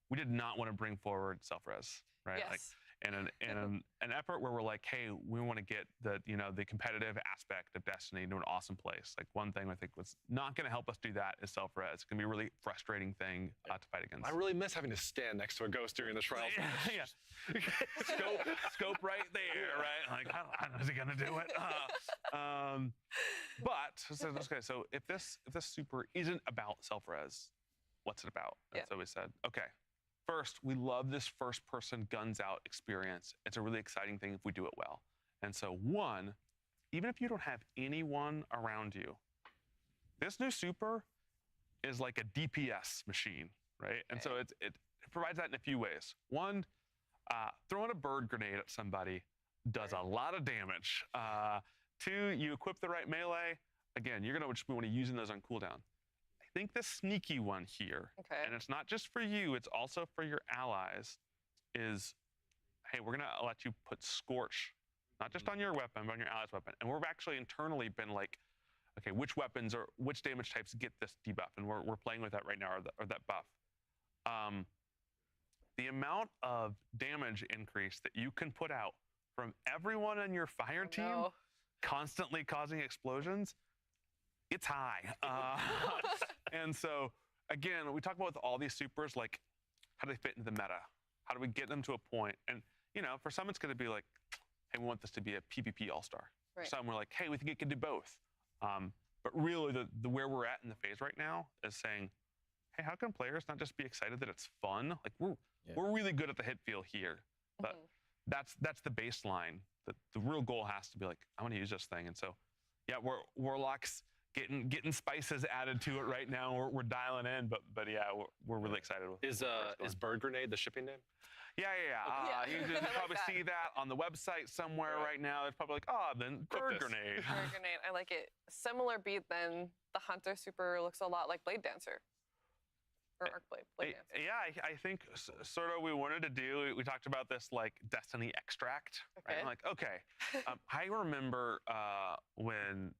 We did not want to bring forward self-res, right? Yes. Like, in an effort where we're like, hey, we want to get the competitive aspect of Destiny to an awesome place. Like, one thing I think was not going to help us do that is self-res. It's going to be a really frustrating thing to fight against. I really miss having to stand next to a ghost during the trial. Yeah. scope right there, right? Like, how is he going to do it? So if this super isn't about self-res, what's it about? That's what we said. Okay. First, we love this first-person guns-out experience. It's a really exciting thing if we do it well. And so, one, even if you don't have anyone around you, this new super is like a DPS machine, right? And so it provides that in a few ways. One, throwing a bird grenade at somebody does a lot of damage. 2, you equip the right melee. Again, you're going to just want to be using those on cooldown. I think the sneaky one here, and it's not just for you, it's also for your allies, is, hey, we're going to let you put Scorch, not just on your weapon, but on your allies' weapon. And we've actually internally been like, okay, which weapons or which damage types get this debuff? And we're playing with that right now, or that buff. The amount of damage increase that you can put out from everyone on your fire team constantly causing explosions, it's high. And so, again, we talk about with all these supers, like, how do they fit into the meta? How do we get them to a point? And, you know, for some, it's going to be like, hey, we want this to be a PvP all-star. Right. For some, we're like, hey, we think it can do both. But really, the where we're at in the phase right now is saying, hey, how can players not just be excited that it's fun? Like, we're really good at the hit feel here. But that's the baseline. The real goal has to be like, I want to use this thing. And so, yeah, Warlock's getting spices added to it right now. We're dialing in, but yeah, we're really excited with Is Bird Grenade the shipping name? Yeah. You can probably see that on the website somewhere right now. It's probably like, then Bird Grenade. Bird Grenade, I like it. Similar beat then, the Hunter super looks a lot like Blade Dancer. Or Arcblade, Blade Dancer. Yeah, I think sort of we wanted to do, we talked about this like Destiny extract. Right? I'm like, okay. I remember when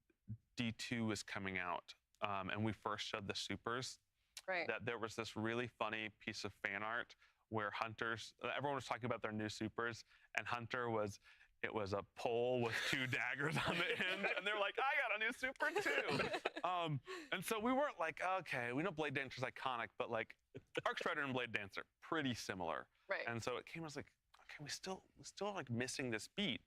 D2 was coming out and we first showed the supers, that there was this really funny piece of fan art where hunters, everyone was talking about their new supers, and hunter was, it was a pole with 2 daggers on the end, and they're like, I got a new super too. And so we weren't like, okay, we know Blade Dancer's iconic, but like Arc Strider and Blade Dancer, pretty similar. Right. And so it came, I was like, okay, we still like missing this beat.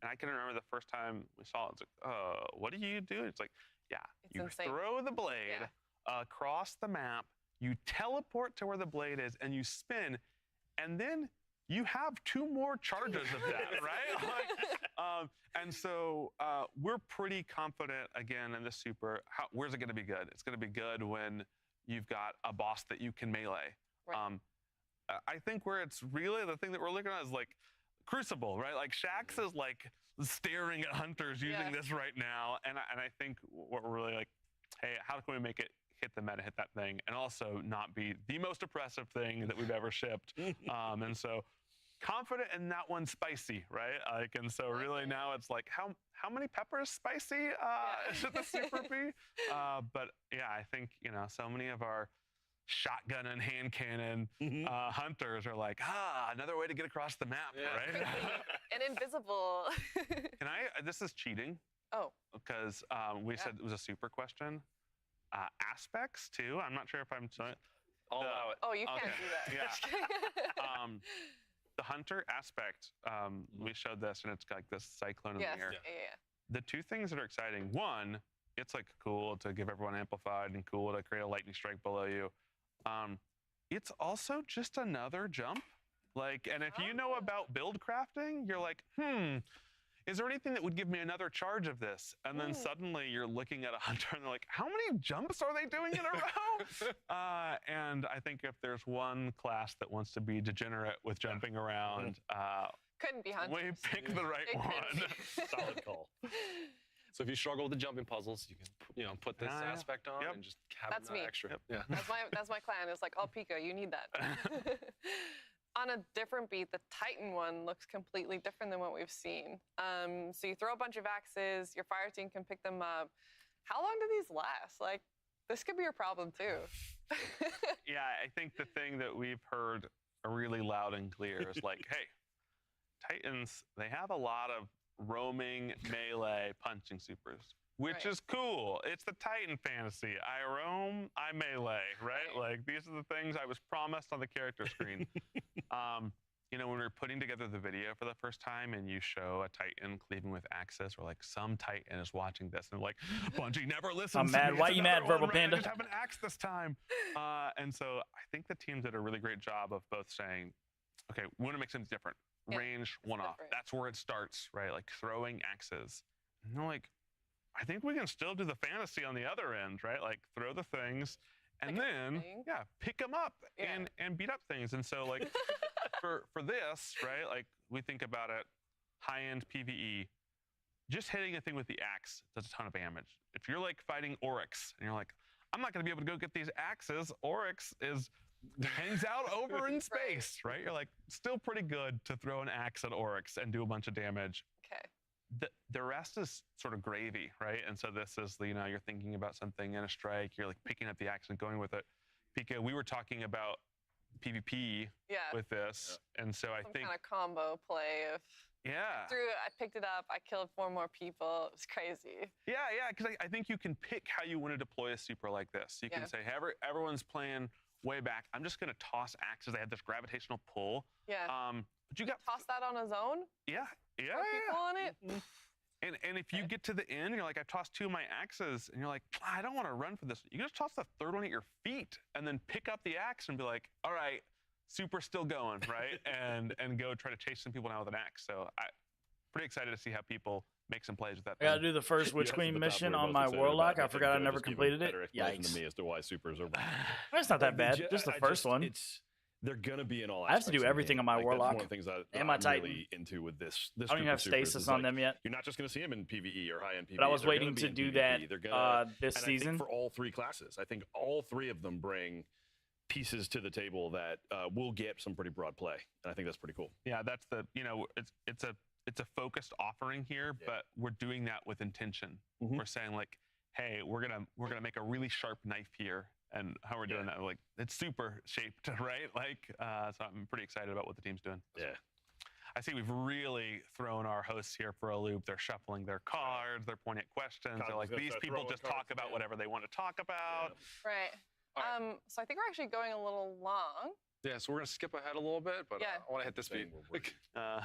And I can remember the first time we saw it, it's like, what do you do? It's like, yeah, you insane. throw the blade across the map, you teleport to where the blade is, and you spin, and then you have 2 more charges of that, right? Like, and so we're pretty confident, again, in the super. Where's it going to be good? It's going to be good when you've got a boss that you can melee. Right. I think where it's really the thing that we're looking at is like Crucible, right? Like Shaxx is like staring at hunters using this right now, and I think what we're really like, hey, how can we make it hit the meta, hit that thing, and also not be the most oppressive thing that we've ever shipped? And so confident in that one, spicy, right? Like, and so really now it's like, how many peppers spicy should the super be? But yeah, I think, you know, so many of our shotgun and hand cannon hunters are like, another way to get across the map, right? And invisible. Can I, this is cheating. Oh. Because we said it was a super question. Aspects too, I'm not sure if I'm saying. I'll allow it. Oh, you can't do that. Yeah. The hunter aspect, we showed this, and it's got like this cyclone in the air. Yeah. The 2 things that are exciting, one, it's like cool to give everyone amplified and cool to create a lightning strike below you. It's also just another jump. Like, and if you know about build crafting, you're like, is there anything that would give me another charge of this? And then suddenly you're looking at a hunter and they're like, how many jumps are they doing in a row? And I think if there's one class that wants to be degenerate with jumping around, couldn't be hunters. we pick the right one. Solid call. So if you struggle with the jumping puzzles, you can, you know, put this aspect on and just have That's me. extra. Yeah. That's my clan. It's like, oh, Pika, you need that. On a different beat, the Titan one looks completely different than what we've seen. So you throw a bunch of axes, your fire team can pick them up. How long do these last? Like, this could be your problem too. Yeah, I think the thing that we've heard really loud and clear is like, hey, Titans, they have a lot of roaming melee punching supers, which is cool. It's the Titan fantasy. I roam, I melee, right? Like, these are the things I was promised on the character screen. You know, when we were putting together the video for the first time and you show a Titan cleaving with axes, or like some Titan is watching this and like, Bungie never listens I'm to mad. me. Why It's you mad, another Verbal one, right? Panda? I just have an axe this time. And so I think the teams did a really great job of both saying, okay, we want to make something different. Range, one-off. That's where it starts, right? Like throwing axes. And they're like, I think we can still do the fantasy on the other end, right? Like throw the things and then, pick them up and beat up things. And so like for this, right? Like we think about it, high-end PvE, just hitting a thing with the axe does a ton of damage. If you're like fighting Oryx and you're like, I'm not going to be able to go get these axes. Oryx hangs out over in space, right? You're like, still pretty good to throw an axe at Oryx and do a bunch of damage. Okay. The rest is sort of gravy, right? And so this is, you know, you're thinking about something in a strike, you're like picking up the axe and going with it. Pika, we were talking about PvP with this, and so I think kind of combo play of I picked it up, I killed 4 more people. It was crazy. Yeah, because I think you can pick how you want to deploy a super like this. You can say, hey, everyone's playing way back. I'm just going to toss axes. They have this gravitational pull. Yeah. But you got toss that on his own. Yeah. People on it. And if you get to the end, you're like, I've tossed 2 of my axes, and you're like, I don't want to run for this. You can just toss the 3rd one at your feet, and then pick up the axe and be like, all right, super still going, right? and go try to chase some people down with an axe. So I'm pretty excited to see how people make some plays with that. I gotta do the first Witch Queen mission on my Warlock. I forgot I never completed it. Yikes. To me as to why supers are. That's not that bad. Just the first one. They're gonna be in all. I have to do everything on my Warlock. That's one of the things that and my I'm Titan. really into with this. I don't even have stasis on them yet. You're not just gonna see them in PvE or high-end PvE. But I was waiting to do that this season for all 3 classes. I think all 3 of them bring pieces to the table that will get some pretty broad play, and I think that's pretty cool. Yeah, that's it's a focused offering here, but we're doing that with intention. We're saying like, hey, we're gonna make a really sharp knife here, and how we're doing that. Like, it's super shaped, right? Like, so I'm pretty excited about what the team's doing. Yeah. I see we've really thrown our hosts here for a loop. They're shuffling their cards. They're pointing at questions. They're like, these people just talk about whatever they want to talk about. Right. So I think we're actually going a little long. Yeah, so we're going to skip ahead a little bit, but Yeah. I want to hit this beat. Yeah.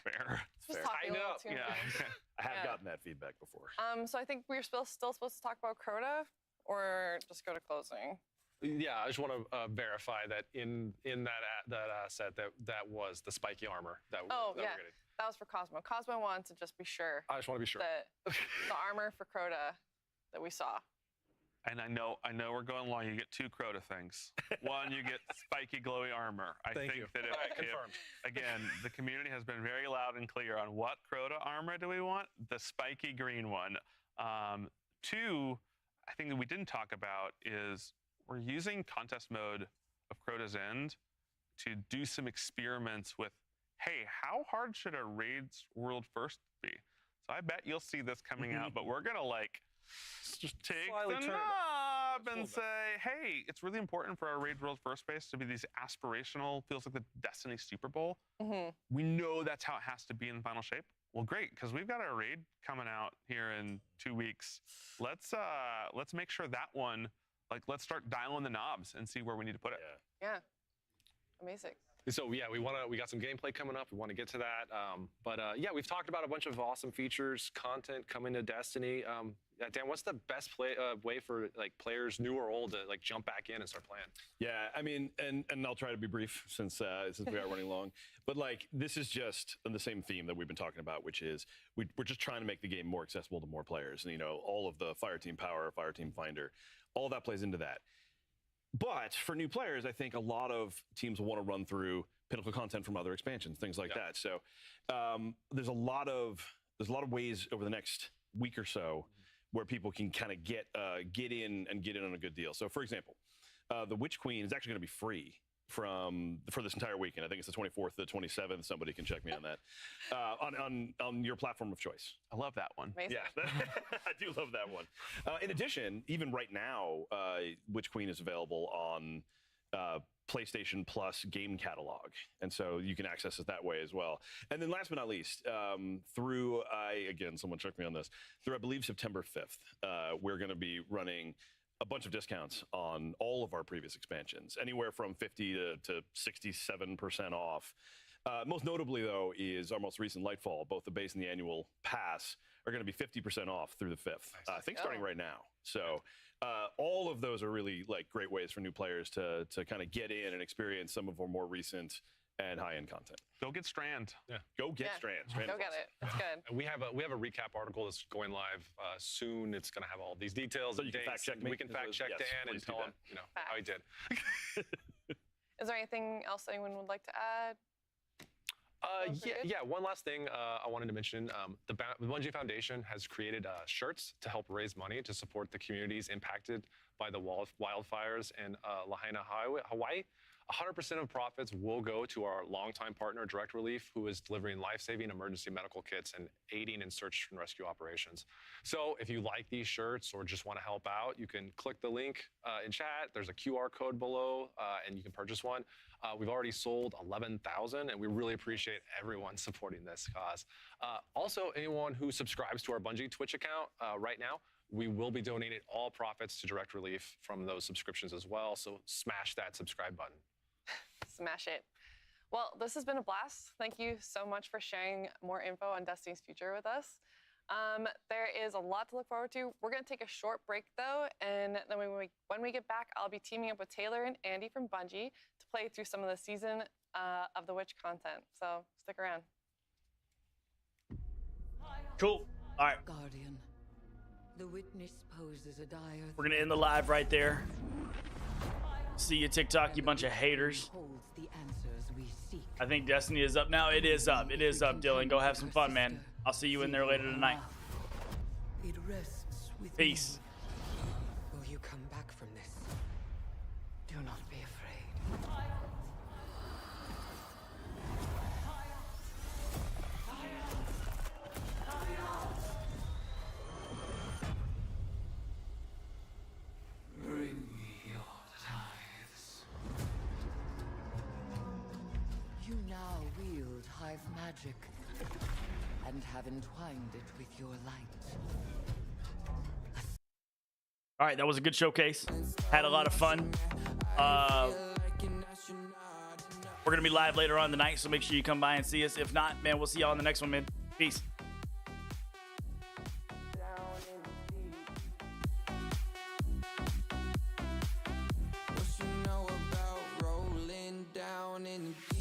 Fair. Just talking a little too much. I have Yeah. gotten that feedback before. So I think we're still supposed to talk about Crota, or just go to closing. Yeah, I just want to verify that in that set that was the spiky armor that Oh, that yeah. we're getting. That was for Cosmo. Cosmo wanted to just be sure. I just want to be sure. That the armor for Crota that we saw. And I know we're going long. You get 2 Crota things. One, you get spiky, glowy armor. I Thank think you. that All right, confirmed. again, the community has been very loud and clear on what Crota armor do we want? The spiky green one. 2, I think that we didn't talk about is we're using contest mode of Crota's End to do some experiments with, hey, how hard should a Raids World First be? So I bet you'll see this coming out, but we're going to like just take Slightly the turn it knob and say, hey, it's really important for our Raid World First base to be these aspirational, feels like the Destiny Super Bowl. We know that's how it has to be in Final Shape. Well, great, because we've got our raid coming out here in 2 weeks. Let's make sure that one, like, let's start dialing the knobs and see where we need to put it. Yeah. Amazing. So yeah, we got some gameplay coming up. We want to get to that. But yeah, we've talked about a bunch of awesome features, content coming to Destiny. Dan, what's the best way for like players, new or old, to like jump back in and start playing? Yeah, I mean, and I'll try to be brief since we are running long. But like, this is just the same theme that we've been talking about, which is we're just trying to make the game more accessible to more players. And you know, all of the Fireteam Power, Fireteam Finder, all that plays into that. But for new players, I think a lot of teams will want to run through Pinnacle content from other expansions, things like that. So there's a lot of ways over the next week or so where people can kind of get in on a good deal. So for example, the Witch Queen is actually going to be free for this entire weekend. I think it's the 24th to the 27th. Somebody can check me on that. On your platform of choice. I love that one. Amazing. Yeah, I do love that one. In addition, even right now, Witch Queen is available on PlayStation Plus game catalog. And so you can access it that way as well. And then last but not least, someone check me on this, through I believe September 5th, we're going to be running a bunch of discounts on all of our previous expansions, anywhere from 50 to 67% off. Most notably, though, is our most recent Lightfall. Both the base and the annual pass are going to be 50% off through the 5th. I think starting right now. So all of those are really like great ways for new players to kind of get in and experience some of our more recent and high-end content. Go get Strand. Yeah. Go get Strand. Strand Go get it. That's good. And we have a recap article that's going live soon. It's going to have all these details. So and you can dates, fact check and me. we can fact check Yes, Dan and please do tell that. him, how he did. Is there anything else anyone would like to add? Yeah. One last thing I wanted to mention: the Bungie Foundation has created shirts to help raise money to support the communities impacted by the wildfires in Lahaina, Hawaii. 100% of profits will go to our longtime partner, Direct Relief, who is delivering life-saving emergency medical kits and aiding in search and rescue operations. So if you like these shirts or just want to help out, you can click the link in chat. There's a QR code below, and you can purchase one. We've already sold 11,000, and we really appreciate everyone supporting this cause. Also, anyone who subscribes to our Bungie Twitch account right now, we will be donating all profits to Direct Relief from those subscriptions as well. So smash that subscribe button. Smash it. Well, this has been a blast. Thank you so much for sharing more info on Destiny's future with us. There is a lot to look forward to. We're going to take a short break, though, and then when we get back, I'll be teaming up with Taylor and Andy from Bungie to play through some of the season of the Witch content. So stick around. Cool. All right. Guardian, the witness poses a dire. We're going to end the live right there. See you, TikTok, you bunch of haters. Holds the answers we seek. I think Destiny is up now. It is up. It is up, Dylan. Go have some fun, man. I'll see you in there later tonight. It rests with Peace. Will you come back from this? Do not be afraid. Bring me your hive magic and have entwined it with your light. All right, that was a good showcase. Had a lot of fun. We're going to be live later on tonight, so make sure you come by and see us. If not, man, we'll see y'all on the next one, man. Peace. What you know about rolling down in the